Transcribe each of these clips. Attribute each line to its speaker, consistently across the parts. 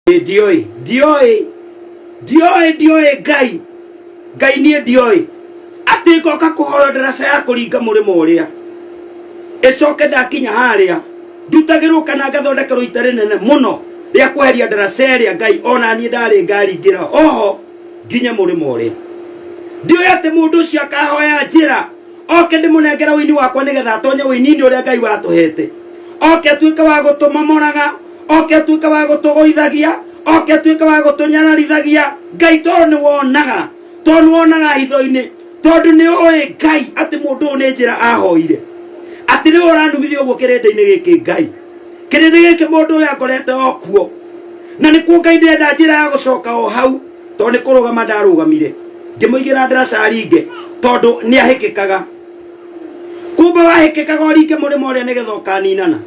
Speaker 1: Dioi Ngai nie dioi ati goka kuhoya ndaraca ya kuringa murimo uria icoke ndakinya haria ndutagirwo kana ngathondekerwo ita rinene muno ria kweheria ndaraca iria Ngai ona nie ndari ngaringira oho nginya murimo uria ndioi ati mundu ucio akahoya njira oke ndimunengera wini wakwa nigetha atonye wini uria Ngai watuhete oke atuike wa gutuma moraga oke atuike wa gutugoithagia oke atuike wa gutunyarithagia Ngai tondu wonaga hitho-ini tondu ni oi Ngai ati mundu ni njira ahoire ati ni uranumithio guo kirende-ini giki Ngai kirende giki mundu uyu akorete okuo na ni kuo Ngai ndenda njira ya gucoka o hau tondu ni kurugama ndarugamire ngimuigira ndaraca aringe tondu ni ahikikaga kumbe wahikikaga uringe murimo uria nigetha ukaninana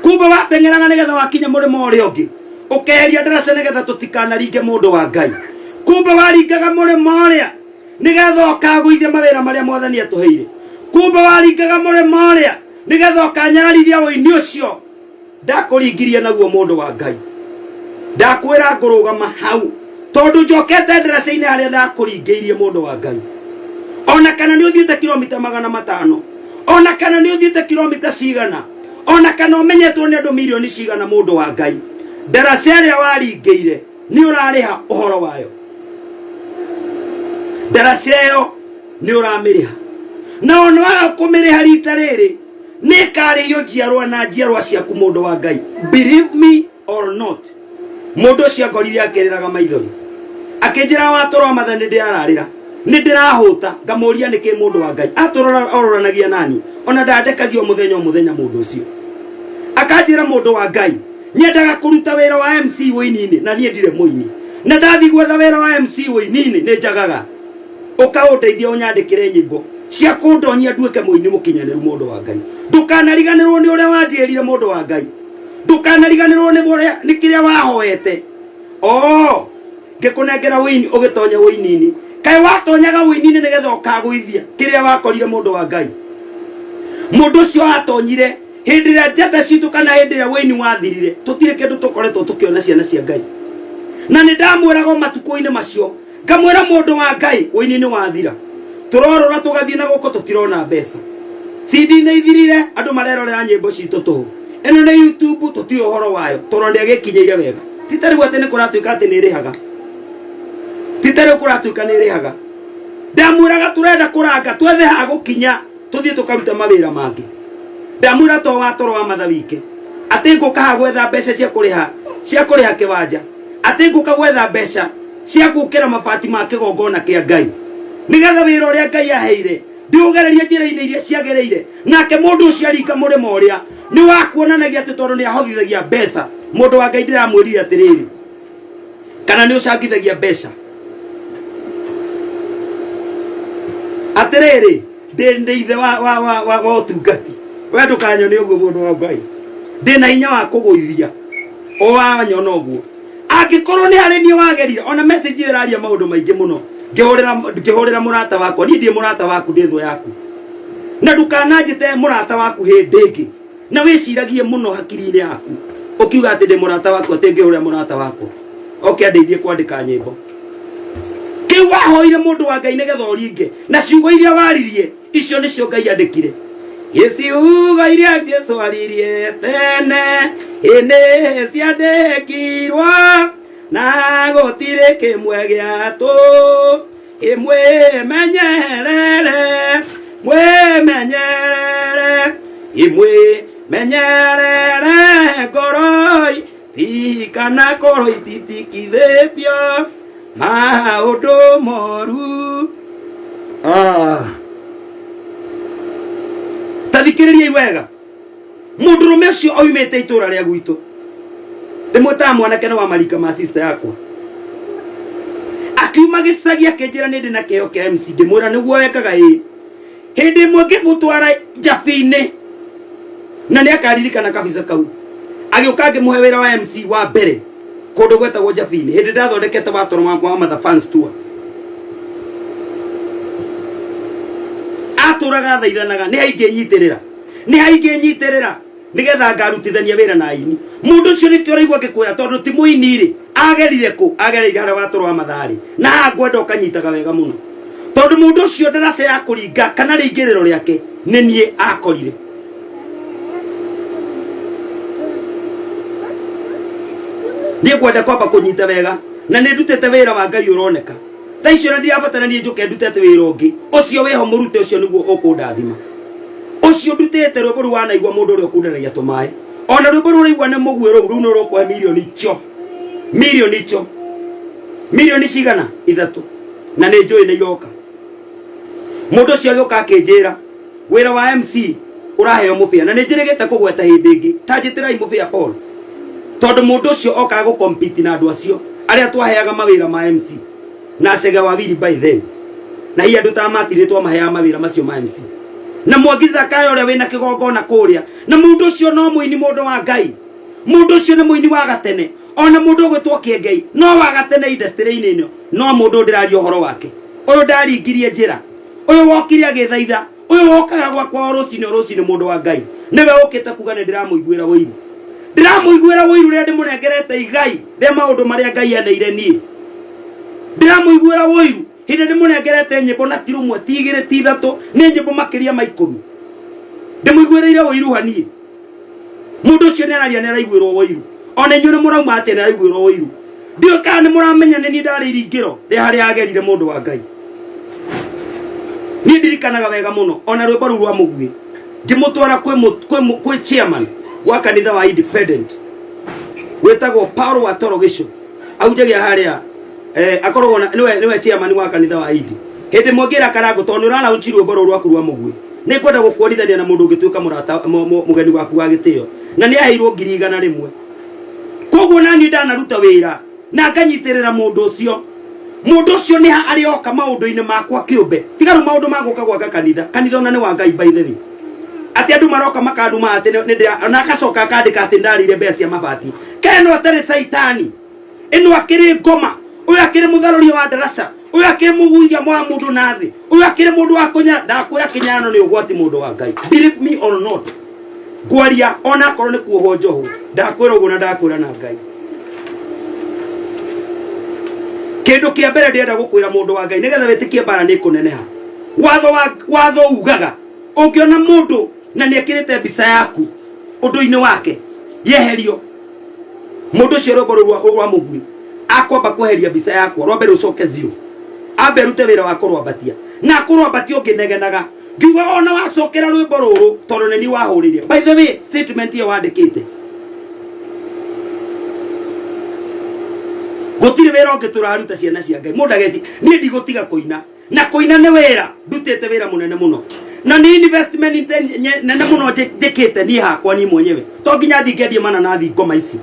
Speaker 1: kumbe wateng'eraga nigetha wakinya murimo uria ungi ukeheria ndaraca nigetha tutikanaringe mundu wa Ngai kumbe waringaga murimo uria nigetha ukaguithia mawira maria mwathani atuheire kumbe waringaga murimo uria nigetha ukanyararithia wini ucio ndakuringirie naguo mundu wa Ngai ndakwira ngurugama hau tondu njokete ndaraca-ini haria ndakuringĩirie mundu wa Ngai ona kana ni uthiite kilomita 500 ona kana ni uthiite kilomita cigana ona kana umenyetwo ni andu milioni cigana mundu wa Ngai ndaraca iria waringĩire ni urariha uhoro wayo ndaraca iyo ni uramiriha na ona waga kumiriha rita riri ni karĩhio njiarwa na njiarwa ciaku mundu wa Ngai believe me or not mundu ucio ngorire akĩrĩraga maithori akĩnjĩra watũrwo mathani ndiararĩra ni ndirahuta ngamuria niki mundu wa Ngai aturoranagia nani ona ndandekagio muthenya mundu ucio akanjĩra mundu wa Ngai nyendaga kuruta wĩra wa MC wĩini-inĩ na niĩ ndirĩ mũini na ndathi gwetha wĩra wa MC wĩini-inĩ nĩ njagaga ukaũndeithia unyandĩkĩre nyĩmbo cia kũndonyia nduĩke mũini mũkinyanĩru mundu wa Ngai ndukanariganĩrwo nĩ ũrĩa wanjĩrire mundu wa Ngai ndukanariganĩrwo nĩ kĩrĩa wahoete ngĩkũnengera wĩini ũgĩtonya wĩini-inĩ kaĩ watonyaga wĩini-inĩ nigetha ũkagũithia kĩrĩa wakorire mundu wa Ngai mundu ũcio atonyire hindi ĩrĩa njata citũ kana hindi ĩrĩa wĩini wathirire tũtirĩ kĩndũ tũkoretwo tũkĩona ciana cia Ngai na nĩ ndamwĩraga matukũ-inĩ macio ngamwĩra mundu wa Ngai wĩini-inĩ wathira tũrorora tũgathiĩ na gũkũ tũtirona mbeca CD nĩ ithirire andũ marerorera nyĩmbo citũ tũhũ ĩno nĩ YouTube tũtiũĩ ũhoro wayo tũrona ĩgĩkinyĩire wega titarĩ atĩ nĩ kũratuĩka atĩ nĩ ĩrĩhaga titarĩ kũratuĩka nĩ ĩrĩhaga ndamwĩraga tũrenda kũranga twethe ha gũkinya tũthiĩ tũkaruta mawĩra mangĩ ndamwĩra to watoro wa matha wike atĩ ngũka ha gwetha mbeca cia kũrĩha kĩwanja atĩ ngũka gwetha mbeca cia gũkĩra mabati ma kĩgongona kĩa Ngai nigetha wĩra ũrĩa Ngai aheire ndiũgererie njĩra-inĩ iria ciagĩrĩire nake mũndũ ũcio aringa mũrĩmo ũrĩa nĩ wakuonanagia atĩ tondũ nĩ ahotithagia mbeca mũndũ wa Ngai ndĩramwĩrire atĩrĩrĩ kana nĩ ũcangithagia mbeca atĩrĩrĩ ndĩ ithe wa ũtungati we ndũkanyone ũguo mũndũ wa Ngai ndĩna hinya wa kũgũithia o wanyona ũguo angĩkorwo nĩ harĩ niĩ wagerire ona message ĩraria maũndũ maingĩ mũno ngĩhũrĩra mũrata wakwa niĩ ndĩ mũrata waku ndĩ thũ yaku na ndũkananjĩte mũrata waku hĩndĩ ĩngĩ na wĩciragie mũno hakiri-inĩ yaku ũkiuga atĩ ndĩ mũrata waku atĩ ngĩhũrĩra mũrata wakwa oke andeithie kwandĩka nyĩmbo kĩu wahoire mũndũ wa Ngai nĩgetha ũringe na ciugo iria waririe icio nĩcio Ngai andĩkire ciugo iria Jesũ aririe tene nĩ ciandĩkirwo na gũtirĩ kĩmwe gĩatũ mwĩmenyerere ngoroi ti kana korwo ititikithĩtio maũndũ moru tathikĩrĩriai wega mũndũrũme ũcio oimĩte itũra rĩa gwitũ ndĩmwĩtaga mwanake nĩ wa marika ma sister yakwa akiuma gĩcagi akĩnjĩra nĩ ndĩ na kĩheo kĩa MC ngĩmwĩra nĩguo wekaga hĩndĩ ĩmwe ngĩmũtwara Njabi-inĩ na nĩ akaririkana kabica kau agĩũka ngĩmũhe wĩra wa MC wa mbere kũndũ gwetagwo Njabi-inĩ hĩndĩ ndathondekete watoro wa Matha Fans Tour atũraga thaithanaga nĩ haingĩnyitĩrĩra nigetha ngarutithania wĩra na aini mundu ucio nĩkĩo ũraigua ngĩkwĩra tondũ ti mũini rĩ agerire ku agerire hara watorwa mathari na ngwenda ukanyitaga wega muno tondu mundu ucio ndaraca ya kuringa kana ringiriro riake ni nie akorire nie kwenda kwamba kunyita wega na ni ndutete wira wa Ngai uroneka tha icio ndirabatara nie njuke ndutete wira ungi ucio weho murute ucio niguo ukundathima ucio ndutete rwimbo ru wanaigua mundu uri ukundanagia tumae ona rwimbo ru uraigua ni mugwiro ru no rukwa milioni cigana ithatu na ni njui ni yoka mundu ucio agioka akinjira wira wa MC uraheo mubia na ni njirigite kugweta hindi ingi tanjitirai mubia Paul tondu mundu ucio oka go compete na andu acio aria twaheaga mawira ma MC na cega wa wili by then na hiya ndutamatirĩtwo mahea mawira macio ma MC na Mwangiza Kayo uria wina kigongona kuria na mundu ucio no muini mundu wa Ngai mundu ucio ni muini wa gatene ona mundu gwitwo Kiengei no wa gatene industry-ini ino no mundu ndirari uhoro wake uyu ndaringirie njira uyu wokire agithaitha uyu wokaga gwakwa rucini mundu wa Ngai niwe ukite kuga ni ndiramuiguira woiru ria ndimunengerete igai ria maundu maria Ngai aneire nie ndiramuiguira woiru hindi ndimunengerete nyimbo na tirumwe tigire tithatu ni nyimbo makiria ma 10 ndimuiguireire woiru hani mundu ucio ni araria ni araiguirwo woiru ona inyuĩ nĩ mũrauma atĩ nĩ araiguĩrwo woiru ndiũĩ kana nĩ mũramenya nĩ niĩ ndarĩ iringĩro rĩa harĩa agerire mũndũ wa Ngai niĩ ndirikanaga wega mũno ona rwĩmbo rũu rwa mũguĩ ngĩmũtwara kwĩ chairman wa kanitha wa Independent wĩtagwo Paulo wa Toro Gĩcũ aunjagia harĩa akoragwo nĩwe chairman wa kanitha wa Idi hĩndĩ mwongĩra karango tondũ ũralaunchi rwĩmbo rũu rwaku rwa mũguĩ nĩ ngwenda gũkuonithania na mũndũ ũngĩtuĩka mũrata mũgeni waku wa gĩtĩo na nĩ aheirwo 100 koguo nani ndanaruta wira na nganyitirira mundu ucio ni ari oka maundu-ini makwa kiumbe tigaru maundu maguka gwaka kanitha ona ni wa Ngai by the way ati andu maroka makanduma ati ni ndira ona akacoka akandika ati ndarire mbeca cia mabati keno atari saitani ino akiri ngoma uyu akiri mutharuria wa darasa uyu akiri muguithia mwa mundu nathi uyu akiri mundu wa kunya ndakwira kinyano ni ugwati mundu wa Ngai believe me or not gwaria ona korwo ni kuoho njohu ndakwira uguo na ndakwira na Ngai kindu kia mbere ndienda gukwira mundu wa Ngai nigetha witikie bara ni kuneneha watho ugaga ungiona mundu na ni akirite mbica yaku undu-ini wake yeherio mundu ucio rwimbo rwa mũguĩ akwamba kweheria mbica yakwa rwambe rucoke zero ambe rute wira wa kurwambatia na kurwambatia unginegenaga ngiuga ona wacokera rwimbo ruru tondu ni ni wahuririe by the way statement hiyo wandikite gutire wira ungi turaruta ciana cia Ngai mundu ageci ni ndigutiga kuina na kuina ni wira ndutete wira munene muno na ni investment nene muno njikite ni hakwa ni mwenyewe to nginya thingendie mananathi ngoma ici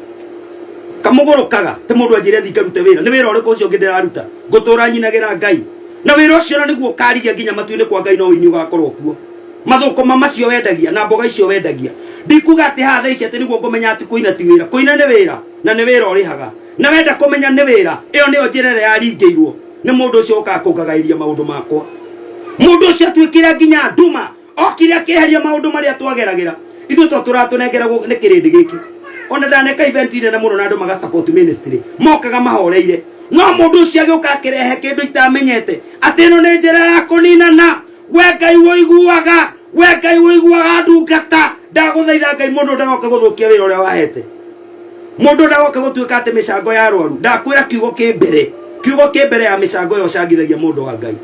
Speaker 1: kamugurukaga te mundu anjire thingarute wira ni wira uriku ucio ngindiraruta ngutura nyinagira Ngai na wira ucio niguo karigia nginya matu-ini kwa Ngai no wini ugakorwo kuo mathukuma macio wendagia na mboga icio wendagia ndikuga ati hatha ici ati niguo ngumenya ati kuina ti wira kuina ni wira na ni wira urihaga na wenda kumenya ni wira iyo niyo njirere yaringiirwo ni mundu ucio ukakugagairia maundu makwa mundu ucio atwikira nginya nduma okire akiheria maundu maria twageragira ithu to turatunengera ni kirindi giki ona ndaneka event ine na muno na andu maga support ministry mokaga mahoreire no mundu ucio agioka akirehe kindu itamenyete ati no ni njira ya kuninana we Ngai woiguaga ndungata ndaguthaitha Ngai mundu ndagoka guthukia wira uria wahete mundu ndagoka gutuika ati micango ya arwaru ndakwira kiugo kimbere ya micango yo cangithagia mundu wa Ngai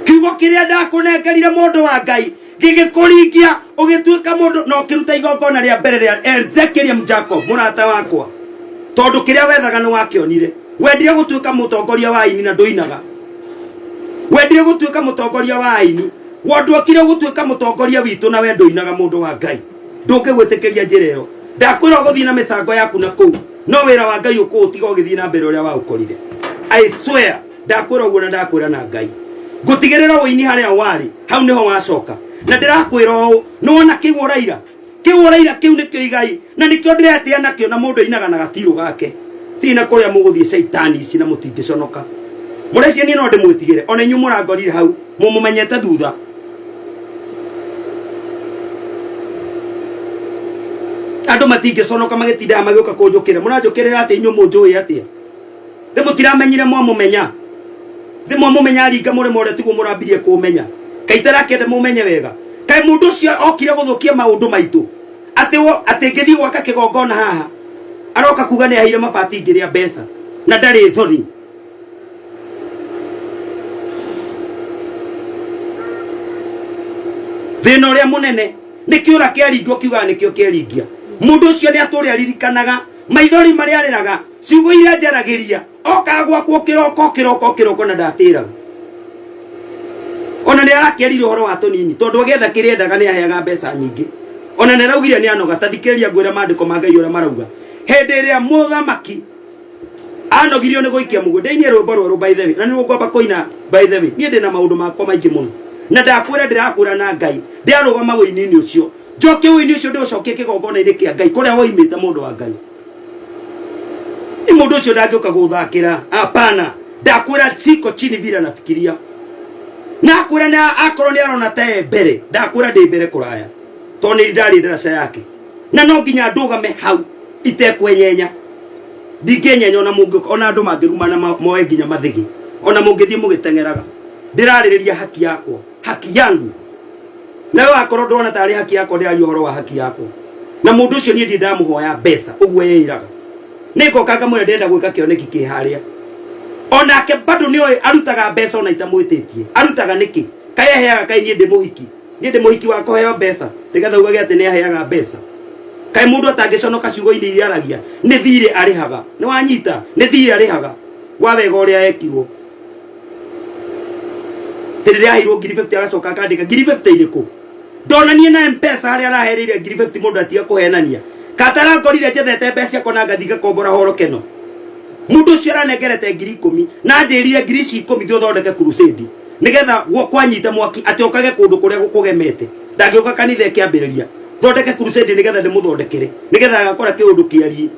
Speaker 1: kiugo kiria ndakunengerire mundu wa Ngai gigikuringia ugituika mundu no kiruta igongona ria mbere ria Ezekiel Jacob murata wakwa tondu kiria wethaga ni wakionire wendire gutuika mutongoria wa aini na nduinaga wendire gutuika mutongoria wa aini wondokire gutuika mutongoria witu na we nduinaga mundu wa Ngai ndungigwitikiria njira iyo ndakwira guthii na micango yaku na kuu no wira wa Ngai ukutiga ugithii na mbere uria waukorire I swear ndakwira uguo na ndakwira na Ngai gutigirira woini haria wari hau niho wacoka na ndirakwira uu niwona kiu uraira kiu nikio igai na nikio ndiretia nakio na mundu inaga na gatiru gake tina kuria muguthii saitani ici na mutingiconoka mureci ni no ndimwitigire ona inyu murangorire hau mumumenyete thutha Andu matinge sonoka magitinda magioka kunjukira munanjukirira ati inyu munjui atia de mutiramenyire mwamumenya de mwamumenya ringa murimo uria tiguo murambirie kumenya kaitara kende mumenye wega kai mundu ucio okire guthukia maundu maitu ati ngithi gwaka kigongona haha aroka kuga ni aheire mabati ngiria mbeca na ndari thoni thina uria munene ni kiura kiaringwo kiuga nikio kiaringia mundu ucio ni aturi aririkanaga maithori maria ariraga ciugo iria njaragiria okagwa kwa kiroko na ndatiraga ona ni arakiarire horo wa tonini tondu agetha kiriendaga ni aheaga mbeca nyingi ona ni raugire ni anoga tathikiriria ngwira mandiko ma Ngai uria marauga hindi iria muthamaki anogirio ni guikia mugunda-ini rwimbo rweru by the way na ni ngwamba koina by the way ni ndina maundu makwa maingi muno na ndakwira ndirakura na Ngai ndiarugama wini-ini ucio njoke wini ucio nducokie kigongona-ini kia Ngai kuria woimite mundu wa Ngai ni mundu ucio ndangioka guthakira hapana ndakwira siko chini bila nafikiria na kwira na akorwo ni arona ta mbere ndakwira ndi mbere kuraya to ni ndari ndaraca yake na no nginya ndugame hau itekwenyenya ndingenyenya ona mungu ona andu mangirumana moe nginya mathigi ona mungithie mugitengeraga ndiraririria haki yakwa haki yangu na wewe akorwo ndona tari haki yakwa ndiraria horo wa haki yakwa na mundu ucio ni ndi ndamuhoya mbeca ugwe yeiraga niko kaka mwe ndenda gwika kioneki ki haria onake bado ni oy arutaga mbeca ona itamwititie arutaga niki kai aheaga kai ni ndi muhiki wa kuheo mbeca tigatha ugage ati ni aheaga mbeca kai mundu atangiconoka ciugo ini iria aragia ni thire arihaga ni wanyita ni thire arihaga wa wega uria ekirwo tirira hirwo 50 agacoka akandika 50 iriku ndonanie na mpesa haria araherire 50 mundu atia kuhenania katara ngorire njethete mbeca kona ngathiga kombora horo keno mundu ucio aranengerete 10,000 na njirire 10,000 thio thondeke crusade nigetha kwanyita mwaki atiokage kundu kuria gukugemete ndangioka kanitha kiambiriria thondeke crusade nigetha ndimuthondekere nigetha agakora kiundu kiari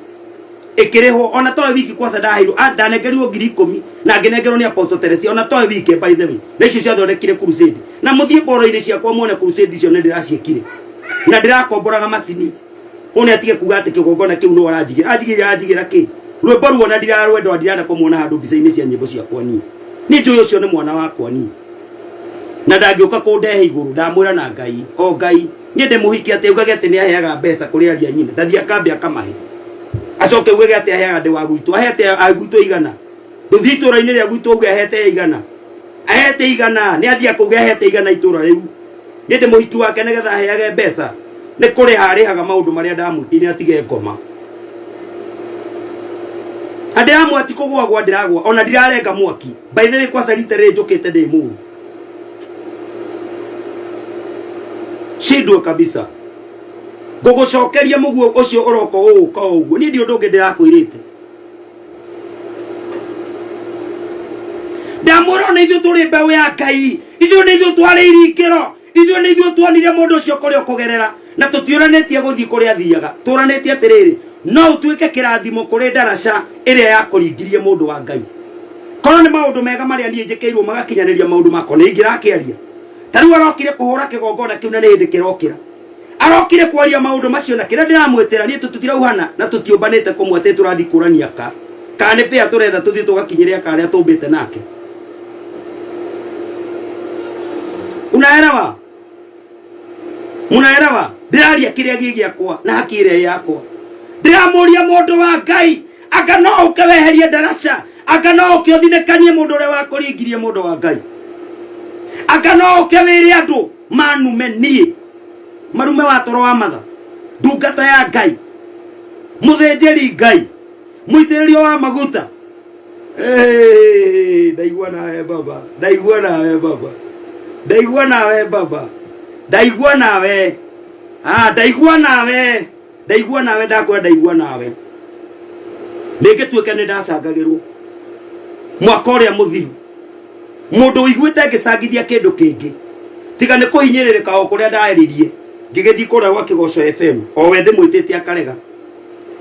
Speaker 1: ikiriho ona toy wiki kwasa ndahiru ndanengerirwo 10,000 na nginengerwo ni Apostle Teresa ona toy wiki by the way na icio ciathondekire crusade na muthie boro-ini ciakwa muone crusade icio ni ndiraciekire na ndirakomboraga macini one atige kuga ati kigongona kiu no aranjigira ki rwimbo ruona ndirarwenda ndirana kumuona handu mbica-ini cia nyimbo ciakwa ni njui ucio ni mwana wakwa ni na ndangioka kundehe iguru ndamwira na Ngai o Ngai ni ndi muhiki ati ugage ati ni aheaga mbeca kuri aria nyine ndathia kambe akamahe acoke ugage ati aheaga ndi wa gwitu ahete agwitu igana nduthi itura-ini ria gwitu uge ahete igana ni athia kuge ahete igana itura riu ni ndi muhiki wake nigetha aheage mbeca ni kuri harihaga maundu maria ndamutine atige ngoma andiramu ati kugwa ndiragwa ona ndirarenga mwaki by the way kwasa ritere njukite ndi muru shidwo kabisa gugucokeria muguo ucio uroko uka uguo ni ndio ndungi ndirakwirite ndamura na ithu turi mbeũ ya Ngai ithu ni ithu twariire ikiro ithu ni ithu tuonire mundu ucio kuria kugerera na tutiuranetie guthii kuria athiaga tuuranetie atiriri no utuike kirathimo kuri ndaraca iria yakuringirie mundu wa Ngai kono ni maundu mega maria nie njikeirwo magakinyaniria maundu makwa ni ngirakiaria tariu arokire kuhura kigongona kiu na ni hindi kirokira arokire kwaria maundu macio na kira ndiramwetera nie tutirauhana na tutiumbanite kumwete turathi kurania ka ni pia turetha tuthie tugakinyiria karia tumbite nake unaelewa ndiraria kiria gigiakwa na haki iria yakwa ndiramuria mundu wa Ngai anga no ukeweherie ndaraca anga no ukiothinekanie mundu uria wakuringirie mundu wa Ngai anga no ukewire andu manume nie marume wa toro wa matha ndungata ya Ngai muthinjiri Ngai muitiririo wa maguta ndaigua nawe baba ndaigua nawe baba ndaigua nawe baba ndaigua nawe ndaigua nawe ndakwa ndaigua nawe nike tuike ni ndacangagirwo mwaka uria muthiru mundu uiguite ngicangithia kindu kingi tiga ni kuhinyiririka o kuria ndaeririe ngigithii kuria gwa Kigoco FM o we ndimwitite akarega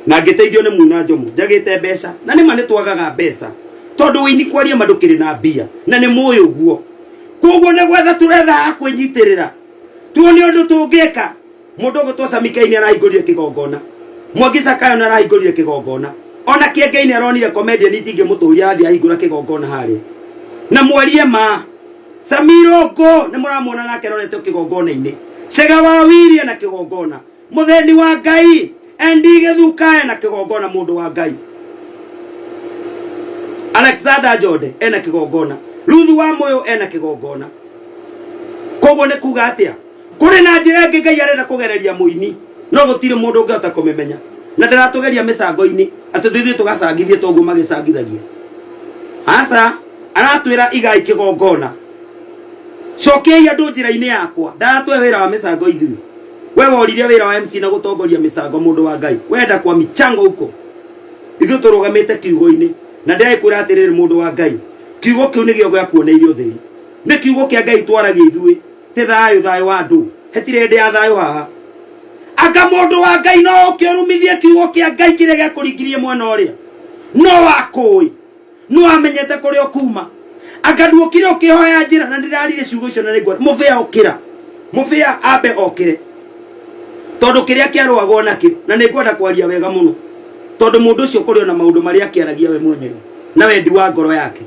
Speaker 1: na ngiteithio ni Muna Njomo njagite mbeca na nima ni twagaga mbeca tondu wini kwaria mandukiri na mbia na ni muyi uguo koguo ni gwetha turetha kwinyitirira tuone undu tungika mundu gutwa Samikaini arahingurire kigongona Mwangi Zakayo na rahingũrire kĩgongona ona kĩengai nĩ aronire comedian itingĩ mũtũria athi ahingũra kĩgongona harĩa na mwarie ma Samirongo nĩ mũramwona nake arorete kĩgongona-inĩ Chege wa Wili na kĩgongona Mũtheni wa Ngai Endi Gĩthuka na kĩgongona mũndũ wa Ngai Alexander Njode ena kĩgongona Ruthu wa Moyo ena kĩgongona koguo nĩ kuga atĩa kũrĩ na njĩra ĩngĩ Ngai arenda kũgereria mũini no gũtirĩ mũndũ ũngĩhota kũmĩmenya na ndaratũgeria mĩcango-inĩ atĩ ithuĩ tũgacangithie toguo magĩcangithagia aca aratwĩra igai kĩgongona cokiai andũ njĩra-inĩ yakwa ndaratũhe wĩra wa mĩcango ithuĩ we worire wĩra wa MC na gũtongoria mĩcango mũndũ wa Ngai wenda kwa michango huko ithuĩ tũrũgamĩte kiugo-inĩ na ndĩrakwĩra atĩrĩrĩ mũndũ wa Ngai kiugo kĩu nĩgĩo gĩa kuoneire ũtheri nĩ kiugo kĩa Ngai twaragia ithuĩ ti thayũ wa andũ hetirĩ hĩndĩ ya thayũ haha anga mũndũ wa Ngai no ũkĩrumithie kiugo kĩa Ngai kĩrĩa gĩa kũringĩrie mwena ũrĩa no wakũĩ no amenyete kũrĩa ũkuma anga nduokire ũkĩhoya njĩra na ndĩrarire ciugo icio na nĩguo mũbĩa ũkĩra mũbĩa ambe okĩre tondũ kĩrĩa kĩarũagwo nakĩo na nĩngwenda kwaria wega mũno tondũ mũndũ ũcio kũrĩ ona maũndũ marĩa akĩaragia we mwenyewe na wendi wa ngoro yake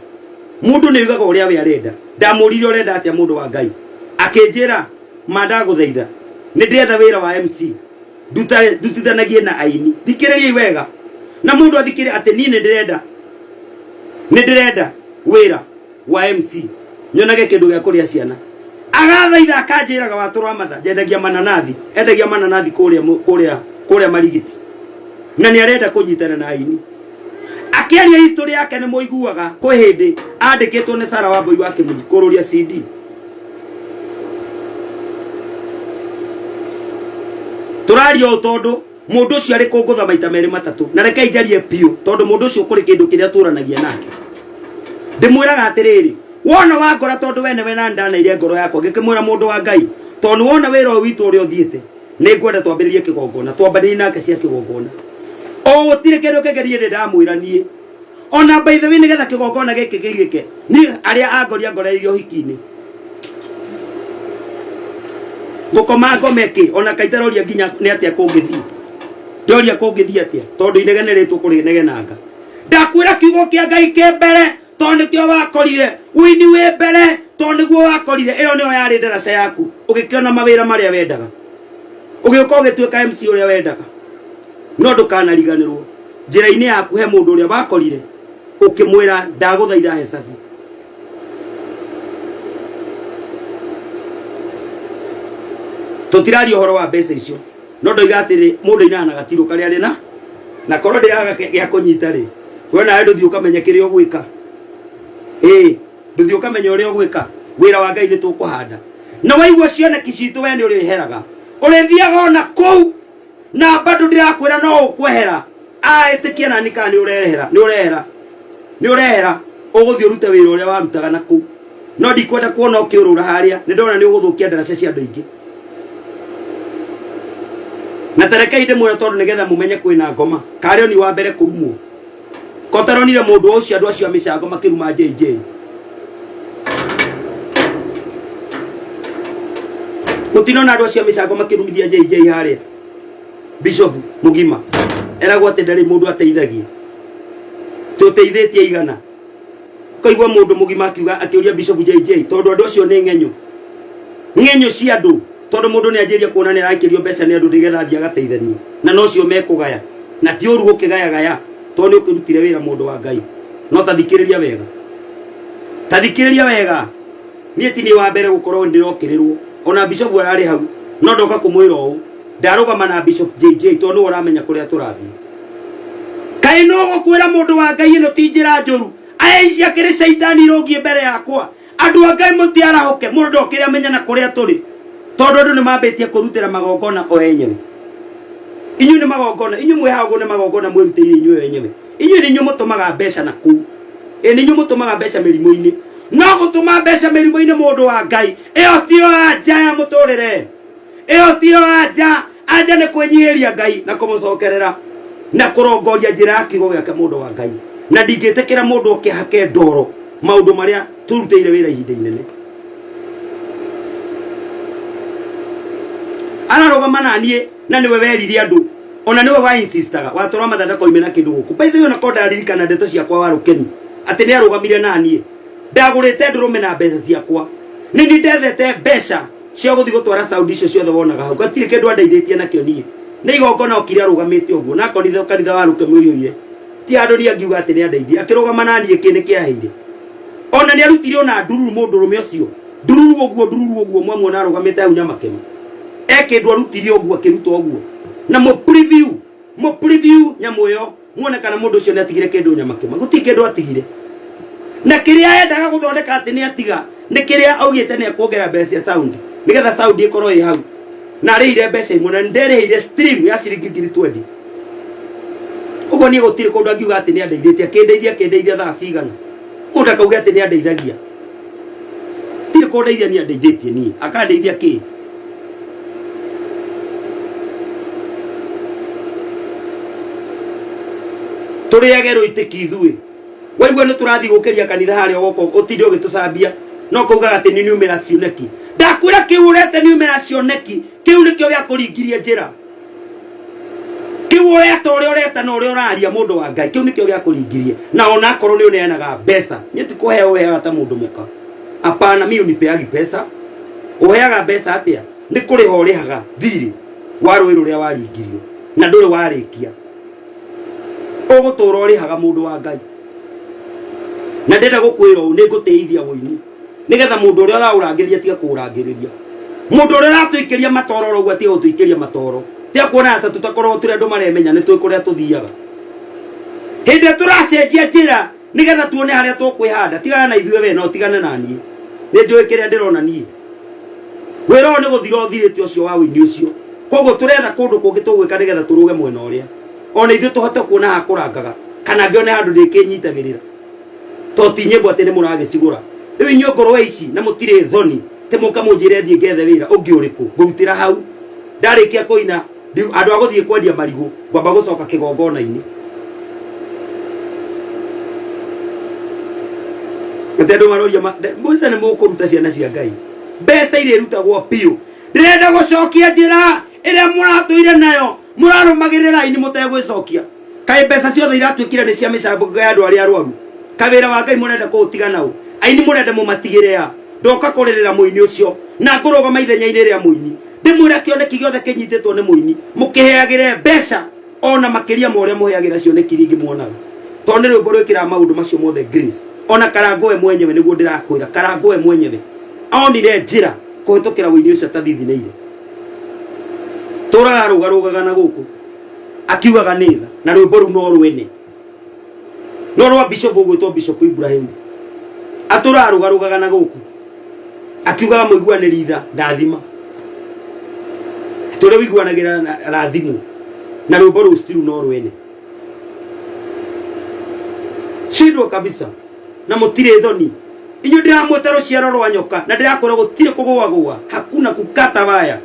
Speaker 1: mũndũ nĩ yugaga ũrĩa we arenda ndamũrire ũrenda atĩa mũndũ wa Ngai akĩnjĩra ma ndagũthaitha nĩ ndĩetha wĩra wa MC ndutithanagie na aini thikĩrĩriai wega na mũndũ athikĩrĩrie atĩ niĩ nĩ ndĩrenda wĩra wa MC nyonage kĩndũ gĩa kũrĩa ciana agathaitha akanjĩraga watũrwa matha nyendagia mananathi kũrĩa Marigiti na nĩ arenda kũnyitana na aini akĩaria history yake nĩ mũiguaga kwĩ hĩndĩ andĩkĩtwo nĩ Sarah Wambui wa Kĩmunyi kũrũria CD tũraria tondũ mũndũ ũcio arĩ kũngũtha maita merĩ matatũ na reke njarie piũ tondũ mũndũ ũcio kũrĩ kĩndũ kĩrĩa tũranagia nake ndĩmwĩraga atĩrĩrĩ wona wangora tondũ we nĩwe na ndanaire ngoro yakwa ngĩkĩmwĩra mũndũ wa Ngai tondũ wona wĩra ũyũ witũ ũrĩa ũthiĩte nĩ ngwenda twambĩrĩrie kĩgongona twambĩrĩrie nake cia kĩgongona o gũtirĩ kĩndũ kĩgerie nĩ ndamwĩra niĩ ona by the way nĩgetha kĩgongona gĩkĩ gĩgĩke niĩ arĩa angoria ngoreire ũhiki-inĩ gũkoma ngomeke ona kaitaroria nginya nĩ atĩa kũngĩthiĩ ndoria kũngĩthiĩ atĩa tondũ inegene rĩtũ kũrĩ negenanga ndakwĩra kiugo kĩa Ngai kĩ mbere tondũ nĩkĩo wakorire wini wĩ mbere tondũ nĩguo wakorire ĩyo nĩyo yarĩ ndaraca yaku ũgĩkĩona mawĩra marĩa wendaga ũgĩũka ũgĩtuĩka MC ũrĩa wendaga no ndũkanariganĩrwo njĩra-inĩ yaku he mũndũ ũrĩa wakorire ũkĩmwĩra ndagũthaitha hecabi tũtiraria ũhoro wa mbeca icio no ndoiga atĩrĩ mũndũ inana gatirũ karĩa arĩ na korwo ndĩraga gĩa kũnyita rĩ we nawe ndũthiĩ ũkamenya kĩrĩa ũgwĩka ndũthiĩ ũkamenya ũrĩa ũgwĩka wĩra wa Ngai nĩ tũkũhanda na waigua cioneki citũ we nĩ ũrĩheraga ũrĩthiaga ona kũu na bado ndĩrakwĩra no ũkwehera ĩtĩkia nani kana nĩ ũrehera ũgũthiĩ ũrute wĩra ũrĩa warutaga na kũu no ndikwenda kuona ũkĩũrũra harĩa nĩ ndona nĩ ũgũthũkia ndaraca cia andũ aingĩ na tarekei ndĩmwĩre tondũ nĩgetha mũmenye kwĩna ngoma karĩo ni wa mbere kũrumwo kotaronire mũndũ ũcio andũ acio a mĩcango makĩruma JJ mũtinona andũ acio a mĩcango makĩrumithia JJ harĩa Bishop Mugima eragwo atĩ ndarĩ mũndũ ateithagia tũteithĩtie igana kaigua mũndũ Mugima akiuga akĩũria Bishop JJ tondũ andũ acio nĩ ng'enyo cia andũ tondũ mũndũ nĩ anjĩria kuona nĩ arakĩrio mbeca nĩ andũ nĩgetha athiĩ agateithania na no cio mekũgaya na ti ũru gũkĩgayagaya tondũ nĩ ũkĩrutire wĩra mũndũ wa Ngai no tathikĩrĩria wega niĩ ti nĩ wa mbere gũkorwo ndĩrokĩrĩrwo ona Bishop ararĩ hau no ndoka kũmwĩra ũũ ndarũgama na Bishop JJ tondũ nĩ ũramenya kũrĩa tũrathiĩ kaĩ no gũkwĩra mũndũ wa Ngai ĩno ti njĩra njũru aya ici akĩrĩ caitani irogie mbere yakwa andũ a Ngai mũtiarahũke mũndũ ndokĩrĩ amenya na kũrĩa tũrĩ tondũ andũ nĩ mambĩtie kũrutĩra magongona o enyewe inyuĩ nĩ magongona inyuĩ mwĩhagwo nĩ magongona mwĩrutĩire inyuĩ wenyewe inyuĩ nĩ inyuĩ mũtũmaga mbeca na kũu nĩ inyuĩ mũtũmaga mbeca mĩrimũ-inĩ no gũtũma mbeca mĩrimũ-inĩ mũndũ wa Ngai ĩyo tio anja ya mũtũrĩre ĩyo tio anja nĩ kwĩnyihĩria Ngai na kũmũcokerera na kũrongoria njĩra ya kiugo gĩake mũndũ wa Ngai na ndingĩtĩkĩra mũndũ okĩhake ndoro maũndũ marĩa tũrutĩire wĩra ihinda inene ararũgama na niĩ na nĩwe werire andũ ona niwe wa insistaga watoro mathanda ko imena kindu guku by the way ona ko ndaririkana ndeto ciakwa warukeni ati ni arugamire nanie ndagurite ndurume na mbeca ciakwa nini ndethete mbeca cio guthi gutwara Saudi icio ciothe wonaga hau gatire kindu andeithĩtie nakio nie ni igongona okire arugamite uguo na konithe kanitha warukemi uyu ti andu ni angiuga ati ni andeithia akirugama nanie kini kiaheire ona ni arutire ona ndururu mundu rume ucio ndururu uguo mwamwe arugamite hau nyamakema ekindu arutire uguo akiruta uguo na mo preview nyamu yo muone kana mundu ucio ni atigire kindu nyamakema guti kindu atigire na kiria endaga guthondeka ati ni atiga ni kiria augite ni akuongera mbeca sound nigetha sound ikorwo i hau na rĩire mbeca imwe na ndereheire stream ya ciringi 20 uguo ni gutire kundu angiuga ati ni andeithĩtie akindeithia thaa cigana mundu akauga ati ni andeithagia tire kundeithia ni andeithĩtie ni akandeithia ki turiage ruitiki ithuĩ waigua ni turathi gukiria kanitha haria goko utinde ugitucambia no kuuga ati ni niumira cioneki ndakwira kiurete niumira cioneki kiu nikio gya kuringirie njira kiu ureta uria ureta na uria uraria mundu wa Ngai kiu nikio gya kuringirie na ona akoro ni uneanaga mbeca ni tikuheo wega ta mundu muka apana mimi unipeagi pesa uheaga mbeca atia ni kuriha urihaga thiri wa rũĩ rũrĩa waringirio na ndũrĩ warĩkia ugutura urihaga mundu wa Ngai na ndenda gukwira u ni nguteithia woini nigetha mundu uria uraurangiriria tiga kurangiriria mundu uria ratuikiria matoro uguo tiga gutuikiria matoro tiga kuona ata tutakorwo turi andu maremenya ni twi kuria tuthiaga hindi turacenjia njira nigetha tuone haria tukwihanda tigana na ithuĩ we no tigane na niĩ ni njui kiria ndirona niĩ wĩra ni guthira uthirĩte ucio wa wĩini ucio koguo turetha kundu kungi tugwika nigetha turuge mwena uria ona ithuĩ tuhote kuona ha kurangaga kana ngione handu ndikinyitagirira to ti nyimbo ati ni muragicigura riu inyo ngoro ici na mutire thoni te muka munjire thie ngethe wira ungi uriku ngurutira hau ndarikia koina andu aguthie kwendia marigu ngwamba gucoka kigongona-ini ndendu maroria musa ni mukuruta ciana cia Ngai mbeca iria irutagwo piu ndirenda gucokia njira iria muratuire nayo murarumagirira ini mutegwicokia kai mbeca ciothe iratuikire ni cia micambuko ya andu aria arwaru kawira wa Ngai munenda kuutiga nao aini munenda mumatigire ya ndoka kurerera muini ucio na ngurugama ithenya-ini ria muini ndimwira kioneki giothe kinyititwo ni muini mukiheagire mbeca ona makiria ma uria muheagira cioneki ringi muonaga to ni rwimbo rwikira maundu macio mothe grace ona Karango we mwenyewe niguo ndirakwira Karango we mwenyewe onire njira kuhitukira wini ucio tathithineire turarugarugaga na guku akiugaga nitha na rwimbo ru no rwene no rwa bishop ugwitwo Bishop Ibrahim aturarugarugaga na guku akiugaga muiguanĩri tha ndathima tore wiguanagira rathimu na rwimbo ru still no rwene shidwo kabisa na mutire thoni inyo ndiramweta ruciaro rwa nyoka na ndirakora gutire kugwa hakuna kukata waya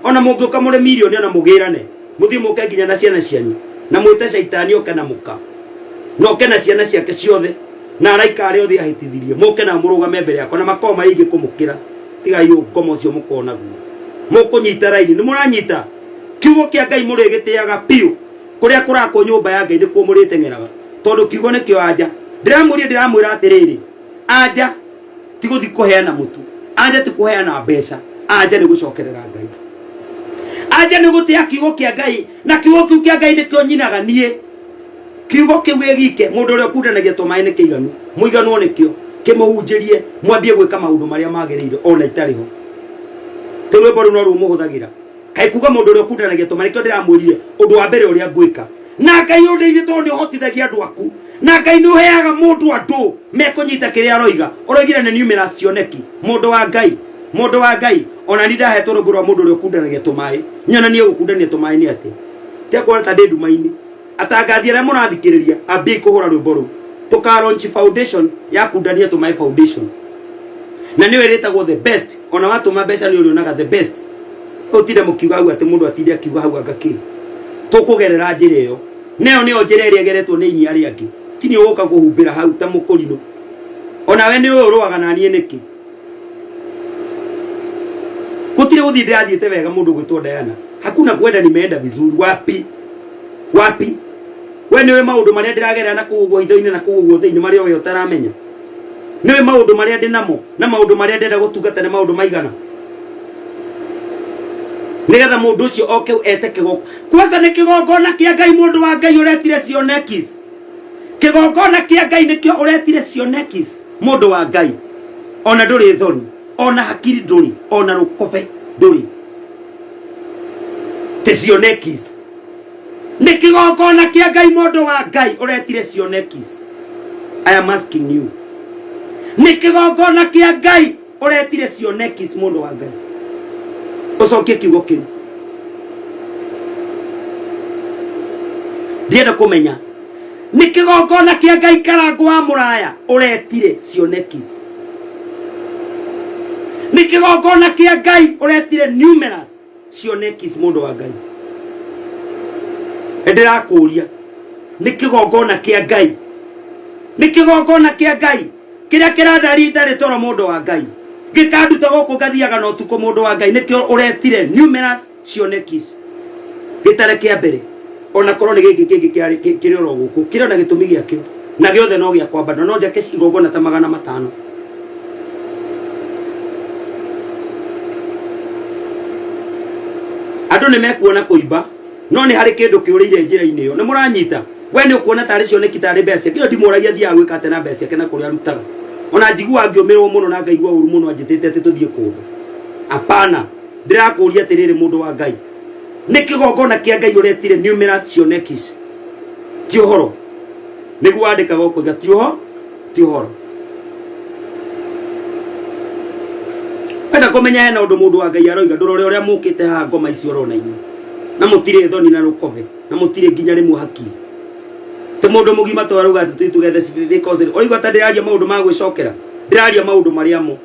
Speaker 1: ona mungioka muri milioni ona mugirane muthie muke nginya na ciana cianyu na mwite shaitani oke na muka no kena ciana ciake ciothe na araika aria othe ahitithirie muke na murugame mbere yakwa na makoma maringi kumukira tiga yu ngoma ucio mukona guo mukunyita raini ni muranyita kiugo kia Ngai murigitiaga piu kuria kurako nyumba ya Ngai ni kuo muritengeraga tondu kiugo ni kio anja ndiramwira atiriri anja ti guthi kuheana mutu anja ti kuheana mbeca anja ni gucokerera Ngai anja ni gutia kiugo kia Ngai na kiugo kiu kia Ngai ni kio nyinaga nie kiugo kiu gike mundu uria kundanagia tumaini kiiganu muiganu onikio kimuhunjirie mwambie gwika maundu maria magirire ona itariho rwimbo ru no rumuhuthagira kai kuga mundu uria kundanagia tumaini kio ndiramwirire undu wa mbere uria ngwika na Ngai undeithie tondu hotithagia andu aku na Ngai ni uheaga mundu andu mekunyita kiria aroiga uroigire ni niumira cioneki mundu wa Ngai ona ni ndahetwo rwimbo rwa mundu uria kundanagia tumai nyona ni gukundania tumai ni ati tekora ta ndumaini atangathia aria murathikiriria ambi kuhura rwimbo ru tuka launch foundation ya kundania tumai foundation na ni weretagwo the best ona watu mabesha ni urionaga the best utinde mukiuga hau ati mundu atinde akiuga hau agaki tukugerera njira iyo neo ni njira iria geretwo ni inya ria angi tini uguka kuhumbira hau ta mukurino ona we ni uruaga na nie niki gutire guthi ndiathiete wega mundu gwitwo Diana hakuna kwenda nimeenda vizuri wapi wapi we niwe maundu maria ndiragerera na kuugwo hitho-ini na kuugwo thiini maria we utaramenya niwe maundu maria ndinamo na maundu maria ndenda gutungata ni maundu maigana nigetha mundu ucio oke ete kigoko kwanza ni kigongona kia Ngai mundu wa Ngai uretire cionekis kigongona kia Ngai nikio uretire cionekis mundu wa Ngai ona nduri thoni ona hakiri nduri ona rukobe nduri te cionekis ni kigongona kia Ngai mundu wa Ngai uretire cionekis. I am asking you ni kigongona kia Ngai uretire cionekis mundu wa Ngai ucokie kiugo kiu ndienda kumenya ni kigongona kia Ngai karangu wa muraya uretire cionekis ni kigongona kia Ngai uretire numerous cionekis mundu wa Ngai ndirakuria ni kigongona kia Ngai ni kigongona kia Ngai kiria kiradarita ritoro mundu wa Ngai gikanduta guku ngathiaga no tuko mundu wa Ngai nikio uretire numerous cionekis gitare kia mbere ona korwo ni giki kingi kiri oro guku kiri na gitumi giakio na giothe no gia kwamba no njake igongona ta 500 andu ni mekuona kuiba no ni hari kindu kiurire njira-ini yo ni muranyita we ni ukuona tari cioneki tari mbeca kiro ndimuragia thia gwika ate na mbeca kena kuria rutaga ona njigua ngiomirwo muno na ngaigua uru muno anjitite ati tuthie kundu apana ndirakuria atiriri mundu wa Ngai ni kigongona kia Ngai uretire numerous cionekis ti uhoro niguo andika goko ga ti uhoro enda kumenya hena undu mundu wa Ngai aroiga ndurore uria mukite ha ngoma icio rona inyu na mutire thoni na rukobe na mutire nginya rimu hakiri te mundu mugima twaruga tugethe because oigwa ta ndiraria maundu ma gwicokera ndiraria maundu maria mo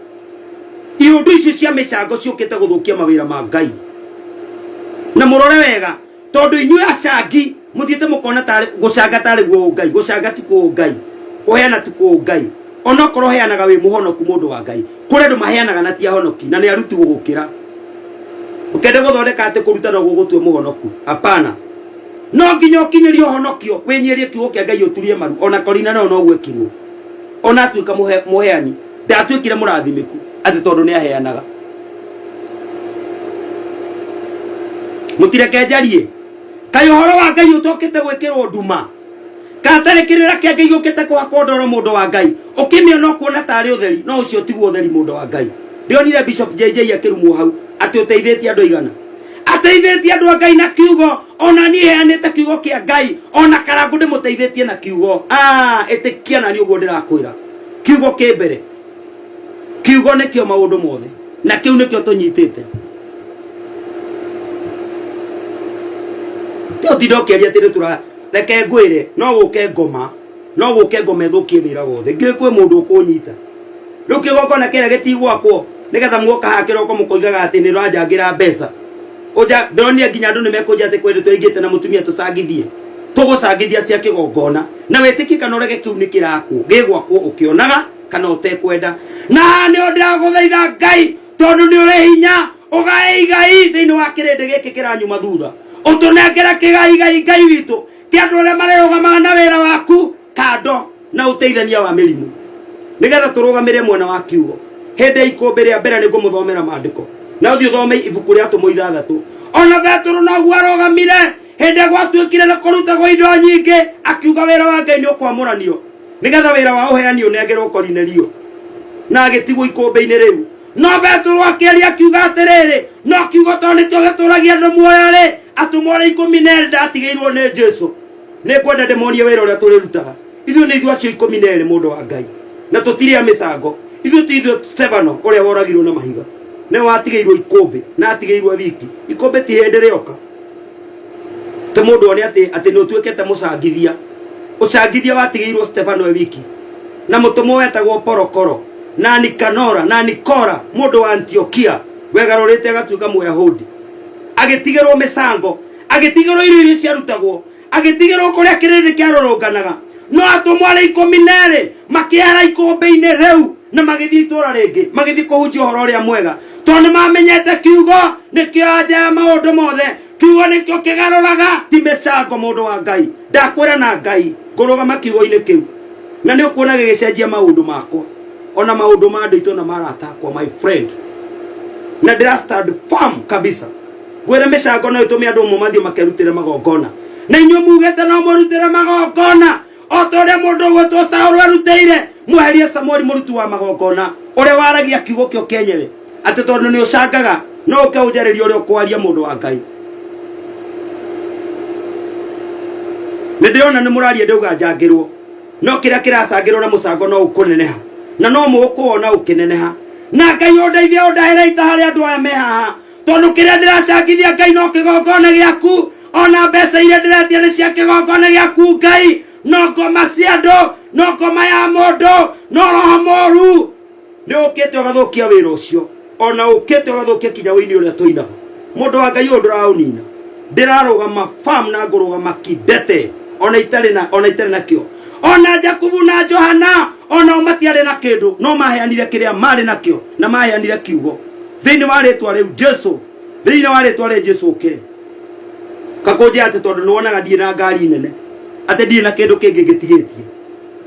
Speaker 1: iundu icio cia micango ciukite guthukia mawira ma Ngai na murore wega tondu inyuĩ acangi muthiite mukona tari gucanga tari guo Ngai gucanga ti kuo Ngai kuheana ti kuo Ngai ona korwo heanaga wi muhonoku mundu wa Ngai kuri andu maheanaga na ti ahonoki na ni aruti gugukira ukende guthondeka ati kuruta no gugutwe muhonoku apana no nginya ukinyirio honokio winyirie kiugo kia Ngai uturie maru ona korina no gwekirwo ona atuika muheani ndatuikire murathimiku ati tondu ni aheanaga mutireke njarie kai uhoro wa Ngai utokite gwikirwo nduma katarekirira kia Ngai ukite kwa kondoro mundu wa Ngai ukimiona kuona tari utheri no ucio tiguo utheri mundu wa Ngai ndionire Bishop JJ akirumwo hau ati uteithitie andu igana ateithitie andu a Ngai na kiugo ona nie heanite kiugo kia Ngai ona karangu ndimuteithitie na kiugo etikia na ni uguo ndirakwira kiugo kimbere kiugo nikio maundu mothe na kiu nikio tunyitite tio tidokeria tiri tura reke ngwire no guke ngoma thukie wira wothe ngikwe mundu ukunyita riu kigongona kiria gitigwakwo nigetha muoka hakiroko mukoigaga ati ni rwanjangira mbeca oja ndonire nginya andu nimekunja ati kwendu tuingite na mutumia tucangithie tugucangithia cia kigongona na wetiki kana urege kiu ni kirakwo gigwakwo ukionaga kana utekwenda na ni ndiraguthaitha Ngai tondu ni uri hinya ugae Ngai thiini wa kirindi giki kiranyuma thutha utunengera kigai Ngai witu ti andu aria marerugamaga na wira waku kando na uteithania wa mirimu nigetha turugamire mwena wa kiugo hindi ikumbi ria mbere ni ngumuthomera maandiko na uthio thome ibuku ria tumo 6 ona Petro no guarogamire hindi gwatuikire na kurutagwo indo nyingi akiuga wira wa Ngai ni ukwamuranio nigetha wira wa uheani unengerwo Kornelio na agitigwo ikumbi-ini riu no Petro akiaria akiuga atiriri no kiugo to ni tugituragia andu muoyo ri atumwo 12 ndatigeirwo ni Jesu ni kwenda demonie wira uria turirutaga ithuĩ nĩ ithuĩ acio 12 mundu wa Ngai na tutiria micango ithuĩ ti ithuĩ Stefano uria woragirwo na mahiga ne watigeirwo ikumbi na atigeirwo wiki ikumbi ti hindi rioka te mundu one ati no tuikete mucangithia ucangithia watigeirwo Stefano wiki na mutumo wetagwo Porokoro na Nikanora na Nikora mundu wa Antiokia wegarurite agatuika Muyahudi agitigerwo micango agitigerwo irio ciarutagwo agitigerwo kuria kirindi kiaroronganaga no atumwo 12 makiara ikumbi-ini riu na magithii itura ringi magithii kuhunjia uhoro uria mwega tondu mamenyete kiugo nikio anja maundu mothe kiugo nikio kigaruraga ti mĩcango mũndũ wa Ngai ndakwĩra na Ngai ngũrũgama kiugo-inĩ kĩu na nĩ ũkuona gĩgĩcenjia maũndũ makwa ona maũndũ ma andũ aitũ na marata akwa my friend na ndĩra stand firm kabisa gwĩra mĩcango no ĩtũme andũ amwe mathiĩ makerutĩre magongona na inyuĩ mugĩte no mũrutĩre magongona o ta ũrĩa mũndũ ũgwĩtwo Saũlũ arutĩire mweherie Samũeli mũruti wa magongona ũrĩa waragia kiugo kĩo kĩenyewe atĩ tondũ nĩ ũcangaga no ũke ũnjarĩrie ũrĩa ũkwaria mũndũ wa Ngai nĩ ndĩrona nĩ mũraria ndauga njangĩrwo no kĩrĩa kĩracangĩrwo na mũcango no ũkũneneha na no mũkũona ũkĩneneha na Ngai ũndeithie ũndahĩre ita harĩ andũ aya me haha tondũ kĩrĩa ndĩracangithia Ngai no kĩgongona gĩaku ona mbeca iria ndĩretia nĩ cia kĩgongona gĩaku Ngai no ngoma cia andũ no ngoma ya mũndũ no roho mũũru nĩ ũkĩte ũgathũkia wĩra ũcio ona ũkĩte ũgathũkia kinya wĩini ũrĩa tũinaga mũndũ wa Ngai ũyũ ndũraũnina ndĩrarũgama firm na ngũrũgama kidete ona itarĩ nakĩo ona Jakubu na Johana ona matiarĩ na kĩndũ no maheanire kĩrĩa marĩ nakĩo na maheanire kiugo thĩinĩ wa rĩtwa rĩu Jesũ thĩinĩ wa rĩtwa rĩa Jesũ ũkĩre kakũnje atĩ tondũ nĩwonaga ndirĩ na ngari nene atĩ ndirĩ na kĩndũ kĩngĩ ngĩtigĩtie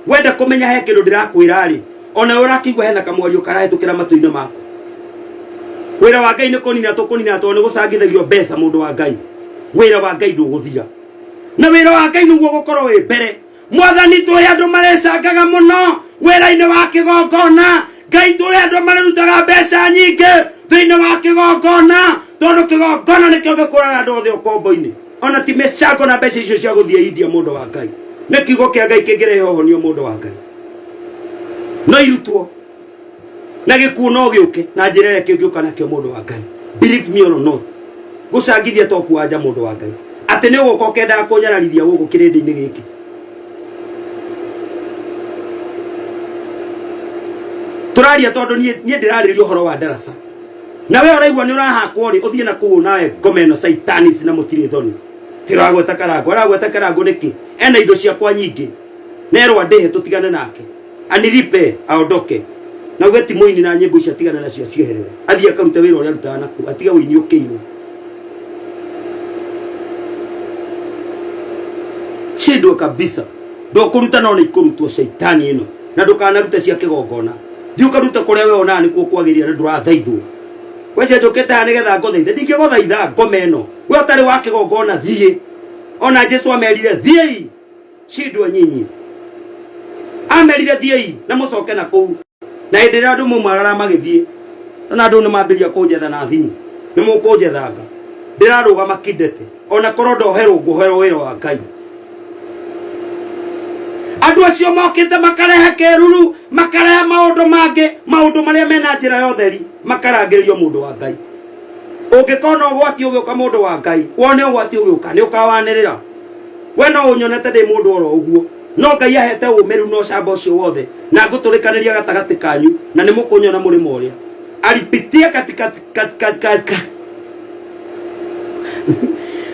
Speaker 1: wenda kũmenya he kĩndũ ndĩrakwĩra rĩ ona ũrakĩigua hena kamwario karahĩtũkĩra matũ-inĩ maku wĩra wa Ngai nĩ kũnina tũkũnina tondũ nĩ gũcangithagio mbeca mũndũ wa Ngai wĩra wa Ngai ndũgũthira na wĩra wa Ngai nĩguo gũkorwo wĩ mbere mwathani tũrĩ andũ marecangaga mũno wĩra-inĩ wa kĩgongona Ngai tũrĩ andũ mararutaga mbeca nyingĩ thĩinĩ wa kĩgongona tondũ kĩgongona nĩkĩo gĩkũraga andũ othe ũkombo-inĩ ona ti mĩcango na mbeca icio cia gũthiĩ India mũndũ wa Ngai nĩ kiugo kĩa Ngai kĩngĩrehe ũhonio mũndũ wa Ngai no irutwo na gĩkuũ no gĩũke na njĩra ĩrĩa kĩngĩũka nakĩo mũndũ wa Ngai believe me or not gũcangithia to kuanja mũndũ wa Ngai atĩ nĩ ũgũka ũkendaga kũnyararithia gũkũ kĩrĩndĩ-inĩ gĩkĩ tũraria tondũ niĩ ndĩrarĩria ũhoro wa ndaraca na we ũraigua nĩ ũrahakwo rĩ ũthiĩ na kũu nawe ngoma ĩno Saitanis na mũtirĩ thoni tiragweta karango aragweta karango nĩkĩ ena indo ciakwa nyingĩ nerwa ndĩhe tũtigane nake anilipe aondoke na ũgeti mũini na nyĩmbo icio atigane nacio cieherere athiĩ akaruta wĩra ũrĩa arutaga naku atiga ũini ũkĩirwo shindwe kabisa ndũkũruta no nĩ ikũrutwo Saitani ĩno na ndũkanarute cia kĩgongona thiĩ ũkaruta kũrĩa we onaga nĩkuo kwagĩrĩire na ndũrathaithwo wece njũkĩte haha nĩgetha ngũthaithe ndingĩgũthaitha ngoma ĩno we ũtarĩ wa kĩgongona thiĩ ona Jesũ amerire thiĩi shindwe nyinyi amerire thiĩi na mũcoke na kũu na hĩndĩ ĩrĩa andũ maumagara magĩthiĩ na andũ nĩ mambĩrĩria kũnjetha na thimũ nĩ mũkũnjethanga ndĩrarũgama kidete ona korwo ndoherwo ngũherwo wĩra wa Ngai andũ acio mokĩte makarehe kĩruru makarehe maũndũ mangĩ maũndũ marĩa mena njĩra ya ũtheri makarangĩrĩrio mũndũ wa Ngai ũngĩkona ũgwati ũgĩũka mũndũ wa Ngai wone ũgwati ũgĩũka nĩ ũkawanĩrĩra we no ũnyonete ndĩ mũndũ oro ũguo no Ngai ahete ũmĩrĩru no camba ũcio wothe na ngũtũrĩkanĩria gatagatĩ kanyu na nĩ mũkũnyona mũrĩmo ũrĩa alipitia katika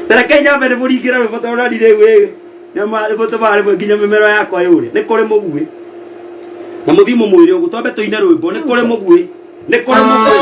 Speaker 1: Tara Kenya mbere mũringĩra rwĩmbo tondũ ndirĩ wĩ na mũtũ bare nginya mĩmero yakwa yũre nĩ kũrĩ mũguĩ na mũthimo mwĩrĩ ũguo twambe tũine rwĩmbo nĩ kũrĩ mũguĩ nĩ kũrĩ mũguĩ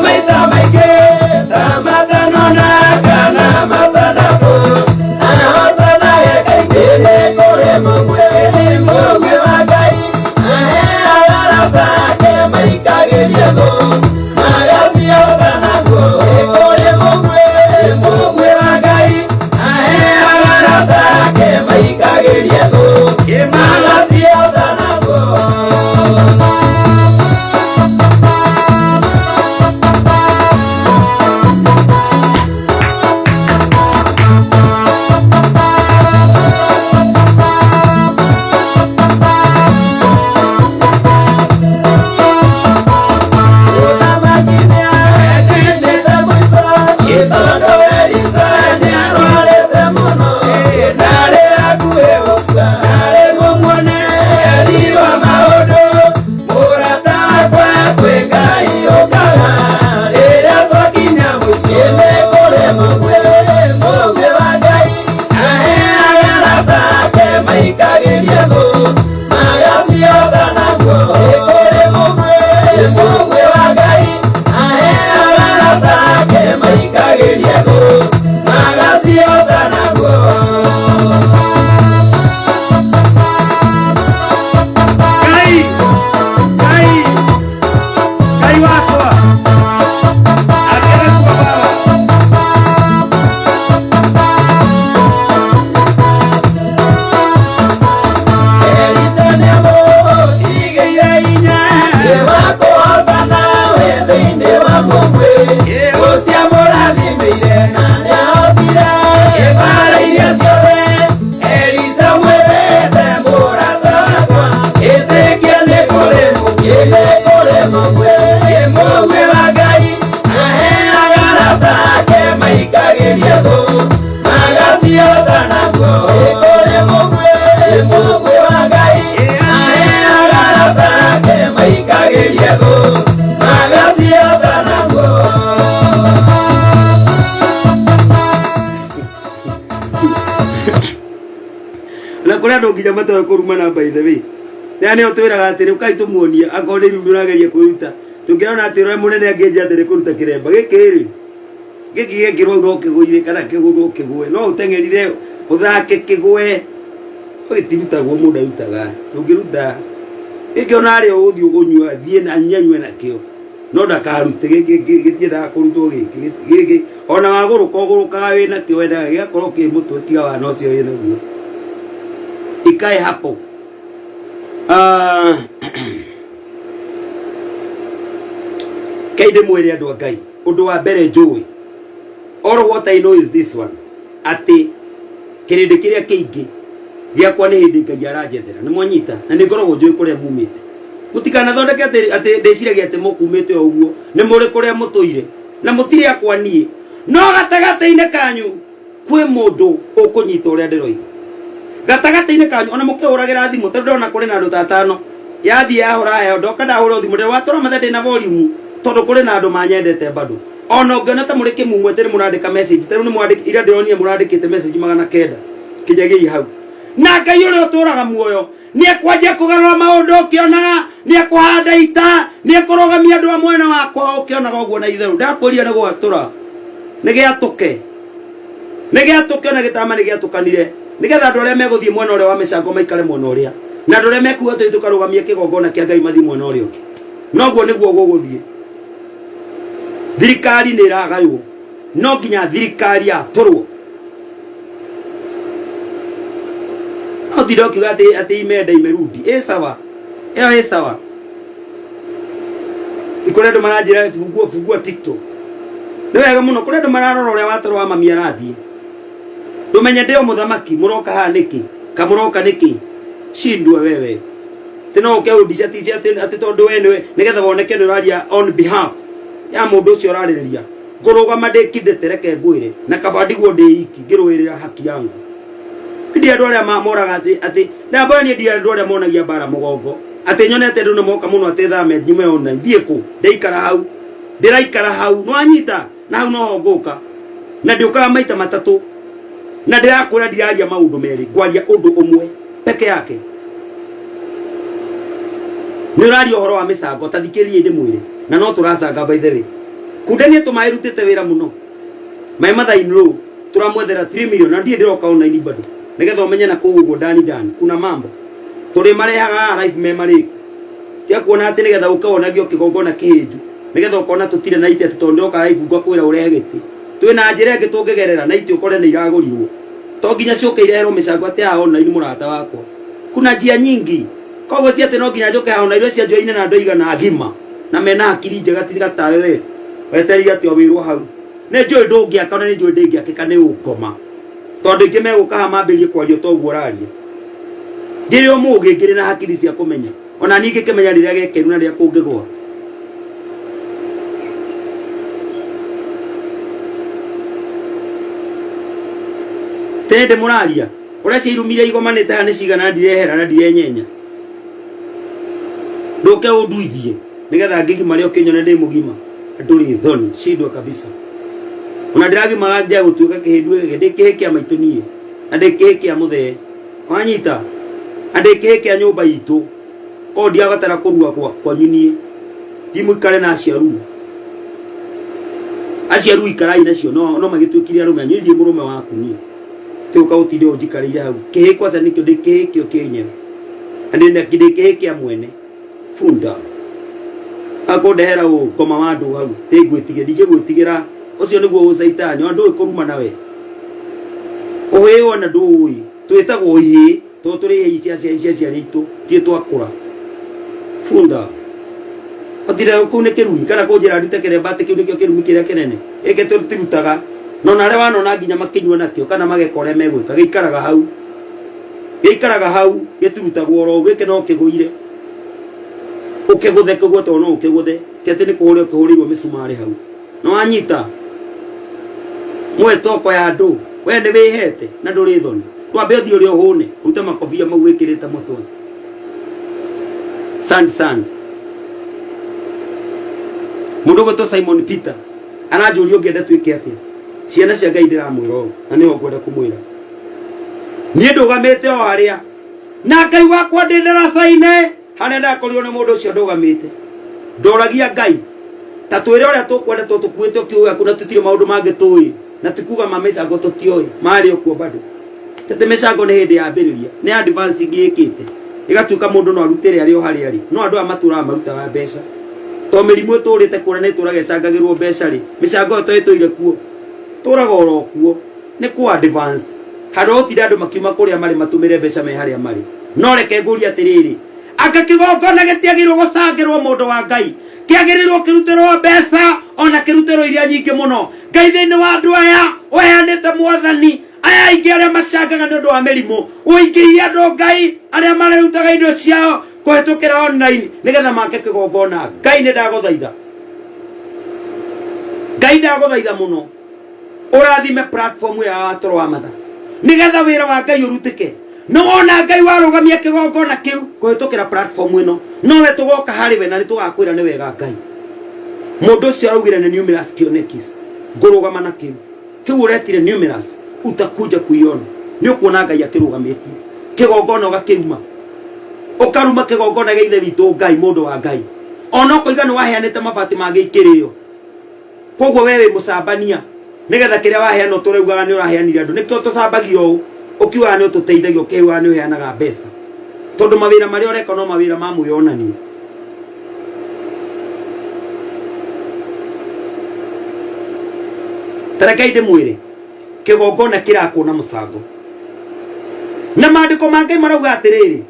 Speaker 2: Maita maige, tamatano
Speaker 1: na kuri andu nginya matoe kurumana by the way yani otwiraga atiri ukai tumuonia akone ri ndurageria kwiruta tungiona ati ro munene angeje atiri kuruta kiremba gikiri gikirwo ro kiguire kana kigugo kigwe no utengerire uthake kigwe ugitirutagwo mundu arutaga tungiruta ikiona ari uthi ugunywa thie na nyanywe na kio no ndakarute gitienda kurutwo giki ona waguruka wina kio wenda giakorwo ki mutu tiga wa no cio wina guo ikae hapo kaide mwere andu Ngai undu wa mbere njui all what I know is this one ati kirindi kiria kiingi giakwa ni hindi Ngai aranjethera ni mwanyita na ni ngoragwo njui kuria mumite mutikana thondeke ati ndeciragia ati mukumite oguo ni muri kuria mutoire na mutiri akwa nie no gatagata-ine kanyu kwi mundu ukunyita uria ndiroiga gatagata-ine kanyu ona mukiuragira thimu tondu ndona kuri na andu tatano yathie yahura he ndoka ndahura thimu ndira watora mathende na volume tondu kuri na andu manyendete bado ona ungiona ta muri kimumwe tiri murandika message tari ni mwandiki ira ndironia murandikite message 900 kinyagia hau na Ngai uria uturaga muoyo ni ekwanjia kugarura maundu ukionaga ni ekuhanda ita ni ekurogamia andu a mwena wakwa ukionaga uguo na itheru ndakuria ni gwatura ni giatuke na gitama ni giatukanire nigetha andu aria meguthie mwena uria wa micango maikare mwena uria na andu aria mekuga tukarugamia kigongona kia Ngai mathi mwena uria ungi noguo niguo guguthie thirikari ni iragaywo no nginya thirikari aturwo Didoki ati imenda imerudi sawa sawa ikore ndo marajira fungua TikTok ni wega muno kure ndo mararora uria watoro wa mami arathi ndumenye ndio muthamaki muroka ha niki kamuroka niki shindwe wewe tino ukeudisha tisi ati tondu wenwe nigetha woneke ndo raria on behalf ya mundu ucio raririria ngurugama ndikindete reke ngwire na kabandi guo ndi iki ngirwirira haki yangu ndi andu aria mamoraga ati ndamba ni ndi andu aria monagia bara mugongo ati nyonete ndu moka muno ati thame nyume ona ndie ku ndiraikara hau no anyita na hau no nguka na ndiukaga maita matatu na ndirakura ndiraria maundu meri ngwaria undu umwe peke yake ni uraria uhoro wa micango tathikirie ndi mwire na no turacanga by the way kundenia tumairutite wira muno mai mathaini ru turamwethera 3 million na ndie ndiroka online bado nigetha umenye na kuguo ndani kuna mambo turi marehaga live memory tia kuona ati nigetha ukaonagio kigongona kihinju nigetha ukona tutire na ite tutondoka live ngwa kwira uregeti twina njira ingi tungigerera na ite ukore ni iragurirwo to nginya cioke irehero micango ati ha online murata wakwa kuna njia nyingi koguo ci ati no nginya njoke ha online cia njoine na andu igana agima na mena akiri njega tigatawe we weteria ati owirwo hau ne njui ndungiaka na ne njui ndingiakika ni ungoma tondu ingi meguka mambirie kwario toguo raria ndiri umugi ngiri na hakiri cia kumenya ona ningi kimenya riria gekenu na ria kungigwa tende muraria uria cirumire igomanite ha ni cigana ndirehera na ndirenyenya nduke unduithie nigetha ngigima rio kinyone ndi mugima nduri thoni shindwa kabisa ona ndiragi magaja gutuika kihindu ndikihikia maitunie ndikihikia muthee wanyita ndikihikia nyumba itu ko ndiagatara kurua kwa nyunie ndimukare na aciaru ikarai nacio no magituikire arume nyiri murume waku nie tuka utinde unjikarire hau kihikwa ta nikio ndikihikio kinyewe ndikihikia mwene funda akondehera ukoma wandu hau tigwitige ndigigwitigira ucio niguo ucaitani ondu ikuruma nawe uhiyo na ndui twitagwo ihi to turi ihi cia ritu tie twakura funda atira ku ne kirumi kana ko jira ndite kire bate kiu nikio kirumi kiria kinene eke turutaga no nare wano na nginya makinywa nakio kana magekore megwika geikaraga hau geturutagwo ro gike no kiguire ukiguthe kugwo to no ukiguthe tete ni kuhuri ukihurirwo misumari hau no anyita mwe toko ya andu we ni wihete na nduri thoni twambe thio ri uhune ute makobia mau wikirite mutwe sand mundu gweto Simon Peter aranjuria ungienda twike atia ciana cia Ngai ndiramwira na niho ngwenda kumwira nie ndugamite o haria na Ngai wakwa ndi ndaraca-ine haria ndakorirwo ni mundu ucio ndugamite ndoragia Ngai ta twire uria tukwenda tukuite kiuga kuna tutire maundu mangi tui na tikuga mamecango tutioi mari okuo bado tete mecango ni hindi ya mbiriria ni advance ngiikite igatuika mundu no arutire ari o hari ari no andu amatura maruta wa mbeca to mirimu turite kuna ni turage cangagirwo mbeca ri mecango to ituire kuo turaga oro kuo ni ku advance haro tire andu makiuma kuria mari matumire mbeca me haria mari no reke nguria atiriri aka kigongona gitiagirwo gucangirwo mundu wa Ngai kiagirirwo kirutirwo mbeca ona kirutirwo iria nyingi muno Ngai thiini wa andu aya uheanite mwathani aya ingi aria macangaga ni undu wa mirimu uingirie andu Ngai aria mararutaga indo ciao kuhitukira online nigetha make kigongona Ngai ni ndaguthaitha muno urathime platform ya watoro wa matha nigetha wira wa Ngai urutike no wona Ngai warugamia kigongona kiu kuhitukira platform ino no we tugoka hari we na ni tugakwira ni wega Ngai mundu ucio araugire ni numerous kionekis ngurugama na kiu uretire numerous utakuja kuiona ni ukuona Ngai akirugamitie kigongona ugakiruma ukaruma kigongona geithe witu Ngai mundu wa Ngai ona koiga ni waheanite mabati mangĩ ikirio koguo wewe mucambania nigetha kiria waheana turaugaga ni uraheanire andu nikio tucambagio u ukiuga ni ututeithagio kiuga ni uheanaga mbeca tondu mawira mari ureka no mawira ma mwionani tarekai de mwire kigongona kirakuna mucango na maandiko ma Ngai marauga atiriri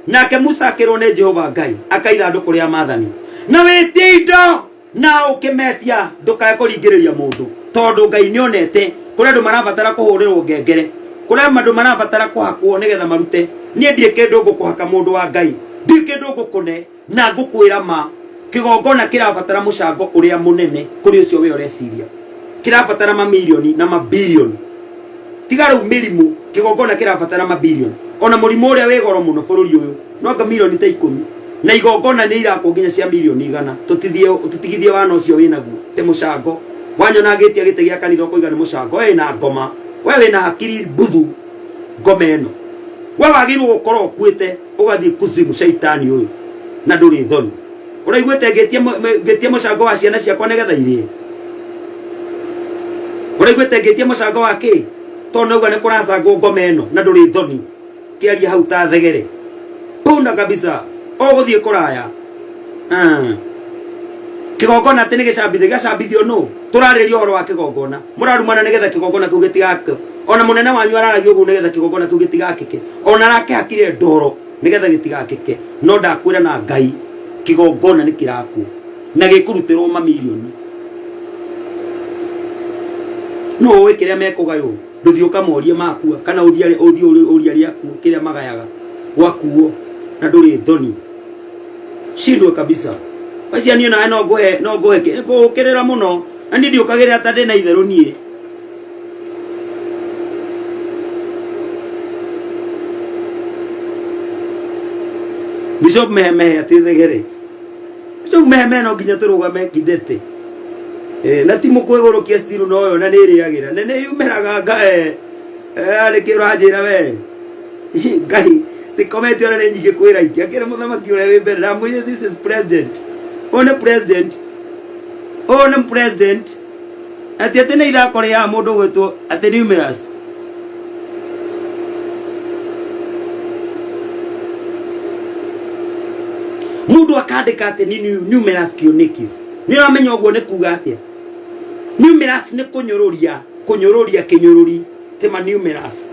Speaker 1: nake Musa akirwo ni Jehova Ngai akaitha andu kuria maathani na witie indo na ukimetia ndukae kuringiriria mundu tondu Ngai nionete kuria andu marabatara kuhurirwo ngengere kuria andu marabatara kuhakwo nigetha marute nie ndie kindu ngukuhaka mundu wa Ngai ndie kindu ngukune na ngukwira ma kigongona kirabatara mucango uria munene kuri ucio we ureciria kirabatara mamilioni na mabilioni tigaru mirimu kigongona kirabatara mabilioni ona murimu uria we goro muno bururi uyu no anga milioni ta 10 na igongona ni irakwo nginya cia milioni 100 tutigithie wana ucio winaguo te mucango wanyona agitia gite gia kanitha koiga ni mucango we na ngoma we na hakiri buthu ngoma eno we wagirwo gukorwo ukuite ugathie kuzimu shaitani uyu na nduri thoni uraiguite ngetie mucango wa ciana ciakwa nigetha irie uraiguite ngetie mucango wa ki to nauga ni kuracangwo ngoma eno na nduri thoni kiaria hau ta thegere punda kabisa oguthie kuraya kigongona ati ni gicambithio no turariria uhoro wa kigongona murarumana nigetha kigongona kiu gitigake ona munene wanyu araragia uguo nigetha kigongona kiu gitigakike ona arake hakire ndoro nigetha gitigakike no ndakwira na Ngai kigongona ni kiraku na gikurutirwo mamilioni no we kiria mekugayo nduthiuka morie makua kana uthia riaku kiria magayaga wakuo na nduri thoni shindwe kabisa basi ani na no gohe ke ukirira muno na ndi ukagire atade na itheru nie Bishop meheme atithegere Bishop meheme no nginya turugame kidete na timu kwigorokia stilu no yo na niriagira nene yumeraga ngae ari kirajira we Ngai the comment yona nyingi kwira iki akira muthamaki ure we mbere ramwire this is president one president ati atene irakore ya mundu gwetwo ati numerous mundu akandika ati ni numerous kionikis ni ramenya uguo ni kuga atia numerous ni kunyururia kinyururi tema numerous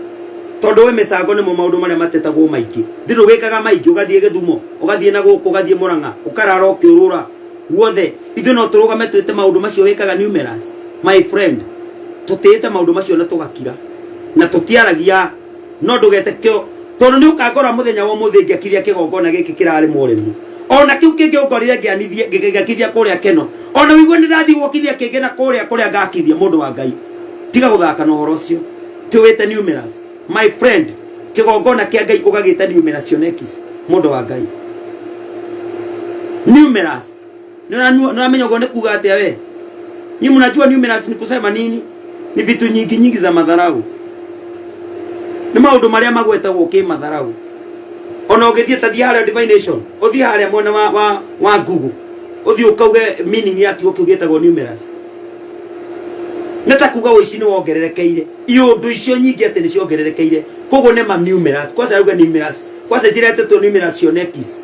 Speaker 1: tondu we mecango ni mo maundu maria matetagwo maingi ndiru wikaga maingi ugathie Githumo ugathie na guku ugathie Murang'a ukarara ukiurura guothe ithu no turugame twite maundu macio wikaga numerous my friend tutite maundu macio na tugakira na tutiaragia no ndugete kio tondu ni ukagora muthenya wa muthi ngiakiria kigongona giki kirari muremu ona kiu kingi ukorire ngianithie ngigakithia kuria keno ona wigwe ni ndathi wokithia kingi na kuria ngakithia mundu wa Ngai tiga guthaka na uhoro ucio tiwite numerous my friend kigongona kia Ngai ugagita numerous cionekis mundu wa Ngai numerous namenyo gonde kuga atia we ni mnajua numerous ni kusema nini ni vitu nyingi za madharau nĩ maũndũ marĩa magwetagwo kĩmatharau. Ona ũngĩthiĩ ta thiĩ harĩa divination, ũthiĩ harĩa mwena wa Google, ũthiĩ ũkauge meaning ya kiugo kĩu gĩtagwo numerous. Nĩ ta kuga ũici nĩ wongererekeire. Iũndũ icio nyingĩ atĩ nĩ ciongererekeire. Koguo nĩ ma numerous. Kwanza ruga numerous. Kwanza njĩrete numerous cionekis.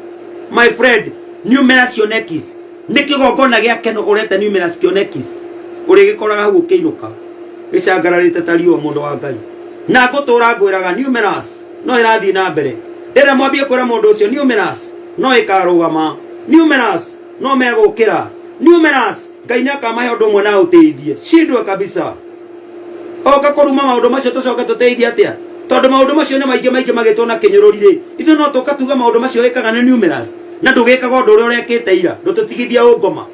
Speaker 1: My friend, numerous cionekis. Nĩ kĩgongona gĩa keno ũreta numerous cionekis. Ũrĩgĩkoraga hau ũkĩinũka. Gĩcangararĩte ta riũa mũndũ wa Ngai. Na ngũtũũra ngwĩraga numerous no ĩrathiĩ na mbere. Rĩrĩa mwambie kwĩra mũndũ ũcio numerous no ĩkarũgama. Numerous no megũkĩra. Numerous Ngai nĩakamahe ũndũ ũmwe na ũteithie. Shindwe kabisa. Oka kũruma maũndũ macio tũcoke tũteithie atĩa? Tondũ maũndũ macio nĩ maingĩ magĩtwo na kĩnyũrũri-rĩ. Ithuĩ no tũkatuga maũndũ macio wĩkaga nĩ numerous. Na ndũgĩkaga ũndũ ũrĩa ũrekĩte ira. Ndũtũtigithia ũngoma.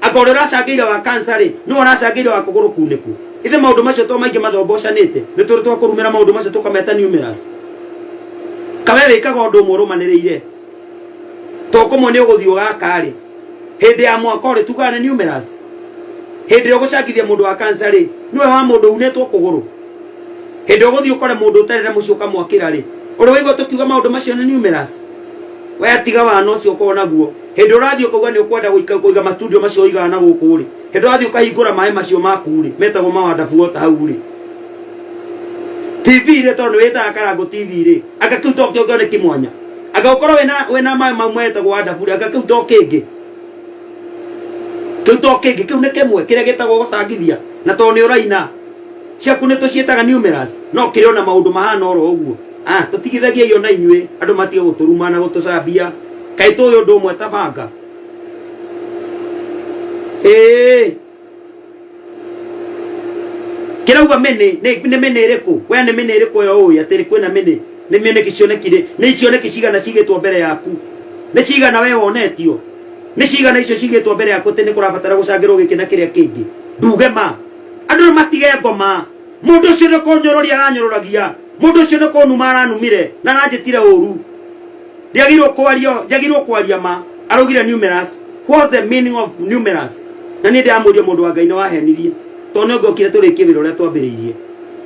Speaker 1: Anga ũrĩa ũracangĩire wa cancer-rĩ, nĩwe ũracangĩire wa kũgũrũ kunĩku. Ithuĩ maũndũ macio to maingĩ mathombocanĩte. Nĩ tũrĩ twakũrumĩra maũndũ macio tũkameta numerous. Kawe wĩkaga ũndũ ũmwe ũrũmanĩrĩire. Tokũmwe nĩ ũgũthiĩ ũgaka-rĩ. Hĩndĩ ya mwaka ũrĩ tugaga nĩ numerous. Hĩndĩ ũgũcangithia mũndũ wa cancer-rĩ, niwe wa mũndũ unĩtwo kũgũrũ. Hĩndĩ ũgũthiĩ ũkore mũndũ ũtarĩ na mũciĩ ũkamwakĩra-rĩ, ũrĩa waigua tũkiuga maũndũ macio nĩ numerous. We atiga wana ũcio ũkorwo naguo. Hĩndĩ ũrathiĩ ũkauga nĩ ũkwenda kũiga matudio macio ũigaga na gũkũ-rĩ. Hĩndĩ ũrathiĩ ũkahingũra maĩ macio maku-rĩ, metagwo mawonderful water hau-rĩ. TV-rĩ tondũ wĩtaga Karangu TV-rĩ, anga kĩu to kĩo nĩ kĩmwanya. Anga ũkorwo wĩna maĩ mau metagwo wonderful, anga kĩu to kĩngĩ. Kĩu nĩ kĩmwe kĩrĩa gĩtagwo gũcangithia. Na tondũ nĩ ũraina ciaku nĩ tũciĩtaga numerous. No kĩrĩ ona maũndũ mahana oro ũguo. Tũtigithagia iyo na inyuĩ andũ matige gũtũruma na gũtũcambia. Kaĩ tũĩ ũndũ ũmwe ta banga. Kĩrauga mene nĩ mene ĩrĩkũ? We nĩ mene ĩrĩkũ yo ũĩ atĩ kwĩna mene? Nĩ mene cionekire. Nĩ cioneki cigana cigĩtwo mbere yaku? Nĩ cigana we wonetio? Nĩ cigana icio cigĩtwo mbere yaku atĩ nĩ kũrabatara gũcangĩrwo gĩkĩ na kĩrĩa kĩngĩ? Nduge ma. Andũ matige ngoma. Mũndũ ũcio nĩ kũnyũrũria aranyũrũragia. Mũndũ ũcio nĩ kũnuma aranumire na nanjĩtire ũru. Ndiagĩrĩirwo kwaria ma. Araugire numerous. What's the meaning of numerous? Na nĩ ndĩramũria mũndũ wa Ngai nĩ wahenirie. Tondũ nĩ ũngĩokire tũrĩkie wĩra ũrĩa twambĩrĩirie.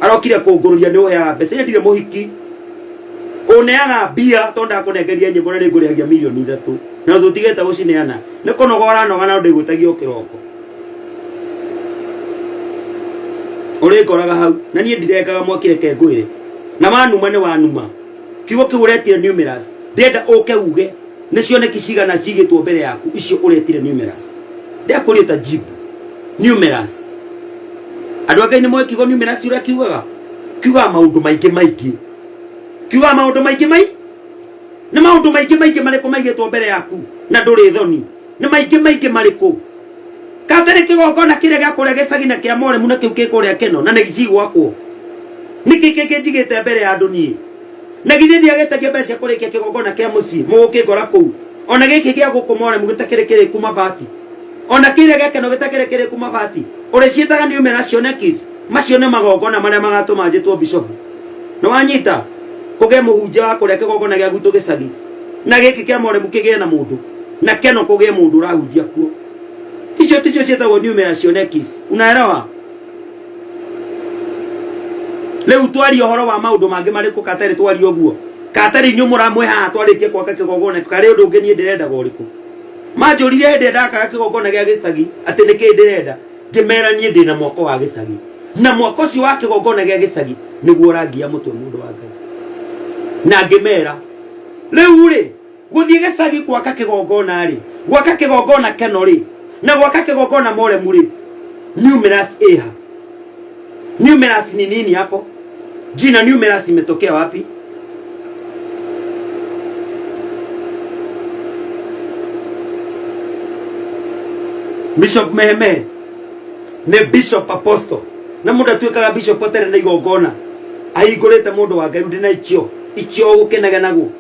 Speaker 1: Arokire kũngũrũria nĩ ũheaga mbeca. Nĩ ndirĩ mũhiki. Ũneaga mbia tondũ ndakũnengeria nyĩmbo na nĩ ngũrĩhagia mirioni 3. Na tũtigĩte gũcineana. Nĩ kũnoga ũranoga na ndĩgwĩtagio kĩroko. Ũrĩkoraga hau. Na niĩ ndirengaga mwakireke ngwĩre. Na wanuma nĩ wanuma. Kiugo kĩu ũretire numerous. Ndenda ũke uge nĩ cioneki cigana cigĩtwo mbere yaku icio ũretire numerous. Ndakũria ta jibu. Numerous. Andũ angĩ nĩ moĩ kiugo numerous ũrĩa kiugaga. Kiugaga maũndũ maingĩ. Kiugaga maũndũ maingĩ. Nĩ maũndũ maingĩ marĩkũ maigĩtwo mbere yaku na ndũrĩ thoni. Nĩ maingĩ marĩkũ? Katarĩ kĩgongona kĩrĩa gĩa kũrĩa gĩcagi-inĩ kĩa Moremu na kĩu kĩkũrĩa Keno na nĩ gĩcigwakwo. Nĩkĩ kĩnjigĩte mbere ya andũ niĩ? Na githĩ ndiagĩtagia mbeca kũrĩkia kĩgongona kĩa mũciĩ mũgũkĩngora kũu. Ona gĩkĩ gĩa gũkũ Moremu gĩtakĩrĩ kuma bati. Ona kĩrĩa gĩa Keno gĩtakĩrĩ kuma bati. Ũrĩciĩtaga numerous cionekis. Macio nĩ magongona marĩa magatũma njĩtwo bishop. Nĩ wanyita kũgĩa mũhunjia wa kũrĩa kĩgongona gĩa gwitũ gĩcagi. Na gĩkĩ kĩa Moremu kĩgĩe na mũndũ. Na Keno kũgĩe mũndũ ũrahunjia kuo. Ticio ciĩtagwo numerous cionekis. Unaelewa? Leo twaria ũhoro wa maũndũ mangĩ marĩkũ katarĩ twaria ũguo. Katarĩ inyuĩ mũramwe haha twarĩtie gwaka kĩgongona karĩ ũndũ ũngĩ niĩ ndĩrendaga ũrĩkũ. Manjũrire hĩndĩ ndakaga kĩgongona gĩa gĩcagi atĩ nĩkĩ ndĩrenda. Ngĩmera niĩ ndĩna mwako wa gĩcagi. Na mwako ũcio wa kĩgongona gĩa gĩcagi nĩguo ũrangia mũtwe mũndũ wa Ngai. Na ngĩmera rĩu-rĩ gũthiĩ gĩcagi gwaka kĩgongona-rĩ, gwaka kĩgongona Keno-rĩ, na gwaka kĩgongona Moremu-rĩ, numerous iha. Numerous ni nini hapo? Jina numerous imetokea wapi? Bishop Mehemehe ni bishop apostle. Na mũndũ atuĩkaga bishop atarĩ na igongona. Ahingũrĩte mũndũ wa Ngai ndina icio gũkenaga naguo.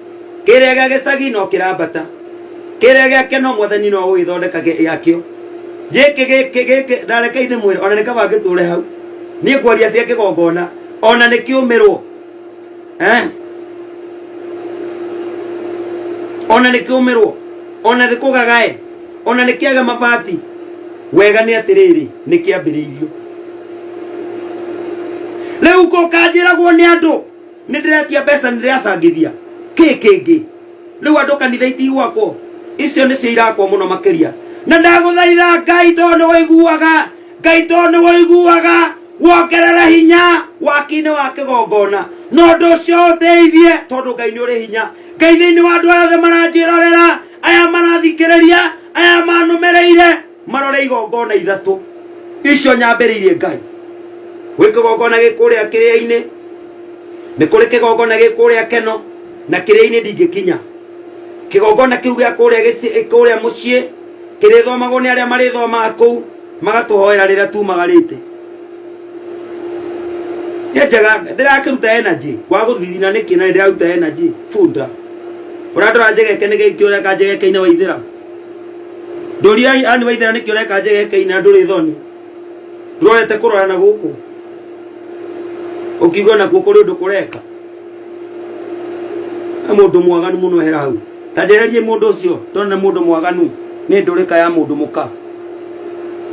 Speaker 1: Kĩrĩa gĩa gĩcagi no kĩrambata. Kĩrĩa gĩa Keno mwathani no gũgĩthondeka gĩakĩo. Gĩkĩ ndarekeire mwĩrĩ ona nĩ kaba gĩtũre hau. Niĩ kwaria cia kĩgongona ona nĩ kĩũmĩrwo. Ona nĩ kĩũmĩrwo. Ona nĩ kũgagae. Ona nĩ kĩaga mabati. Wega nĩ atĩrĩrĩ nĩ kĩambĩrĩirio. Rĩu ko kanjĩragwo nĩ andũ ndiretia mbeca ndiracangithia kingi riu andu kanitha itigwakwo icio ni cio irakwo muno makiria na ndaguthaitha Ngai tondu waiguaga Ngai tondu waiguaga wongerera hinya wakine wa kigongona no ndu ucio uteithie tondu Ngai ni uri hinya Ngai thiini wa andu othe maranjirorera aya marathikiriria aya manumereire marore igongona ithatu icio nyambiriirie Ngai gwi kigongona gikuria kiria-ini ni kuri kigongona gikuria Keno na kiria-ini ndingikinya kigongona kiu gia kuria mucii kirithomagwo ni aria marithomaga kuu magatuhoera riria tumagarite njaga ndirakiruta energy kwa guthithina niki na ndiraruta energy funda urandora njegeke ni giki ureka njegeke ina waithira nduria ani waithira niki ureka njegeke ina nduri thoni ndurorete kurora na guku ukigwa na guku ri ndu kureka mundu mwaganu muno hera hau tajererie mundu ucio tonne mundu mwaganu ni ndurika ya mundu muka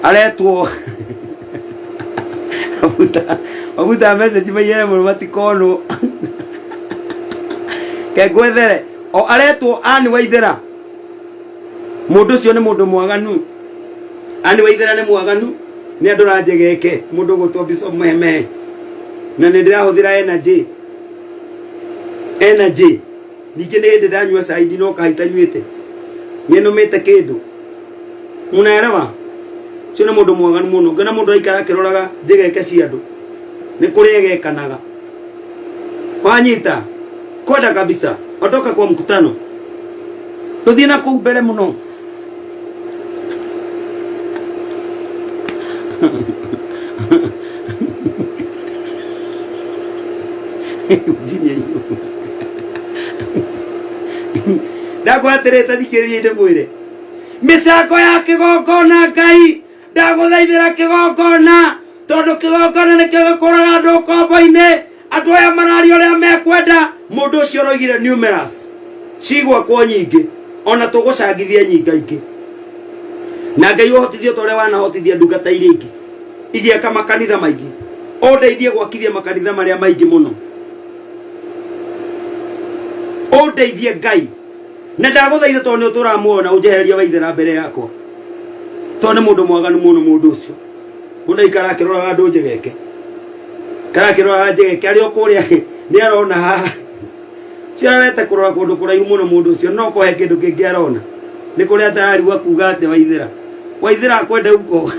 Speaker 1: aretwo abuta message mayere muno matikono ke gwethere o aretwo ani waithira mundu ucio ni mundu mwaganu ani waithira ni mwaganu ni andu ranjegeke mundu gutwo biso meme na ni ndirahuthira energy ningĩ nĩ hĩndĩ ndanyua cai ndinoka itanyuĩte nĩnũmĩte kĩndũ munaelewa cio nĩ mũndũ mwaganu mũno ngena mũndũ aikara akĩroraga njegeke cia andũ nĩ kũrĩa egekanaga wanyita kwenda kabisa otoka kwa mkutano tũthiĩ na kũu mbere mũno ndagwatirite thikiririe ndimwire micako ya kigongona Ngai ndaguthaithira kigongona tondu kigongona nikio gikuraga andu kombo-ini andu aya marari uria mekwenda mundu ucio roigire numerous cigwa kwa nyingi ona tugucangithia nyingaingi na Ngai uhotithio tore wanahotithia ndungata iria ingi igieka makanitha maingi undeithie gwakithia makanitha maria maingi muno undeithie Ngai na ndaguthaitha tondu uturamuona unjeheria waithira mbere yakwa tondu mundu mwaganu muno mundu ucio unaikara akiroraga andu njegeke karakiroraga njegeke ari okuria ni arona haha ciarete kurora kundu kuraihu muno mundu ucio no kohe kindu kingi arona ni kuria tayari wakuga ati waithira akwenda uko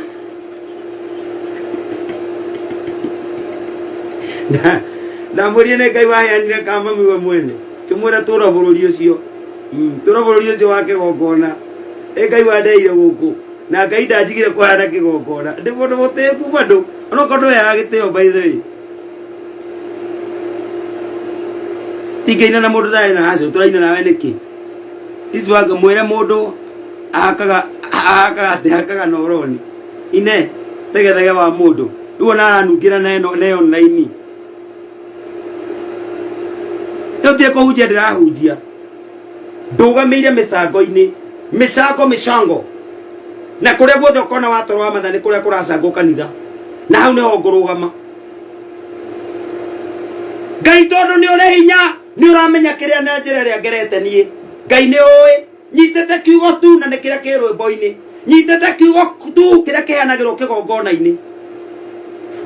Speaker 1: na murie ne Ngai waheanire kama miwe mwene kimwira tura bururi ucio tura bururi ucio wa kigongona Ngai wandeire guku na Ngai ndanjigire kuhanda kigongona ndi mundu muteku bandu ono kondo ya giteo by the way tigaina na mundu dai na hacio turaina nawe niki ici wanga mwire mundu akaga noroni ine tegethege wa mundu riu na aranungira na online ndio kuhunjia ndirahunjia ndugameire micango na kuria guothe ukona watoro wa mathani kuria kuracangwo kanitha na hau niho ngurugama Ngai tondu ni uri hinya ni uramenya kiria na njira ria ngerete nie Ngai ni ui nyitete kiugo tu na ni kiria ki rwimbo-ini nyitete kiugo tu kiria kihanagirwo kigongona-ini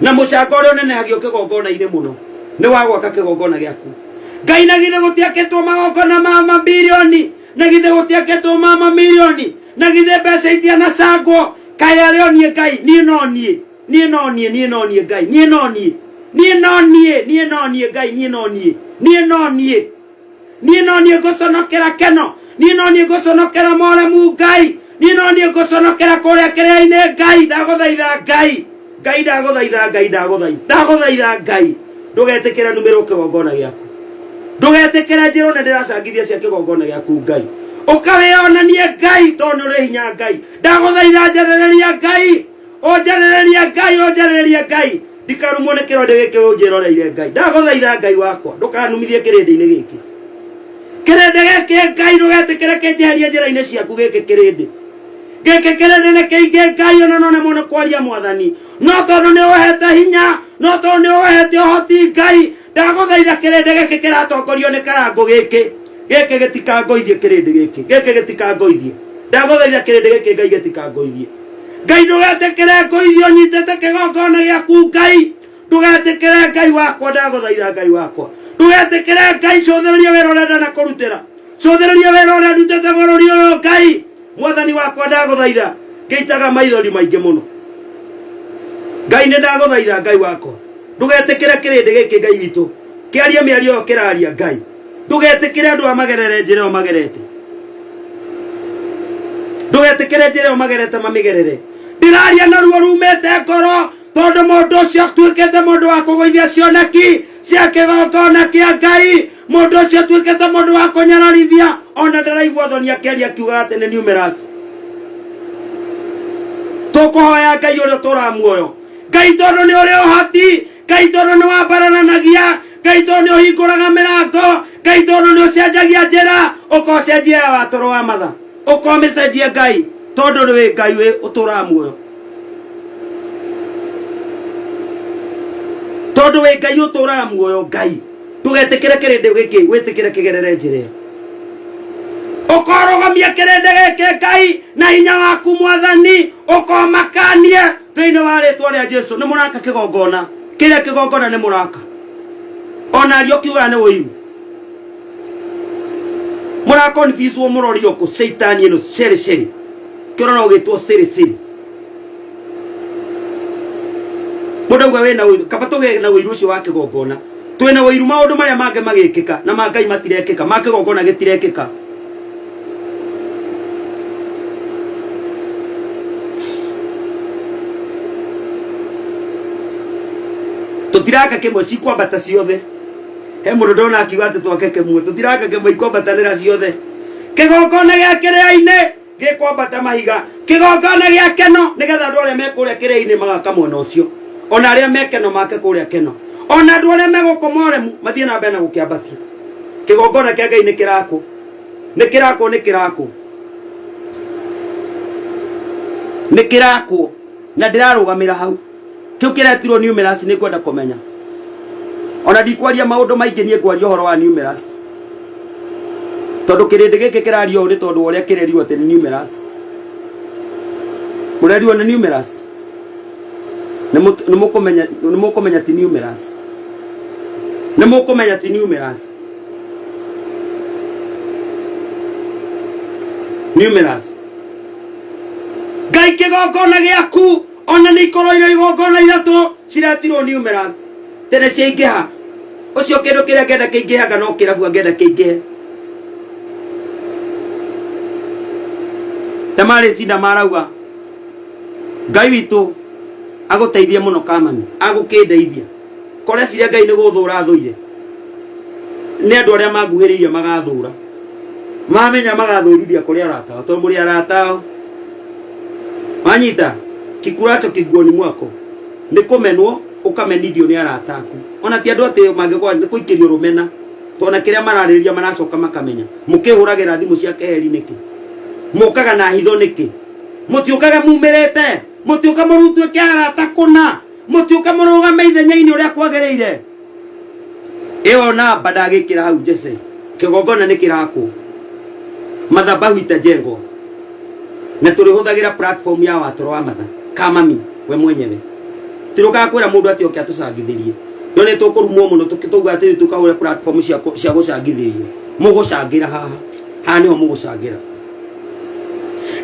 Speaker 1: na mucango uria unenehagio kigongona-ini muno ni wa gwaka kigongona giaku Ngai na githe gutiaketwo magongona ma mabilioni na githe gutiaketwo ma mamilioni na githe mbeca itiana cangwo kaĩ arĩ onie Ngai niĩ no niĩ Ngai niĩ no niĩ ngũconokera Keno niĩ no niĩ ngũconokera Moremu Ngai niĩ no niĩ ngũconokera kũrĩa kĩrĩa-inĩ Ngai ndagũthaitha Ngai ndũgetĩkĩre numĩrwo kĩgongona gĩaku ndugetikire njiro na ndiracangithia cia kigongona giaku Ngai ukawionanie Ngai tondu ri hinya Ngai ndaguthaitha njerereria Ngai ndikarumwo ni kironde giki unjiroreire Ngai ndaguthaitha Ngai wakwa ndukanumithie kirindi-ini giki Ngai ndugetikire kinjeherie njira-ini ciaku giki kirindi ni kiingi Ngai ona no nemone kwaria mwathani no tondu ni uhete hinya no tondu ni uhete uhoti Ngai ndaguthaitha kirindi giki kiratongorio ni karango giki gitikangoithie kirindi giki gitikangoithie ndaguthaitha kirindi giki Ngai gitikangoithie Ngai ndugetikire ngoithio nyitete kigongona giaku Ngai ndugetikire Ngai wakwa ndaguthaitha Ngai wakwa ndugetikire Ngai cothereria wira urenda na kurutira cothereria wira uria ndutete bururi uyu Ngai mwathani wakwa ndaguthaitha ngeitaga maithori maingi muno Ngai ni ndaguthaitha Ngai wakwa ndugetikire kirindi giki Ngai witu kiarie miario kiraria Ngai ndugetikire andu amagerere njira magerete ndugetikire njira magerete mamigerere ndiraria na ruo rumete ngoro tondu mundu ucio tuikite mundu wa kugoithia cioneki cia kigongona kia Ngai mundu ucio tuikite mundu wa kunyararithia ona ndaraigua thoni akiaria kiuga ati ni numerous tukuhoya Ngai uria turamuoyo Ngai tondu ni uri uhoti Ngai tondu ni wambarananagia Ngai tondu ni uhinguraga mirango Ngai tondu ni ucenjagia njira ukocenjia wa toro wa matha ukomicenjia Ngai tondu ni Ngai we uturamuoyo tondu we Ngai uturamuoyo Ngai tugetikire kirindi giki witikire kigerere njira ukorogamia kirindi giki Ngai na hinya waku mwathani ukomakanie thiini wa ritwa ria Jesu ni muraka kigongona kiria kigongona ni muraka ona rio kiuga ni wiru muraka confuse wo murori oku Satan ino seri kirona ugitwo seri mudaugwa we na wiru kaba tuge na wiru ucio wa kigongona twina wiru maundu maria mange magikika na ma Ngai matirekika ma kigongona gitirekika tutiraka kimwe cikwambata ciothe he mundu ndona akiuga ati twake kimwe tutiraka kimwe ikwambatanira ciothe kigongona gia kiria-ini gikwambata mahiga kigongona gia keno nigetha andu aria mekuria kiria-ini magaka mwena ucio ona aria mekeno make kuria keno ona andu aria megukoma uremu mathie na mbere na gukiambatia kigongona kia Ngai ni kirako na ndirarugamira hau kiu kiretirwo numerous ni kwenda kumenya ona ndikwaria maundu maingi nie kwaria horo wa numerous tondu kirindi giki kirario uri tondu uria kirerirwo ati ni numerous urerirwo ni numerous ni mukumenya ti numerous Ngai kigongona giaku ona ni ikoroiro igongona iratu ciratirwo numerous tene ciaingiha ucio kindu kiria ngenda kiingihaga no kirabu ngenda kiingihe tamari cinda marauga Ngai witu aguteithie muno kamami agukindeithia kore ciria Ngai ni guthura thuire ni andu aria manguhiririe magathura mamenya magathurithia kuria arata to muri arata manyita kikuracho kiguoni mwako ni kumenwo ukamenithio ni arataku ona ti andu ati mangikwa ni kuikirio rumena tona kiria marariria maracoka makamenya mukihuragira thimu cia keheri niki mukaga na hitho niki mutiukaga mumirete mutiuka murutwe kia arata kuna mutiuka murugame ithenya-ini uria kwagereire iyo na badagikira hau Jesse kigongona ni kirako madhabahu itajengwa na tulihuthagira platform ya watoro wa matha kamami we mwenyewe tiroka kwira mundu ati okia tucangithirie none tukurumwo muno tukituga ati tukahura platform cia gucangithirio mugucangira haha niho mugucangira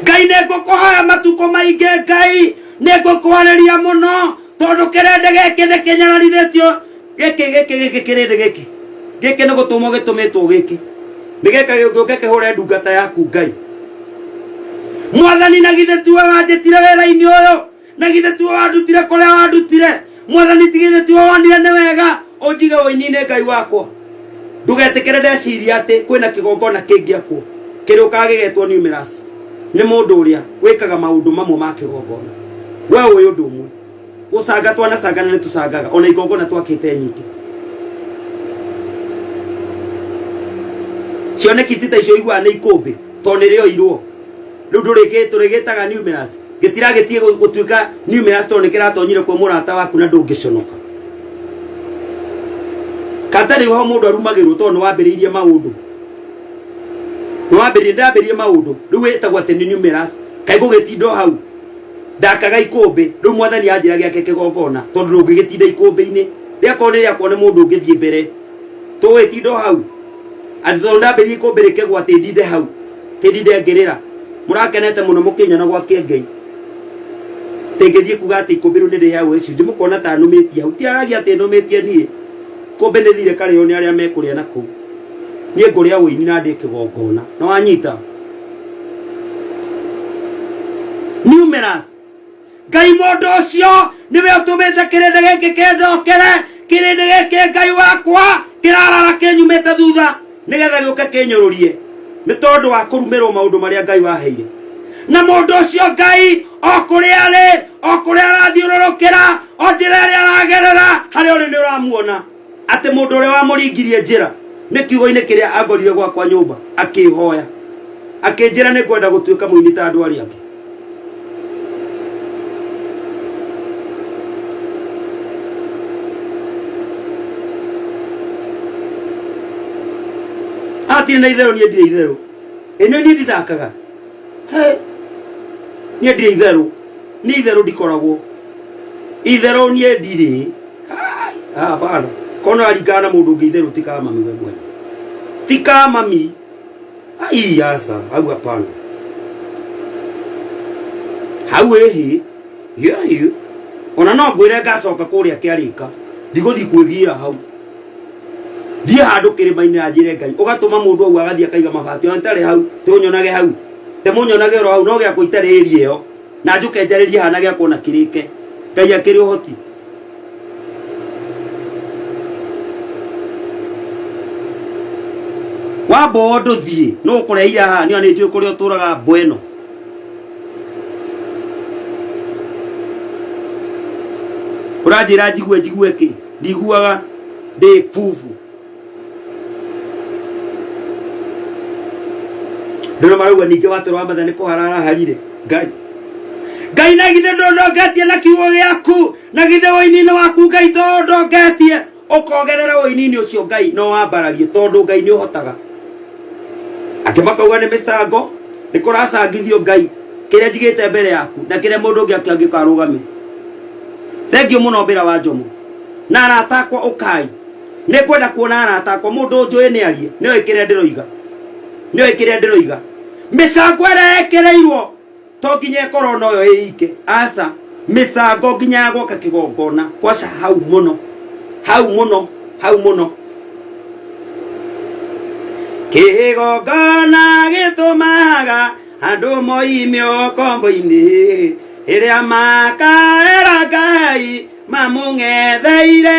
Speaker 1: Ngai nigukuhoya matuko maingi Ngai nigukwariria muno tondu kirende giki ni kinyararithitio giki kirende giki ni gutumwo gitumitwo giki nigeka gioke kihure ndungata yaku Ngai mwathani na githe tuwe wanjitire wira-ini uyu na githe tuwe wandutire kuria wandutire mwathani tigithe tuwe wonire ni wega unjige woini-ini Ngai wakwa ndugetikire ndeciria ati kwina kigongona kingiakwo kiri ukagigetwo numerous ni mundu uria wikaga maundu mamwe ma kigongona we uyu undu umwe gucanga twana cangana ni tucangaga ona igongona twakite nyingi cioneki tita icio igua ni ikumbi to nirio irwo riu turigitaga numerous gitiragitie gutuika numerous to nikiratonyire kwa murata waku na ndungiconoka katari ho mundu arumagirwo to no wambiririe maundu ndambiririe maundu riu wetagwo ati ni numerous kai gugitindo hau ndakaga ikumbi riu mwathani anjira giake kigongona tondu ndungigitinda ikumbi-ini riakone riakone mundu ungithie mbere tuwitindo hau ati tondu ndambiririe ikumbi rikegwa ati ndinde hau ndinde ngirira murakenete muno mukinyana gwakie Ngai tegethie kuga ati ikumbi riu ndi hau icio ndimukona ta numitie hau ti aragia ati numitie nie kumbe nĩ thire karĩo nĩ arĩa mekũrĩa na kũu niĩ ngũrĩa wĩini na ndĩ kĩgongona na wanyita numerous Ngai mũndũ ũcio nĩwe ũtũmĩte kĩrĩndĩ gĩkĩ kĩndokere kĩrĩndĩ gĩkĩ Ngai wakwa kĩrarara kĩnyumĩte thutha nĩgetha gĩũke kĩnyũrũrie nĩ tondũ wa kũrumĩrwo maũndũ marĩa Ngai waheire na mũndũ ũcio Ngai o kũrĩa arĩ o kũrĩa arathiũrũrũkĩra o njĩra ĩrĩa aragerera harĩa ũrĩ nĩ ũramuona ati mundu uria wamuringirie njira ni kiugo-ini kiria agorire gwakwa nyumba akihoya akinjira ni ngwenda gutuika muini ta andu aria angi ati na itherũ nie ndire itherũ eno nie ndithakaga nie ndire itherũ ni itherũ ndikoragwo itherũ nie ndire bana kono aringana mundu ungi itherũ ti kama mami we mwene ti kama mami ai yasa hau hapana hau ehi yehi ona no ngwire ngacoka kuria kiarika ndiguthi kwigira hau thie handu kirima-ini anjire Ngai ugatuma mundu au agathie akaiga mabati ona ntari hau tunyonage hau temunyonage ro hau no giakwa itari eri iyo na njuke njaririe hana giakwa na kirike Ngai akiri uhoti wabo nduthie no kureira ha ni ani tui kuria uturaga bweno urajira jigue ki ndiguaga ndi fufu ndio marauga ninge waturwa mathani kuharara harire Ngai na githe ndongetie na kiugo giaku na githe woini-ini waku Ngai ndongetie ukogerera woini-ini ucio Ngai no wambararie tondu Ngai ni uhotaga akimakauga ni micango ni kuracangithio Ngai kiria njigite mbere yaku na kiria mundu ungi angĩkarũgame thengio muno mbira wa njomo na aratakwa ukai ni kwenda kuona aratakwa mundu njui ni arie ni wikire ndiroiga micango ĩrĩa yekereirwo to nginya korona yo ĩike aca micango nginya gwoka kĩgongona kwaca hau muno kĩgongona gĩtũmaga andũ moime ũkombo-inĩ ĩrĩa makaĩra Ngai mamũng'etheire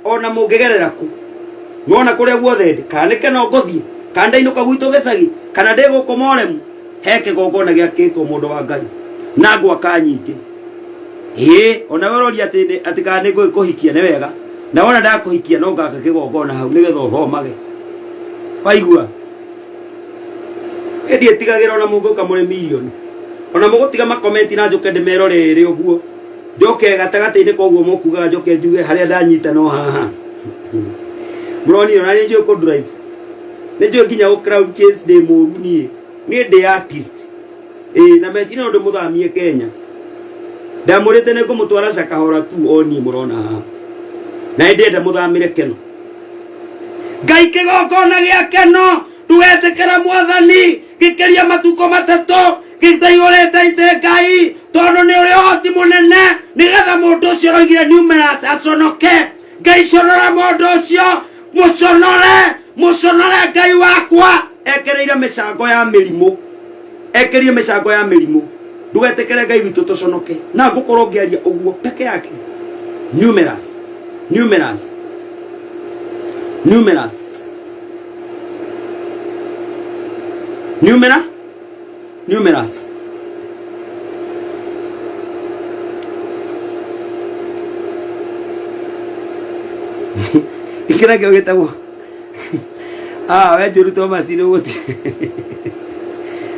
Speaker 1: ona mũngĩgerera ku nona kũrĩa guothe ndĩ kana nĩ keno ngũthiĩ kana ndainũka gwitũ gĩcagi kana ndĩ gũkũ Moremu he kĩgongona gĩakĩtwo mũndũ wa Ngai na gwaka nyingĩ ona weroria atĩ kana nĩ ngũkũhikia nĩ wega na wona ndakũhikia no ngaka kĩgongona hau nĩgetha ũthomage waigua ĩndĩ ĩtigagĩra ona mũngĩũka mũrĩ milioni ona mũgũtiga makomenti na njoke ndĩmerorere ũguo njoke gatagatĩ-inĩ koguo mũkugaga njoke njuge harĩa ndanyita no haha mũroni ona nĩ njũĩ kũ drive nĩ njũĩ nginya gũ crowd chase ndĩ mũru niĩ ndĩ artist na meci no ndĩmũthamie Kenya ndamũrĩte nĩ ngũmũtwara Shakahora tu oni mũrona haha na ndĩenda mũthamĩre Keno Ngai kĩgongona gĩa Keno ndũgetĩkĩra mwathani gĩkĩria matukũ matatũ gĩtaihũrĩte ite Ngai tondu nĩ ũrĩ ũhoti mũnene nĩgetha mũndũ ũcio ũroigire numerous aconoke Ngai conora mũndũ ũcio mũconore Ngai wakwa ekereire mĩcango ya mĩrimũ ndũgetĩkĩre Ngai witũ tũconoke na ngũkorwo ngĩaria ũguo peke yake numerous ikira kyo gitagwo we njuru Thomas ni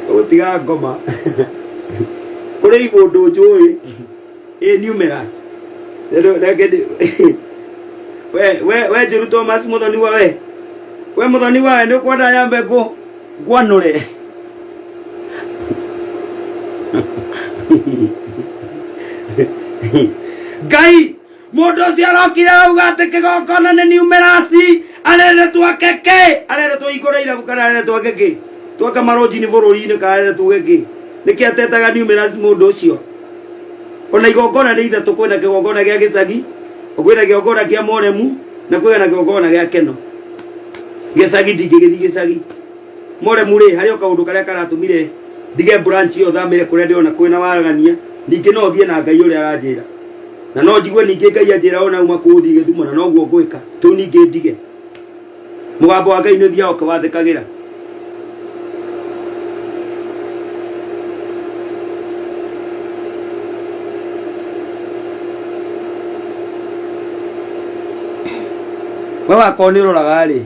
Speaker 1: gutiga ngoma kuri ibondo njui numerous we Njuru Thomas muthoni wa we muthoni wa ni kwenda yambe gwanure Ngai mundu ucio arokire auga ati kigongona ni numerasi arere twakeke arere tuigure ira bukara arere twakeke twaka maroji ni bururi-ini ka arere twakeke niki atetaga numerasi mundu ucio ona igongona ni ithatu kwina kigongona gia gicagi kwina kigongona kia Moremu na kwina kigongona gia Keno gicagi ndingigithi gicagi Moremu ri hari kaundu karia karatumire ndige branch yo thamire kuria ndiona kwina waragania ningi no thie na Ngai uria aranjira na no njigwe ningi Ngai anjira ona uma kuthi Githumo na no guo ngwika tu ningi ndige mugambo wa Ngai ni thia okawathikagira Baba koni roraga ri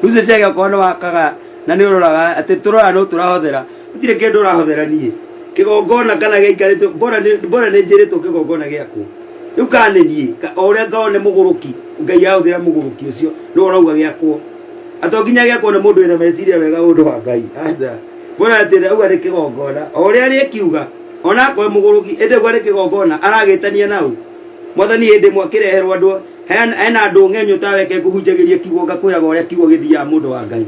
Speaker 1: Uze chega kono wakaga na ni roraga ati turora no turahothera utire kindu urahothera nie kigongona kana geikarite bora ni njiritwo kigongona giaku riu kane nie oria ngone muguruki Ngai ahuthira muguruki ucio no urauga giakwo atonginya giakwo ni mundu ina meciria wega undu wa Ngai aja bora atire auga ni kigongona oria ri kiuga ona ko muguruki ende gwa ni kigongona aragitania nau mwathani hinde mwakireherwo andu ena andu ngenyo taweke kuhunjagiria kiugo ngakwiraga uria kiugo githia mundu wa Ngai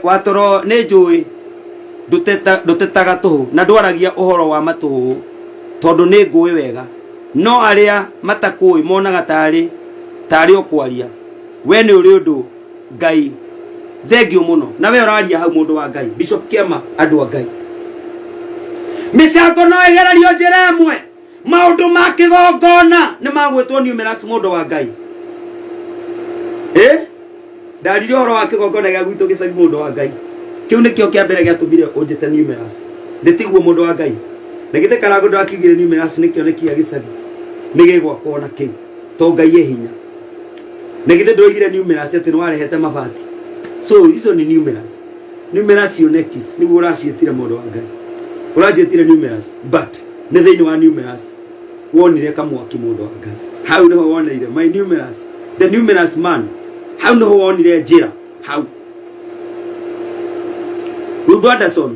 Speaker 1: watoro ni njui ndutetaga tuhu na ndwaragia uhoro wa matuhu tondu ni ngui wega no aria matakui monaga tari okwaria we ni uri undu Ngai thengio muno na we uraria hau mundu wa Ngai Bishop Kiama andu wa Ngai micango no igerario njira imwe maundu ma kigongona ni magwitwo numerasi mundu wa Ngai ndarire uhoro wa kigongona gia gwitu gicagi mundu wa Ngai kiu nikio kia mbere giatumire unjite numerasi nditiguo mundu wa Ngai na githe karago ndakigire numerasi nikio nikia gicagi nigigwakwo na kiu to Ngai ye hinya na githe ndoigire numerasi ati nwarehete mabati so izo ni numerasi unekis ni uracietire mundu wa Ngai uracietire numerasi but ne thiini wa numerasi wonire kamwaki mundu wa Ngai hau niho woneire my numerasi the numerous man hau niho wonire njira hau Ruth Anderson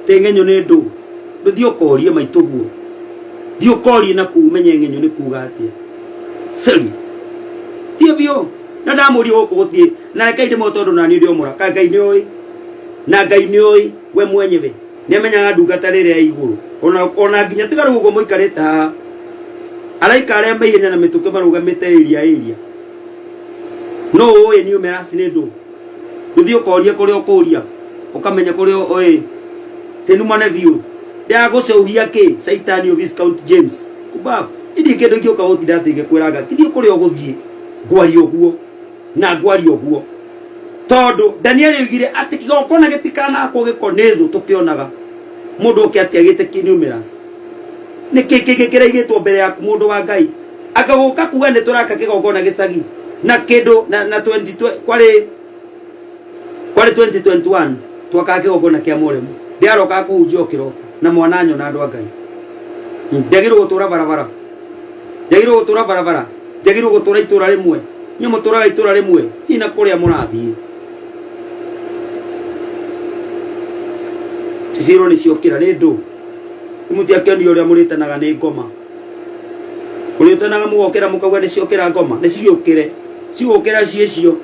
Speaker 1: tengenyo ni ndu nduthio korie maituguo dio korie na kumenye ngenyo ni kuga atia seri tio bio na ndamuri guku guthie na Ngai ndimo tondu na ni ndio mura ka Ngai ni oi na Ngai ni oi we mwenyewe nemenyaga ndungata riria ya iguru ona nginya tigaru gugo muikarite ha araika aria maihenya na mituke marugamite area no oye numerasi ni ndu nduthio koria kuria ukuria ukamenya kuria oi tenu mane view ya guceuhia ki Saitani of Viscount James kubaf idi kindu gioka utira atige kwiraga kidio kuria uguthie ngwari oguo na ngwari oguo tondu Daniel yugire ati kigongona gitikana akwo gikonethu tukionaga mundu ukiatia gite kinumerasi ni kiraigitwo mbere yaku mundu wa Ngai akaguka kuga ni turaka kigongona gicagi na kindu na 2020 kwari 2021 twaka kigongona kia Moremu ndiaroka kuhunjio kiroko na mwananyo na andu a Ngai ndagirwo gutura barabara ndagirwo gutura itura rimwe nyo mutura itura rimwe ina kuria murathie zero ni ciokira ni ndu imutia kendi uria muritanaga ni ngoma uritanaga mugokera mukauga ni ciokira ngoma ni ciokire ciokira ciecio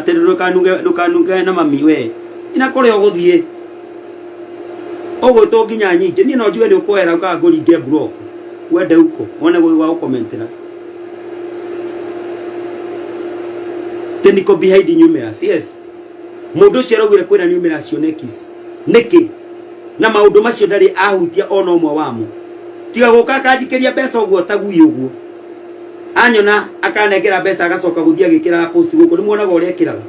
Speaker 1: tendu ndukanuge na mami we ina kuria uguthie ogwito nginya nyingi ni no njuge ni ukoera ka nguringe block wende uko one gwa ukomentera teniko behind numerous yes mundu cio raugire kwina numerous onekis niki na maundu macio ndari ahutia ona umwe wamo tiga guka kanjikeria mbeca uguo tagui uguo anyona akanegera mbeca agacoka guthia gikira post guko ni muonaga uria ekiraga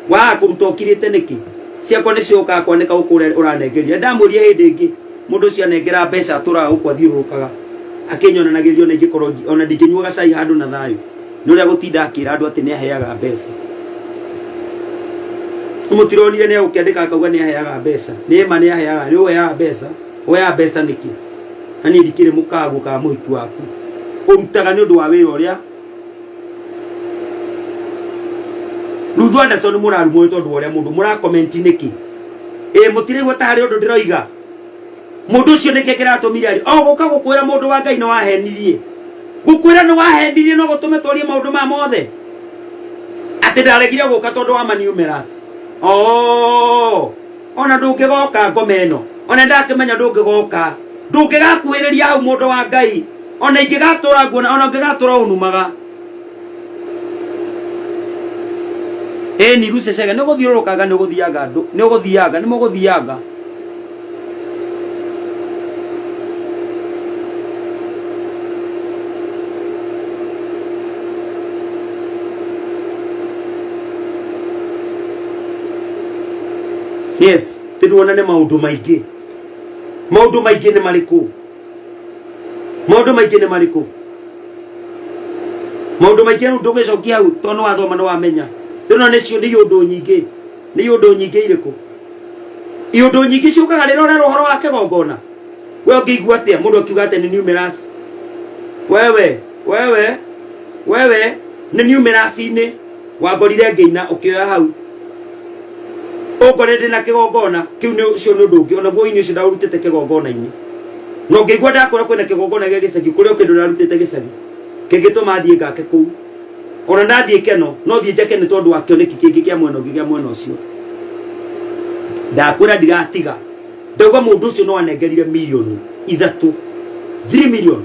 Speaker 1: wa kuruta ukirite niki ciakwa ni cioka kwaneka ukure uranengeria ndamuria hindi ingi mundu cio anengera mbeca tura ukwa thiurukaga akinyonanagirio ni gikorwo ona ndinginyuaga cai handu na thayu nuria gutinda akira andu ati ni aheaga mbeca mutironire ni ukiandika akauga ni aheaga mbeca ni ema ni aheaga ni we ya mbeca niki ani ndikire mukagu ka muhiki waku urutaga ni undu wa wira uria Ruth Anderson murarumwo tondu uria mundu mura comment niki mutiregwa tari undu ndiroiga mundu ucio nike kiratumire ari guka gukwira mundu wa Ngai no wahenirie gukwira no wahenirie no gutume twarie maundu ma mothe ati ndaregire guka tondu wa manumerous ona ndungigoka ngomeno ona ndakimenya ndungigoka ndungigakuhiriria hau mundu wa Ngai ona ingigatura nguona ona ungigatura unumaga ni ruse cega ni guthiurukaga ni guthiaga ni guthiaga ni muguthiaga yes tiruonane maundu maingi ni mariku maundu maingi ni mariku maundu maingi ndungicokia hau tondu wathoma no wamenya Rino nicio ni undu nyingi iriku iundu nyingi ciukaga riro rero horo wa kigongona we ngigua atia mundu akiuga ati ni numerous wewe ni numerous ini wagorire ngeina ukioya hau ugorire na kigongona kiu ni ucio ni undu ungi ona guo-ini ucio ndarutite kigongona-ini no ngigua ndakora kwina kigongona gia gicagi kuria ukindu ndarutite gicagi kingituma thie ngake kuu ona ndathie keno no thie njake ni tondu wa kioneki kingi kia mwena ungi gia mwena ucio ndakwira ndigatiga ndauga mundu ucio no anengerire milioni 3 million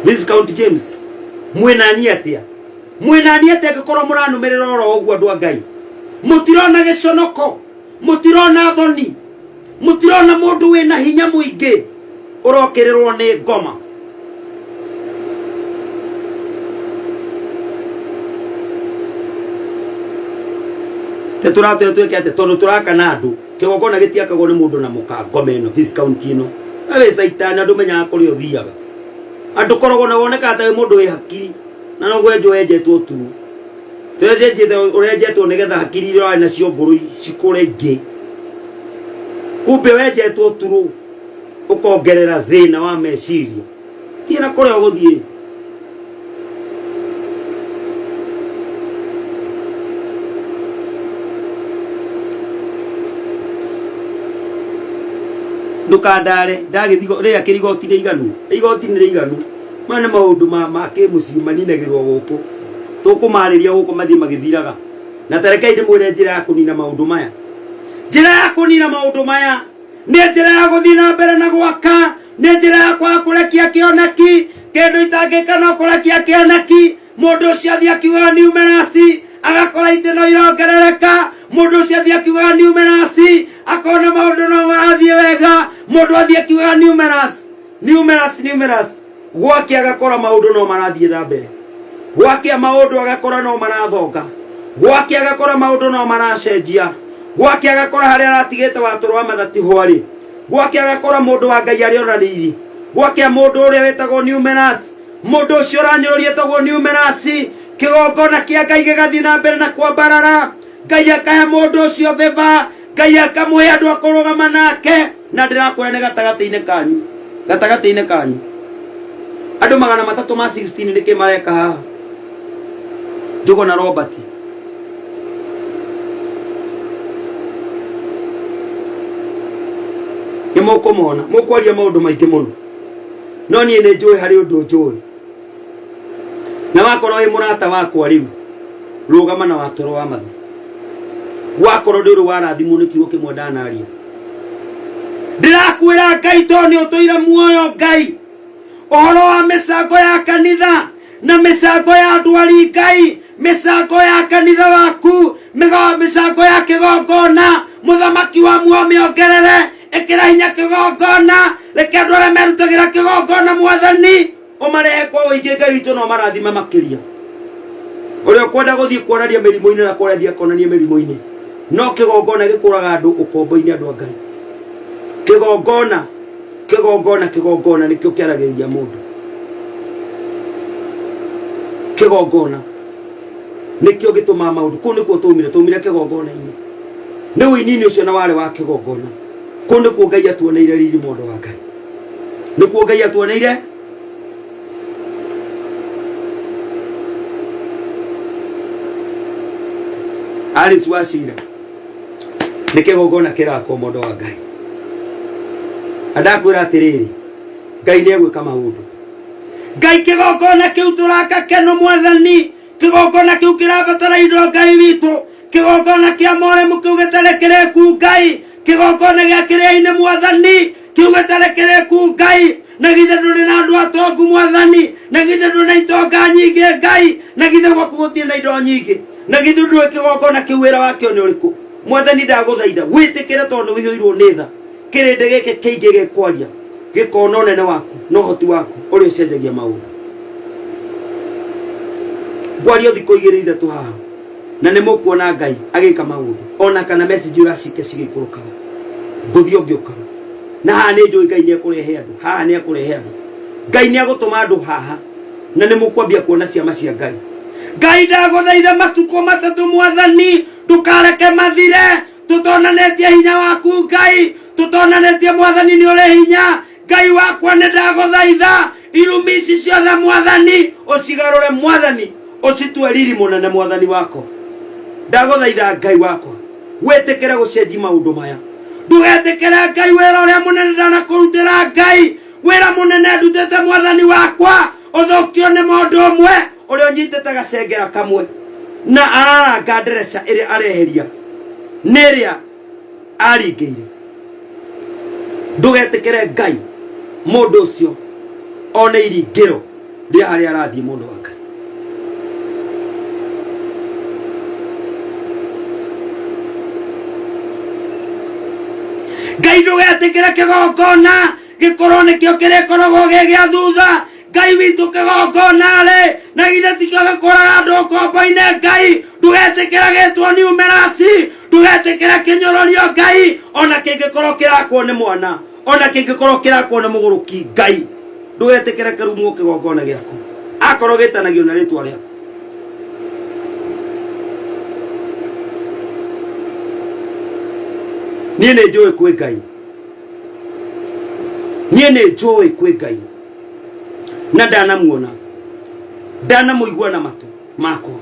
Speaker 1: Miss County James mwenani atia gikorwo muranumirira oro uguo andu a Ngai mutirona giconoko mutirona thoni mutirona mundu wina hinya muingi urokirirwo ni ngoma te turate tuike ate tondu turakana andu kigongona gitiakagwo ni mundu na muka ngoma ino Miss County ino awe saitani andu menyaga kuri uthiaga andu korogwo na woneka ata mundu wi hakiri na no gwenjo ejetwo tu twejeje urejetwo nigetha hakiri iro na cio nguru cikure ingi kumbe wejetwo turu ukongerera thina wa meciria tiena kore uguthie ndukandare ndagithigo riria kirigoti ni iganu mana maundu ma kimuci maninagirwo guku tukumariria guku mathie magithiraga na tarekai ndimwire njira ya kunina maundu maya ni njira ya guthie na mbere na gwaka ni njira ya kwa kurekia kioneki kindu itangikana kurekia kioneki mundu ucio athie akiuga numerous agakora itino irongerereka mundu ucio athie akiuga numerous akona maundu no marathie wega mundu athie akiuga numerous gwake agakora maundu no marathie na mbere gwake maundu agakora no marathonga gwake agakora maundu no maracenjia gwake agakora haria aratigite waturwa mathati hwari gwake agakora mundu wa Ngai ari ona riri gwake mundu uria wetagwo numerous mundu ucio uranyururia tagwo numerous kigongona kia Ngai gigathie na mbere na kwambarara Ngai akahe mundu ucio beba Ngai akamuhe andu akurugama nake na ndirakwira ni gatagati-ini kanyu andu 316 niki mareka haha Njugo na Robert ni mukumona mukwaria maundu maingi muno no nie ni njui hari undu njui na wakorwo wi murata wakwa riu rugama na watoro wa mathu wakorwo ndiru warathimwo ni kiugo kimwe ndanaria ndirakwira Ngai to ni utuira muoyo Ngai ohoro wa misango ya kanitha na misango ya andwari Ngai misango ya kanitha waku misango ya kigongona muthamaki wa muoyo miongerere ekira hinya kigongona reke andu aria merutagira kigongona mwathani umarehe kwa uingi Ngai witu no marathima makiria uria kwenda guthie kuonaria mirimo-ini na kuonaria konania mirimo-ini no kigongona gikuraga andu ukombo-ini andu a Ngai kigongona nikio kiaragiriria mundu kigongona nikio gituma maundu ku nikuo tumire kigongona-ini nä wä ini å cio na warä wa kä gongona kå nä kuo Ngai atuoneire riri må ndå wa Ngai nä kuo Ngai atuoneire Alice Wachira nä kä gongona kä rakwo må ndå wa Ngai andakwä ra atä rä rä Ngai nä egwä ka maå ndå Ngai kä gongona kä u tå raka keno Mwathani kä gongona kä u kä rabatara indo Ngai witå kä gongona kä amoremu kä u gä tarekereku Ngai kä gongona gä a kä rä a-inä Mwathani kä u gä tarekereku Ngai na githe ndå rä na andå atongu Mwathani na githe ndå na itonga nyingä Ngai na githe gwaku gå tirä na indo nyingä na githe ndå kä gongona kä u wä ra wakio nä å rä kå Mwathani ndagå thaitha wä tä kä re tondå wä hå irwo nä tha kä rä ndä gä kä kä ingä gä kwaria gä kona å nene waku na å hoti waku å rä å cenjagia maå ndå ngwaria thikå igä rä ithatå haha na nä må kuona Ngai agä ka maå ndå ona kana message å racike cigä ikå rå kaga ngå thiä å ngä å kaga na haha nä njå Ngai nä ekå rehe andå haha nä ekå rehe andå Ngai nä agå tå ma andå haha na nä må kwambia kuona ciama cia Ngai Ngai ndagå thaitha matukå matatå Mwathani ndå kareke mathire tå tonanetie hinya waku Ngai tå tonanetie Mwathani nä å rä hinya Ngai wakwa nä ndagå thaitha irumi ici ciothe Mwathani å cigarå re Mwathani å citue riri må nene Mwathani wako ndagå thaitha Ngai wakwa wä tä kä re gå cenji maå ndå maya ndågetä kä re Ngai wä ra å rä a må nene ndanakå rutä ra Ngai wä ra må nene ndutä te Mwathani wakwa å thå kio nä må ndå å mwe å rä a å nyitä te gacengera kamwe na araranga ndereca ä rä a areheria nä rä a aringä ire ndågetä kä re Ngai må ndå å cio one iringä ro rä a harä a arathiä må ndå wa Ngai Ngai ndågetä kä re kä gongona gä korwo nä kä o kä rä koragwo gä gä a thutha Ngai witå kä gongona rä na githe tikio gä koraga andå kombo-inä Ngai ndågetä kä re gä two numeraci ndågetä kä re kä nyororio Ngai ona kä ngä korwo kä rakwo nä mwana ona kä ngä korwo kä rakwo nä må gå rå ki Ngai ndågetä kä re kä rumwo kä gongona gä aku akorwo gä tanagio na rä twa rä aku niä nä njå ä kwä Ngai niä nä njå ä kwä Ngai na ndanamuona ndanamå igua na matå makwa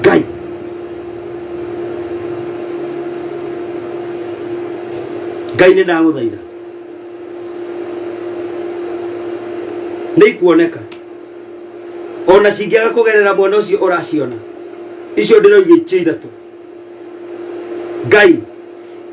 Speaker 1: Ngai Ngai nä ndagå thaitha nä ikuoneka ona cingäaga kå gerera mwena å cio å raciona icio ndä roigä icio ithatå Ngai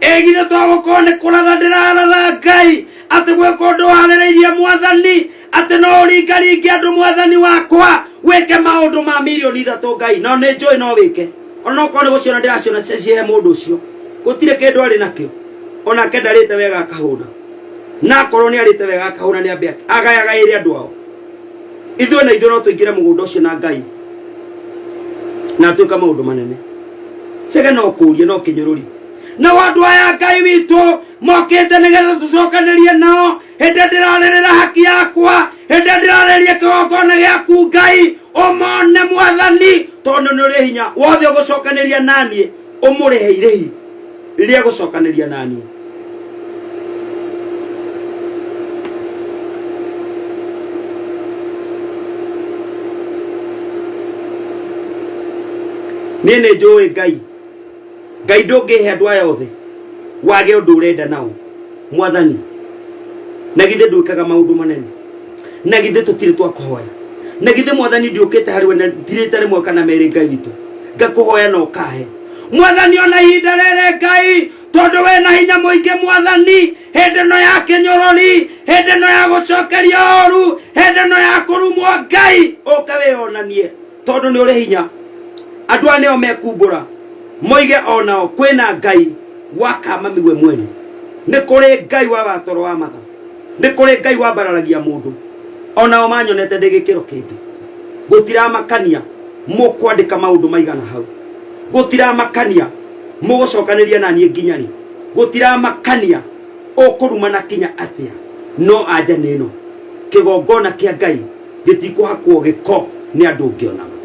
Speaker 1: egithe twagå korwo nä kå ratha ndä raratha Ngai atä gwä ka å ndå harä rä irie Mwathani atä no å ringaringe andå Mwathani wakwa wä ke maå ndå ma mirioni ithatå Ngai no nä njå ä no wä ke ona okorwo nä gå ciona ndä raciona cihe må ndå å cio gå tirä kä ndå arä nakä o onake ndarä te wega akahå na na akorwo nä arä te wega akahå na nä ambe agayagaä re andå ao ithuä na ithuä no tå ingä re må gå nda å cio na Ngai na twä ka maå ndå manene cege no kå rie no kä nyå rå ri na andå aya Ngai witå mokä te nä getha tå cokanä rie nao hä ndä ndä rarä rä ra haki yakwa hä ndä ndä rarä rie kä gongona gä aku Ngai å mone Mwathani tondå nä å rä hinya wothe å gå cokanä ria naniä å må rä he irä hi rä rä a gå cokanä ria naniä niä nä njå ä Ngai Ngai ndå ngä he andå aya othe wage å ndå å renda nao Mwathani na githä ndwä kaga maå ndå manene na githä tå tirä twakå hoya na githä Mwathani ndiå kä te harä we tirä te rä mwe kana merä Ngai witå ngakå hoya na å kahe Mwathani ona ihinda rere Ngai tondå wä na hinya må ingä Mwathani hä ndä no ya kä nyorori hä ndä no ya gå cokeria å ru hä ndä no ya kå rumwo Ngai å ka wä onanie tondå nä å rä hinya andå aya nä o mekumbå ra moige onao kwä na Ngai wakamami we mwene nä kå rä Ngai wa watoro wa matha nä kå rä Ngai wambararagia må ndå onao manyonete ndä gä kä ro kä ndä gå tiramakania må kwandä ka maå ndå maigana hau gå tiramakania må gå cokanä ria naniä nginya rä gå tiramakania å kå rumana kinya atä no anja nä no kä gongona kä a Ngai gä tikå hakwo gä ko nä andå ngä onaga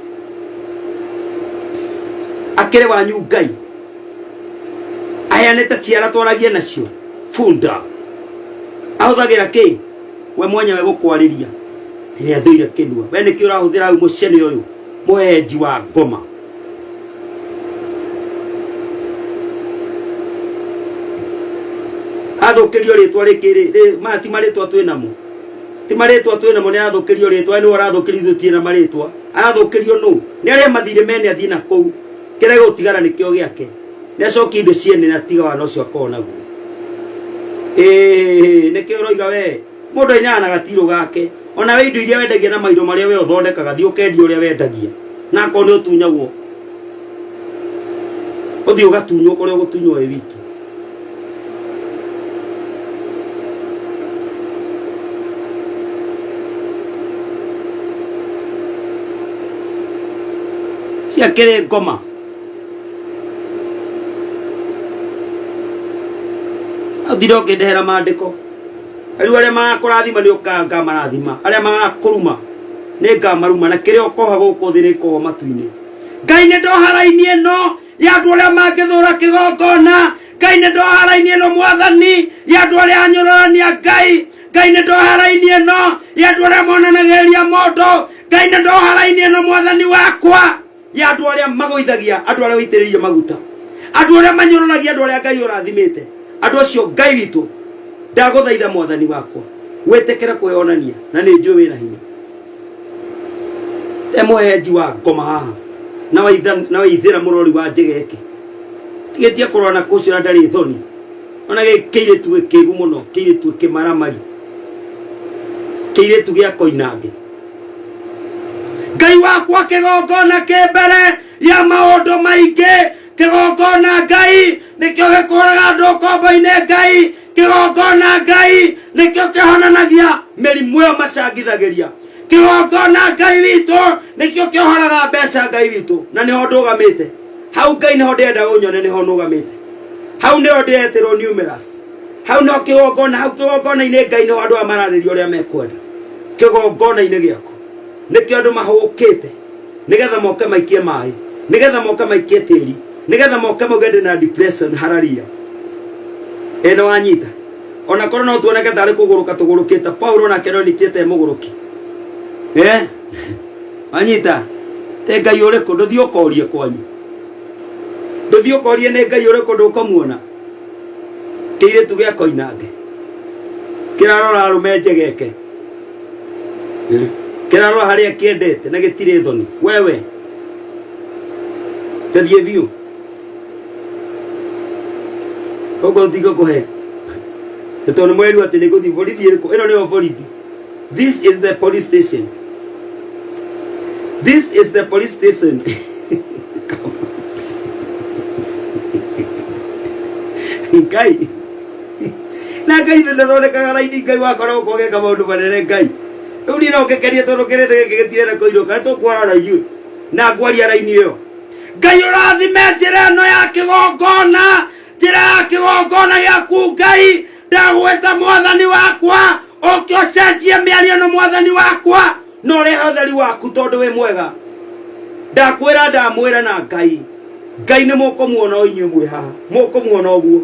Speaker 1: akere wanyu Ngai aya neta ciara twaragia nacio funda ahuthagira ki we mwanya we gukwariria tiria thuire kinua we niki urahuthira mucene uyu muhenji wa ngoma athukirio ritwa rikiri mati maritwa twinamo ti maritwa twinamo ni athukirio ritwa ni urathukirio tie na maritwa arathukirio no ni aria mathire mene athina kou kire gutigara nikio giake ni acoki indo ciene na tiga wana ucio akona guo niki uroiga we mundu ina na gatiro gake ona we indo iria wendagia na maindo maria we uthondekaga thi ukendia uria wendagia na akoni utunyagwo uthi ugatunywo kuria ugutunywo we wiki ciakire ngoma athire ukindehera mandiko ariu aria marakurathima ni ukanga marathima aria magakuruma ni ngamaruma na kiria ukoha guku thi ni koho matu-ini Ngai ni ndoharainie no ya andu aria mangithura kigongona Ngai ni ndoharainie no mwathani ya andu aria anyororania Ngai ni ndoharainie no ya andu aria monanageria mondo Ngai ni ndoharainie no mwathani wakwa ya andu aria magoithagia andu aria witiririe maguta andu aria manyororagia andu aria Ngai urathimite andu acio Ngai witu ndaguthaitha mwathani wakwa wetekera kwionania na ni njui wina hinya muhenji wa ngoma haha na waithira murori wa njegeke tigetia kurona kucio ndari thoni ona gikire tu gikigu muno kire tu kimaramari kire tu gia koinange Ngai wakwa kigongona kimbere ya maundu maingi kigongona Ngai nikio gikuraga andu kombo-ini Ngai kigongona Ngai nikio kihonanagia mirimu yo macangithagiria kigongona Ngai witu nikio kihoraga mbeca Ngai witu na niho ndugamite hau Ngai niho ndenda unyone niho ndugamite hau niho ndetirwo numerous hau no kigongona hau kigongona-ini Ngai niho andu amarariria uria mekwenda kigongona-ini giako nikio andu mahukite nigetha moke maikie mai nigetha moke maikie tiri nigetha moke mugende na depression hararia eno wanyita ona korwo no tuoneke tari kuguruka tugurukite Paulo na keno nikiete muguruki wanyita te Ngai uriku nduthio korie kwanyu nduthio korie ni Ngai uriku ndukamuona kire tu gia koinange kirarora arume njegeke kirarora haria kiendete na gitire thoni wewe terie view ogo digo kohe eto mwelu ati nego di police iko eno ne police this is the police station Ngai na Ngai ne ndone kagara ini Ngai wakora ko ge kamundu manene Ngai uri no kekeria toro kerete gegitire na koiro ka to kwara yu na kwaria raini yo Ngai urathime njira no ya kigongona njira ya kigongona yaku Ngai ndagweta mwathani wakwa okio cenjie miario no mwathani wakwa no reha thari waku tondu we mwega ndakwira ndamwira na Ngai ni mukomuona inyuĩ mwe haha mukomuona oguo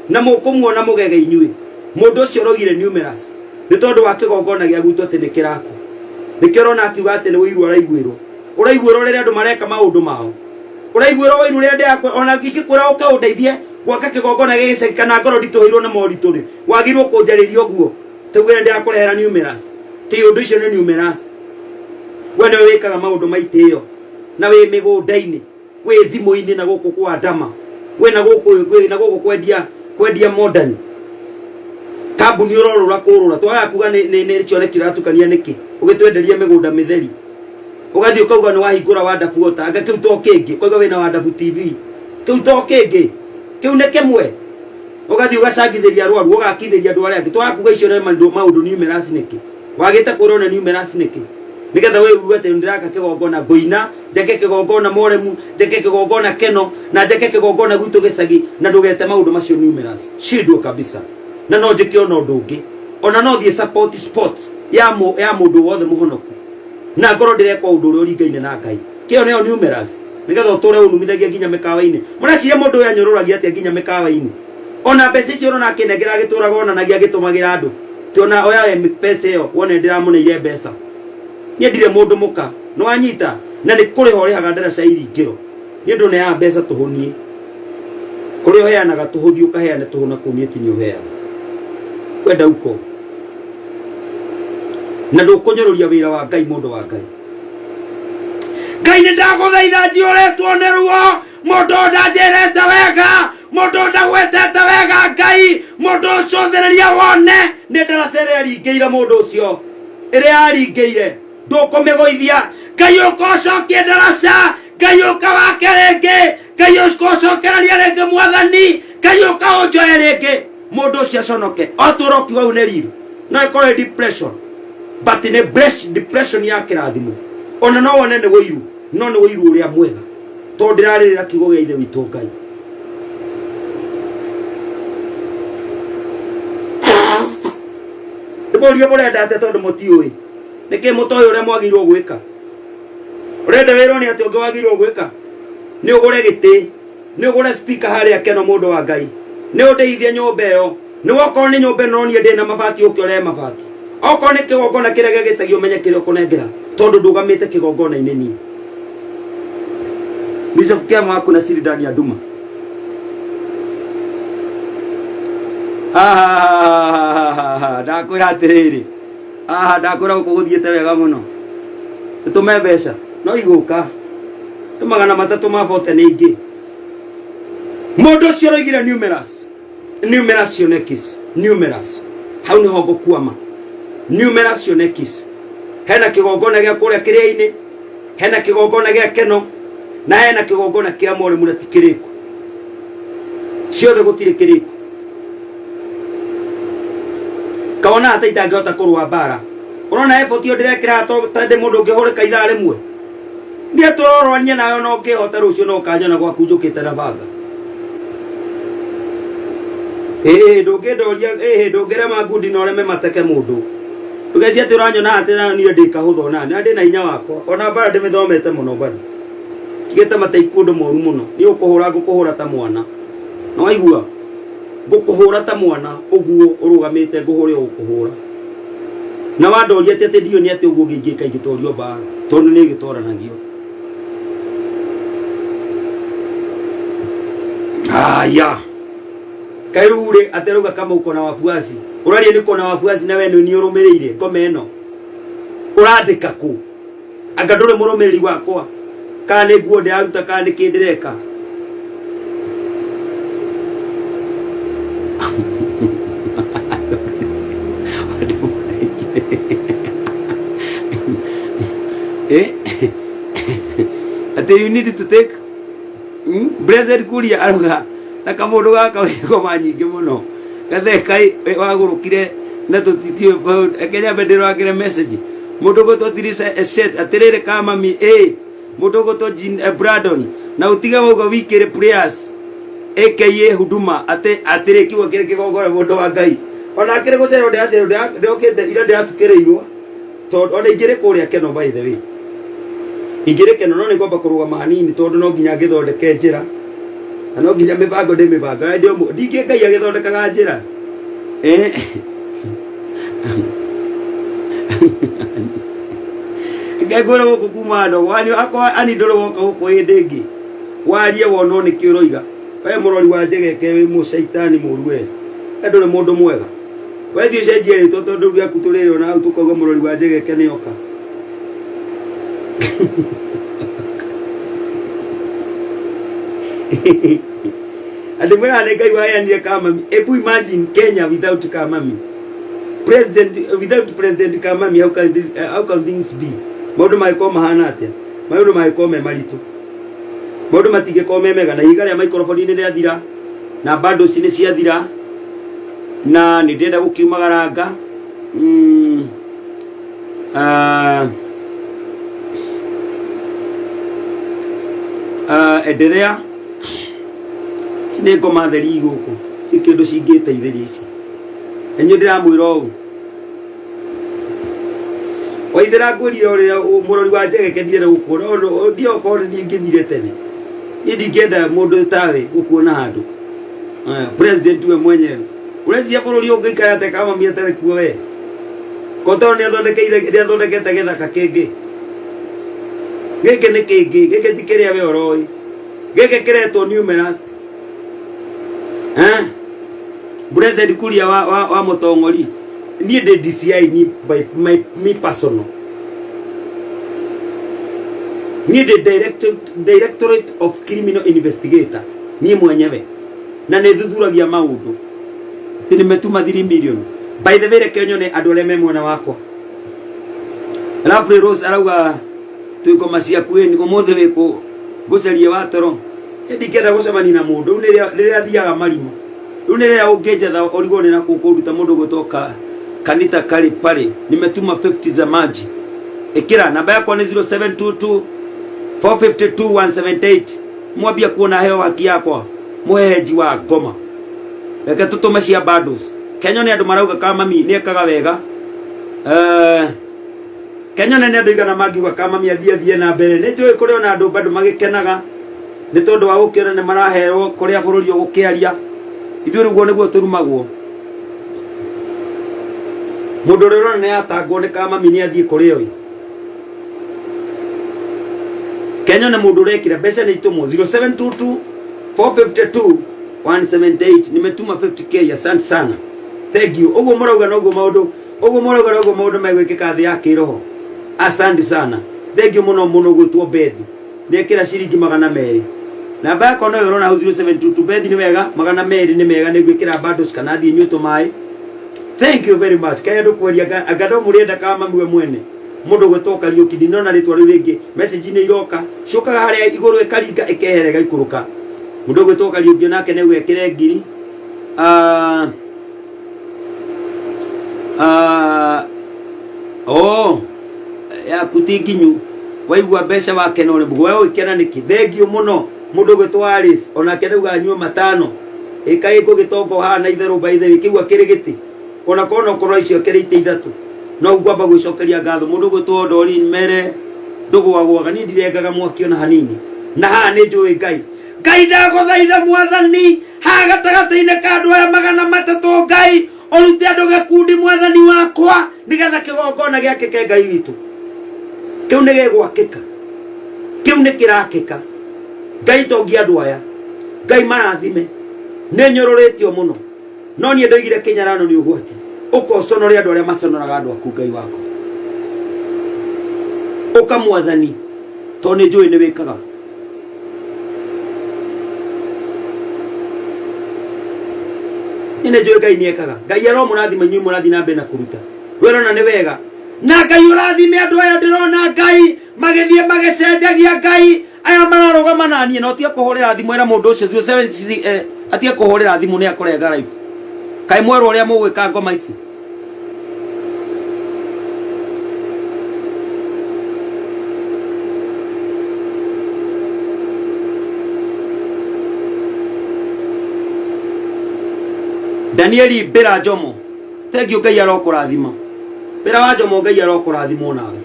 Speaker 1: na mukomuona mugege inyuĩ mundu ucio rogire numerous ni tondu wa kigongona gia gutu ati nikirako nikirona akiuga ati ni wiru uraiguĩrwo rĩrĩa andu mareka maundu mao uraiguĩrwo wiru rĩrĩa ndakwa ona ngikwira ukaundeithie gwaka kigongona gĩgĩcagi kana ngoro nditũhĩirwo nĩ moritũ rĩ wagirwo kũnjarĩria ũguo tugire ndakũrehera numerous ti ũndũ icio nĩ numerous we nĩ wĩkaga maũndũ maitĩo na wĩ mĩgũnda-inĩ wĩ thimũ-inĩ na gũkũ kwa ndama we na gũkũ kwendia modern kambuni ũrorũra kũrũra twaga kuga nĩ cione kĩratukania nĩkĩ ũgĩtwenderia mĩgũnda mĩtheri ũgathiĩ ũkauga nĩ wahingũra Wonderful Water anga kĩu to kĩngĩ koiga wĩna Wonderful TV kĩu to kĩngĩ kĩu nĩ kĩmwe ũgathiĩ ũgacangithĩria arwaru ũgakithĩria andũ arĩa angĩ twaga kuga icio nĩ maũndũ numerous nĩkĩ wagĩte kũrona numerous nĩkĩ nigetha we uga ati ndiraka kigongona ngoina njeke kigongona moremu njeke kigongona keno na njeke kigongona gwitu gicagi na ndugete maundu macio numerous shidwo kabisa na no njike ona undu ungi ona no thie support sports ya mundu wothe muhonoku na ngoro ndireka undu uri uringaine na Ngai kio neo numerous nigetha utore unumithagia nginya mikawa-ini mureciria mundu uyu anyururagia atia nginya mikawa-ini ona mbeca icio rona akinengera agituraga onanagia agitumagira andu tiona oya pesa iyo wone ndiramuneire mbeca nie ndire mundu muka no wanyita na ni kuri hore haga ndaraca iringiro nie ndu ne ya mbeca tuhunie kuri heanaga tuhuthie ukaheane tuhuna kunie tinyo hea kwenda uko na ndukunyoruria wira wa Ngai mundu wa Ngai Ngai ni ndaguthaitha njioretwo ni ruo mundu ndanjirete wega mundu ndagwetete wega Ngai mundu ucothereria wone ni ndaraca iria aringiire mundu ucio iria aringiire ndukumigoithia Ngai ukocokia ndaraca Ngai ukawake ringi Ngai ukocokereria ringi mwathani Ngai ukaunjoe ringi mundu ucio aconoke oturo kiuga une riru no ikore depression but ni depression ya kirathimo ona no wone ni wiru no ni wiru uria mwega to ndiraririra kiugo gia ithe witu Ngai ndiborio murenda ate tondu mutiui niki mutoyo uria mwagirwo gwika urenda wiro ni ati ungi wagirwo gwika ni ugure giti ni ugure speaker haria keno mundu wa Ngai ni undeithie nyumba iyo ni woko ni nyumba no nie ndina mabati ukiore mabati oko ni kigongona kiria gigicagio menye kiria kunengera tondu ndugamite kigongona ineni Bishop Kiama hakuna siri ndani ya nduma ndakwira atiriri ndakwira gukuguthiete wega muno tume mbeca no iguka magana matatu ma vote ni ingi mundu ucio roigire numerous cionekis numerous hau ni hongo kuama numerous cionekis hena kigongona gia kuria kiria-ini hena kigongona gia keno na hena kigongona kia more mura tikiriku ciothe gutire kiriku kaona ata itangihota kurua bara urona effort yo ndirekira to tande mundu ngihurika ithaa rimwe nie turorwania nayo no ngihota rucio no kanyona gwaku njukite na banga ndungindoria ndungirema ngundi no reme mateke mundu ndugeci ati uranyona ati nie ndikahutho na ndina hinya wakwa ona bara ndimithomete muno bari kigete matei kundu moru muno ni ngukuhura ta mwana no waigua ngukuhura ta mwana uguo urugamite nguhure ukuhura na wandoria ati ndio ni ati uguo ngingika ingitorio bara tondu ni gitoranagio aya kairure ateruga kama uko na wafuasi uraria niko na wafuasi na wewe ni urumirire komeno urandika ku anga ndure murumiriri wakwa kane guo ndaruta kane kindireka you need to take blessed kuria aruga na kamundu gaka wiko manyingi muno gathe kai wagurukire na tutitio ekenya bedero agire message mundu gototiri set atirire kama mi mundu gotojin Brandon na utiga mugo wikire prayers aka huduma atire kiwa kire kigogora mundu wa Ngai ona kire gocero ndokete ira ndatukireirwo to ona ingire kuria keno by the way ingire keno no ni kwamba kurugama hanini tondu no nginya ngithondeke njira na no nginya mibango ndimibanga ndio ndingi Ngai agithondekaga njira ngagora guku kuma ndo wani akwa ani ndoro woka guku indingi warie wono ni kiuroiga we murori wa njegeke wi mucaitani murwe ndore mundu mwega we thio cenjie ri tondu gyaku turire ona au tukoga murori wa njegeke ni oka and when I got why and Kamami, if we imagine Kenya without Kamami, without President Kamami, how can things be? Modu mai koma hanate, modu mai kome marito, modu matige kome mega na igari ya microphone ni adira, na bado sine si adira, na ni deda ukiumagaraga, ederea. Sineko matheri guku sikindu cingiteithĩria ici enyu ndiramwira ũũ waithera ngwirire uria murori wa Njege kenire gukuona ndio ko ni ngithire tene ndingenda mundu tawe gukuona handu president we mwenyewe urezi bururi ungikara te kama mietare kuo we koto ni athondekete githaka kingi giki ni kingi giki tikiria we oroi giki kiretwo numerous president kuria wa mutongori ni the DCI ni by me personal ni the directorate of criminal investigator ni mwenyewe na ne thuthuragia maundu tini metuma 3 million by the way Kenya ni andu arĩa memwe na wakwa Lovely Rose arauga tuko macia kweni umuthi wiko guceria watoro ndikenda gucemani na mundu riria thiaga marimo riu ni riria ungejetha origo ni na kukuruta mundu gutoka kanita kali pale nimetuma 50 za maji ikira namba yako ni 0722 452 178 mwambia kuona heo haki yako mweheji wa ngoma reke tutuma cia bundles Kenya ni andu marauga kama mami ni ekaga wega Kenya ni andu igana magiwa kama mami athie na mbere ni njui kuri ona andu bado magikenaga ni tondu wa gukira ni marahero kuria bururi ugukiaria ithuĩ rĩguo nĩguo tũrumagwo mũndũ rĩrona nĩ atangwo nĩ kama mami nĩ athiĩ kũrĩ oi Kenya nĩ mũndũ ũrekĩra mbeca nĩ itũmwo 0722 452 178 nimetuma 50k asante sana thank you ũguo mũrauga noguo maũndũ megwĩkĩka thĩ ya kĩroho asante sana thank you mũno gwĩtwo Bethi nekĩra ciringi 200 namba yako no yorona 0722 Bethi nĩ wega 200 nĩ mega nĩ gwĩkĩra bundles kana thiĩ nyuto mai thank you very much kaya ndukweria agado murienda kama mami we mwene mundu gwĩtwo Kariuki ndinona ritwa riu ringi message ni iroka cokaga haria iguru ikaringa ikeherega ikuruka mundu gwĩtwo Kariuki nake nĩ gwekire ngiri ya kutinginyu waigua mbeca wake no rĩmbo wewe ikena niki thengio muno mundu gwĩtwo Alice ona kenauga anyua matano ikai gugitongo hana itherũ baithe wikigwa kirigiti ona kono korwo icio kerite ithatu no ngwamba gwicokeria ngatho mundu gwĩtwo Doreen Mere ndugwagwaga ni ndirengaga mwaki ona hanini na haha ni njui Ngai ndagũthaitha mwathani ha gatagata-inĩ ka andũ aya 300 Ngai orute andũ gĩkundi mwathani wakwa nigetha kĩgongona gĩake ke Ngai witũ kiu nĩ gĩgwakĩka kiu nĩ kĩrakĩka Ngai tongia andũ aya Ngai marathime nĩ nyũrũrĩtio mũno no niĩ ndoigire Kĩnyarano nĩ ũgwati ũkoconore andũ arĩa maconoraga andũ aku Ngai wako ũkamwathani to nĩ njũĩ nĩ wĩkaga ine njũĩ Ngai nĩ ekaga Ngai aromũrathima inyuĩ mũrathi na mbere na kũruta wĩrona nĩ wega na Ngai ũrathime andũ aya ndĩrona Ngai magĩthiĩ magĩcenjagia Ngai aya mararũgama na niĩ no tie kũhũrĩra thimũ ĩra mũndũ ũcio 07 atie kũhũrĩra thimũ nĩ akũrenga live kai mwerũ ũrĩa mũgwĩka ngoma ici Danieli Bera Jomo thank you Ngai arokũrathima Bera wa Jomo Ngai arokũrathima nawe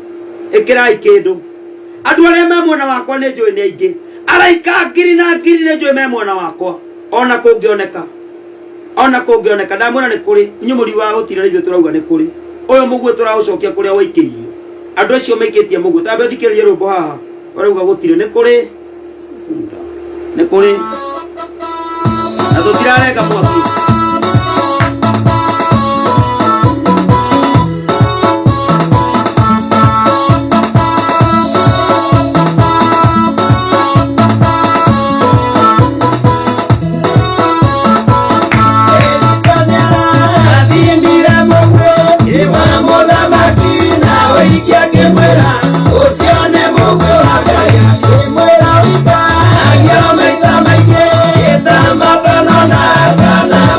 Speaker 1: ĩkĩrai kĩndũ andũ arĩa me mwena wakwa nĩ njũĩ nĩ aingĩ araika ngiri na ngiri nĩ njũĩ me mwena wakwa ona kũngĩoneka ndamwĩra nĩ kũrĩ inyuĩ mũri wa gũtira ithuĩ tũrauga nĩ kũrĩ ũyũ mũguĩ tũraũcokia kũrĩa waikĩirio andũ acio maikĩtie mũguĩ tambe thikĩrĩrie rwĩmbo haha warauga gũtirĩ nĩ kũrĩ na tũtirarenga mwaki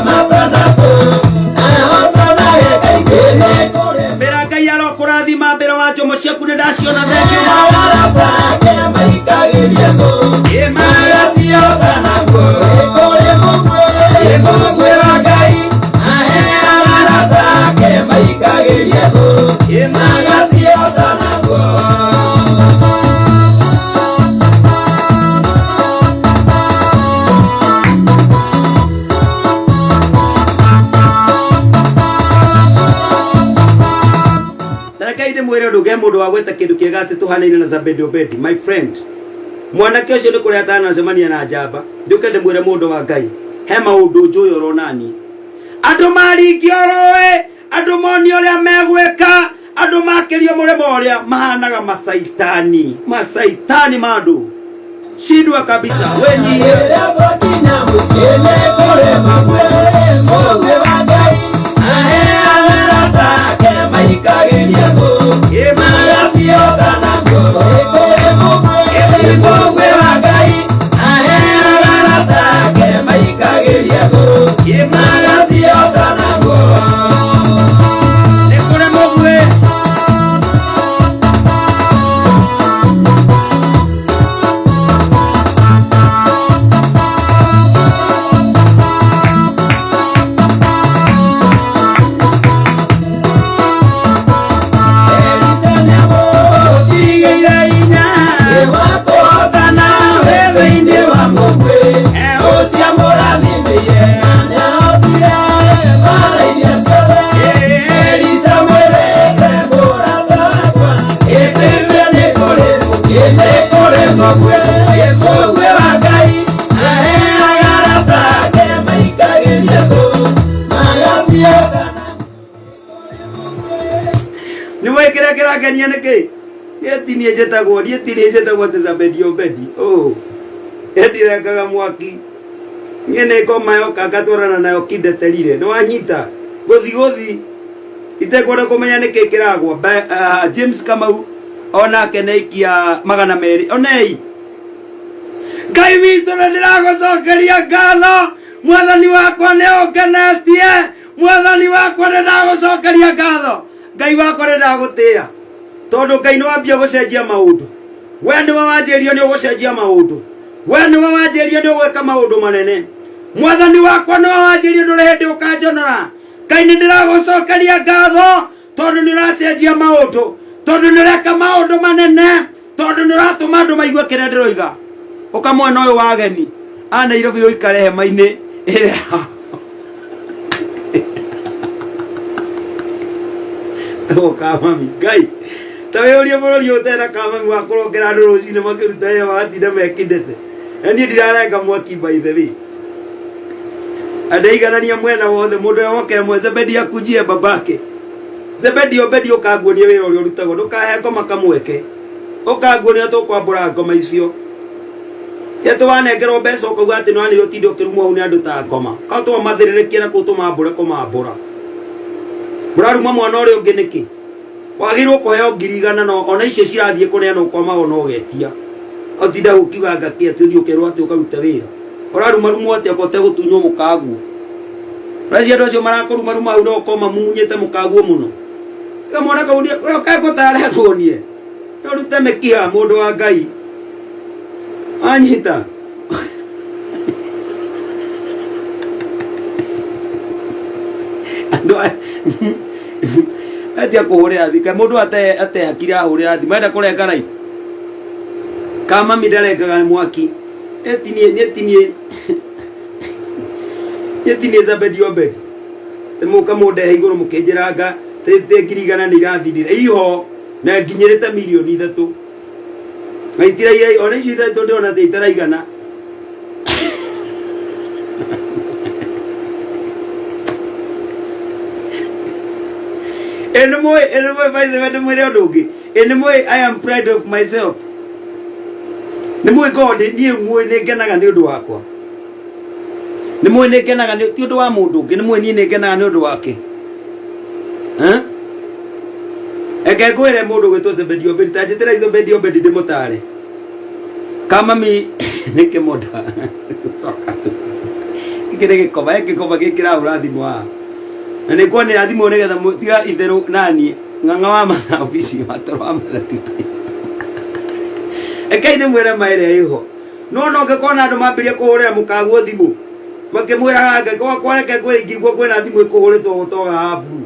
Speaker 2: Mama
Speaker 1: inde mwere nduge mundu wa gweta kindu kiega ati tuhanaine na Zebedi Obedi. My friend, mwanake ucio ni kuria atana cemania na njamba nduke ndimwire mundu wa Ngai he maundu njuyo ronani andu maringio roe andu moni uria megwika andu makirio murimo uria mahanaga masaitani mandu shindwa kabisa wenyi Gania neke yeti ni ejeta go yeti ni ejeta go Zebedi Obedi edira kaga mwaki ngene ko mayo kagatorana nayo kideterire no anyita gothi ite kwenda kumenya neke kiragwa James Kamau ona keneikia magana meri onei Ngai witu ndiragucokeria ngatho mwathani wakwa ni ongenetie mwathani wakwa ndiragucokeria ngatho Ngai wakwa ndagutia tondu Ngai ni wambia gucenjia maundu we ni wanjirio ni ugucenjia maundu we ni wanjirio ni ugwika maundu manene mwathani wakwa ni wanjirio nduri hindi ukanjonora Ngai ni ndiragucokeria ngatho tondu ni uracenjia maundu tondu ni ureka maundu manene tondu ni uratuma andu maigue kiria ndiroiga ukamwena uyu wa ageni a Nairobi uikare hema-ini iria Kamami Ngai tawe uria bururi utera Kamami wa kurongera andu rucine makiruta wira watinda mekindete ni ndirarenga mwaki by the way andaiganania mwena wothe mundu woke mwe Zebedi akujie babake Zebedi Obedi ukaguonia wira uria urutago ndukahe ngoma kamweke ukaguonia tukwambura ngoma icio yetu wanengerwo mbeca ukauga ati no ani utinde ukirumwo ni andu ta ngoma kautu mathiririkie na kutumambure kumambura buraruma mwana uri ungi niki wagirwo kuheo 100 no ona icio cirathie kuneana ukoma ona ugetia utinda ukiuga ngaki ati uthii ukerwo ati ukaruta wira uraruma rumo ati akote gutunywo mukagu racia andu acio marakuruma au no ukoma munyite mukagu muno mwana kaunia ukagutare kuonie urute mekia mundu wa Ngai anyita andu ati akuhurira thika mundu ate akira ahurira thi menda kurenga rai kama midarengaga mwaki etinie Zebedi Obedi muka mudehe iguru mukinjiranga te ngirigana ni irathirire iho na nginyirite milioni 3 ngaitira irai ona ici 3 ndiona te itaraigana Anyway, by the way, I am proud of myself. Nimwe God ni mwe negenaga ni undu wakwa. Nimwe negenaga ni undu wa mundu ungi, nimwe ni negenaga ni undu wake. Eke kwere mundu gwitwo Zebedi Obedi tajitira Zebedi Obedi ndimutare. Kama mi nike moda. Ikirege koba gikira urathimo wa na ni kwone athimo nigetha tiga itheru nani nganga wa mana ofisi matoro wa malati ekaine mwera maire iho no ngekona andu mambirie kuhurira mukagu thimu makimwira hanga kwa kwareke kwingigwo kwena thimu ikuhuritwo gutoga abu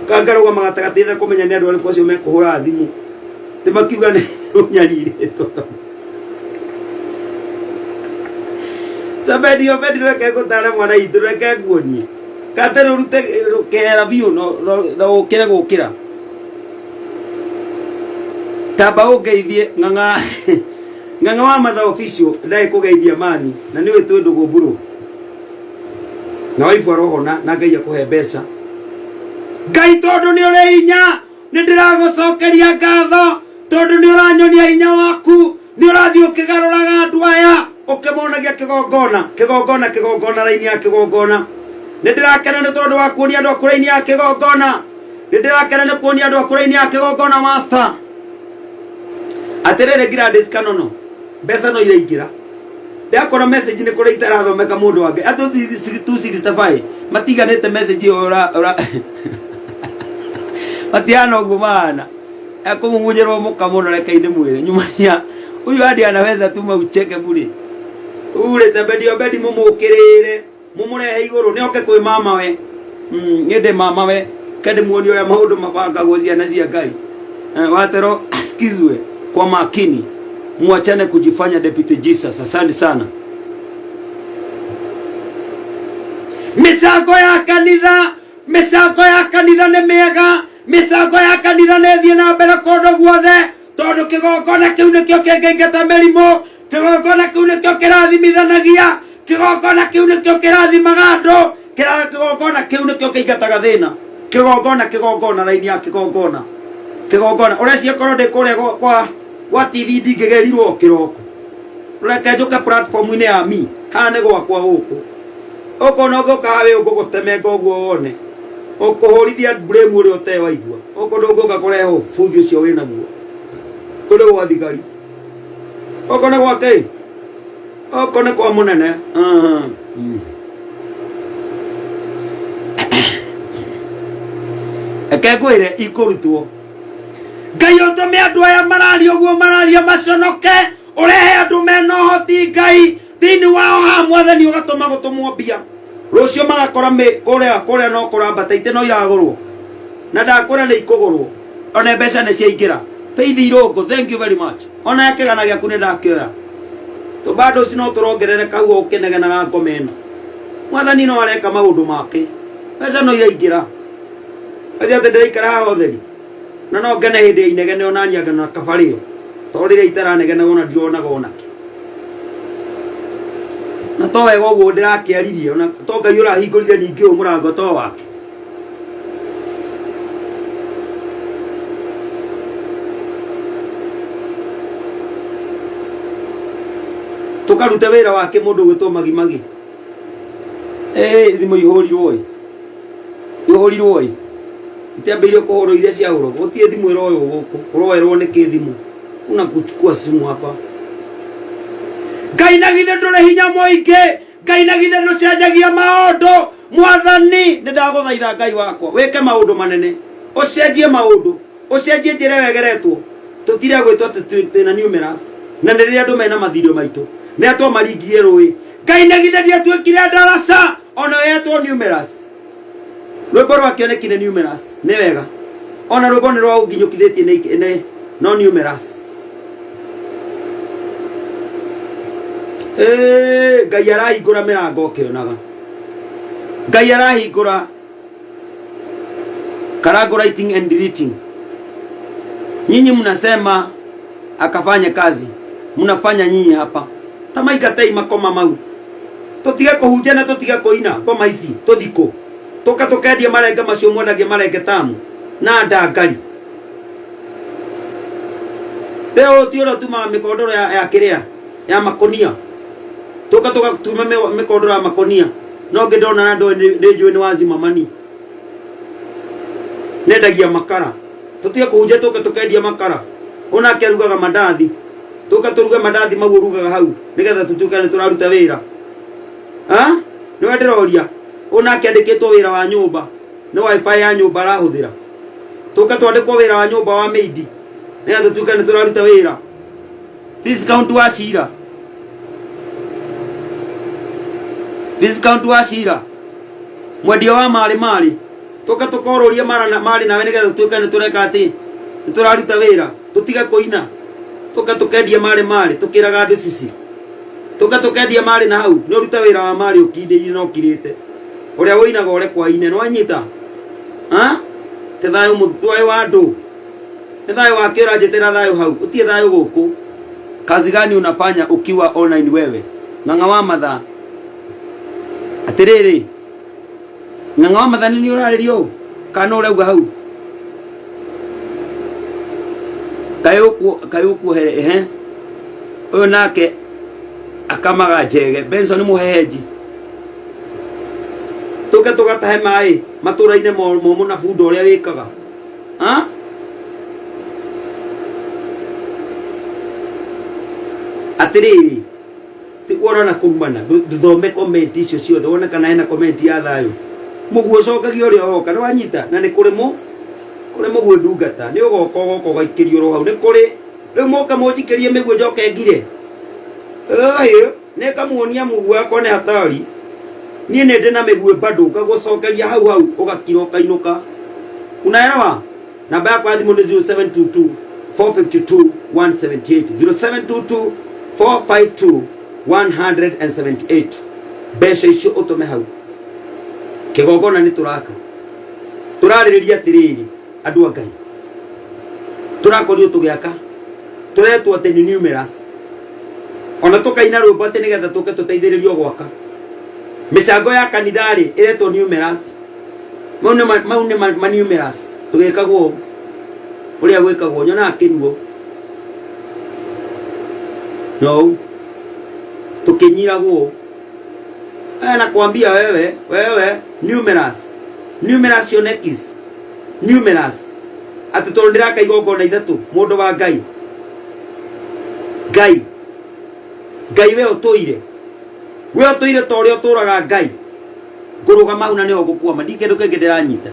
Speaker 1: kangaruga magatagatirira kumenya ni andu ari kwacio mekuhura thimu ti makiuga ni unyarire toto Zebedi Obedi reke gutara mwana itu reke guonie katero rute kera biu no ukire gukira taba ugeithie nganga nganga wa matha official ndai kugeithia mani na niwe twendo gumburu na waifu rohona na ngai akuhe mbeca ngai tondu ni uri hinya ni ndiragucokeria ngatho tondu ni uranyonia hinya waku ni urathii ukigaruraga andu aya ukimunagia kigongona raini ya kigongona ni ndirakena ni tondu wa kuonia andu aku raini ya kigongona ni ndirakena ni kuonia andu aku raini ya kigongona master aterere gira diskanono mbeca no iraingira ndakora message ni kuri itarathomeka mundu wange atu 265 matiganite message ora matiano gumana akumumunyerwa mukamuno rekaine mwire nyumania uyu hadi anaweza tuma ucheke bure ule zabedi obedi mumukirire mumurehe iguru ni oke kwi mama we ngende mama we kende muoni ora maundu mabanga gozia na cia Ngai watero askizwe kwa makini muachane kujifanya deputy Jesus. Asante sana. Misango ya kanitha ni miega, misango ya kanitha ni thie na mbere kondo guothe tondu kigongona kiu nikio kingingata mirimo, kigongona kiu nikio kirathimithanagia, kigongona kiu nikio kirathimaga andu, kigongona kiu nikio kiingataga thina, kigongona raini ya kigongona urecia korwo ndi kuria kwa TV ndingegerirwo kiroko reke njuke platform ine ya mi hane gwakwa guku ukona ugokawe ugugutemenga uguo wone ukuhurithia blame uri utewaigua ukondo ugoka kureho fugi ucio wina guo kundo gwa thigari ukona gwake ukona kwa munene ekegwire ikurutwo Ngai utume andu aya mararia uguo mararia maconoke urehe andu mena hoti Ngai thini wao ha mwathani ugatuma gutumwo mbia rucio magakora kuria no kurambata ite no iragurwo na ndakora ni ikugurwo ona mbeca ni ciaingira faith iroko. Thank you very much. Ona yakigana giaku ni ndakioya to bado sino turongerereka huo ukinegenaga ngomeno mwathani no areka maundu make mbeca no iraingira aja ndiraikara hotheri na no ngene hindi inegene ona nyaga na kabario to rire itaranegene ona ndirona gonaki na to wega uguo ndirakiaririe ona to Ngai urahingurire ningi umurango to wake tukarute wira wake mundu gwitwo magimagi thimu ihurirwo itiambirie kuhoro iria cia horo gutie thimu iro yo guku uroerwo ni kithimu una kuchukua simu hapa Ngai na githe ndure hinya moingi Ngai na githe nducenjagia maundu mwathani ndaguthaitha Ngai wakwa wike maundu manene ucenjie maundu ucenjie njire wegeretwo tutire gwitwo tina numerous na riria andu mena mathirio maitu ni atwa maringie rui Ngai na githe ndiatwikire darasa ona wetwo numerous rwimbo rwakionekire numerous ni wega ona rwimbo ni rwa unginyukithitie ni no numerous Ngai arahingura mirango ukionaga Ngai arahingura karago writing and deleting nyinyi mnasema akafanya kazi mnafanya nyinyi hapa tamaikatai makoma mau tutige kuhunjana tutige kuina koma ici tuthiko tukendia marenge macio mwendagia marenge tamu na ndangari leo tioro tuma mikondoro ya kiria ya makonia tuma mikondoro ya makonia no ngidona na ndo ndijwe ni wazima mani nendagia makara tutige kuhunja tukendia makara ona kirugaga mandathi turuga mandathi mau rugaga hau nigetha tutukane turaruta wira ni wenderoria ona kiandikitwo wira wa nyumba ni wifi ya nyumba arahuthira twandikwo wira wa nyumba wa maidi nigetha tutukane turaruta wira discount wa cira mwendia wa mari tukororia mari nawe nigetha tutukane tureka ati turaruta wira tutiga kuina tukendia mari tukiraga andu cici tukendia mari na hau ni uruta wira wa mari ukindire no kirite uria woinaga ore kwa ine no anyita tethayo mutwae wa andu thayo wakira jetera thayo hau utie thayo guku. Kazi gani unafanya ukiwa online wewe? Ng'ang'a wa matha atiriri ng'ang'a wa matha ni uraririo kana urauga hau kayuku he uyu nake akamaga njege. Benson muheheji tuke tugatahe mai matura-ine momo na bundo uria wikaga ha atiriri ti kuona kumana duthome comment icio ciothe wona kana ena comment ya thayo muguo cokagia uria woka ni wanyita na ni kuri muguo ndungata ni ugoka goko gaikirio ro hau ni kuri riu moka munjikerie miguo njoke ngire ayo ne kamuonia muguo akone hatari nie nende na miguo bado ukagucokeria hau ugakiro kainuka. Unaelewa? Namba yako ya thimu ni 0722 452 178 0722 452 178. Besha icio utome hau kigogona ni turaka turaririria tiriri andu a Ngai turakorio tugiaka turetwo ati ni numerous ona tukaina rwimbo ati nigetha tuke tuteithiririo gwaka micango ya kanithari iretwo numerous mau ni numerous tugikagwo uria gwikagwo nyona akiruo no tukinyiragwo na kwambia wewe numerous yonekis numerous atutondira kaigogo na ithatu mundu wa Ngai we utoire torio turaga Ngai nguruga mau na ni ogukua mandike nduke ndiranyita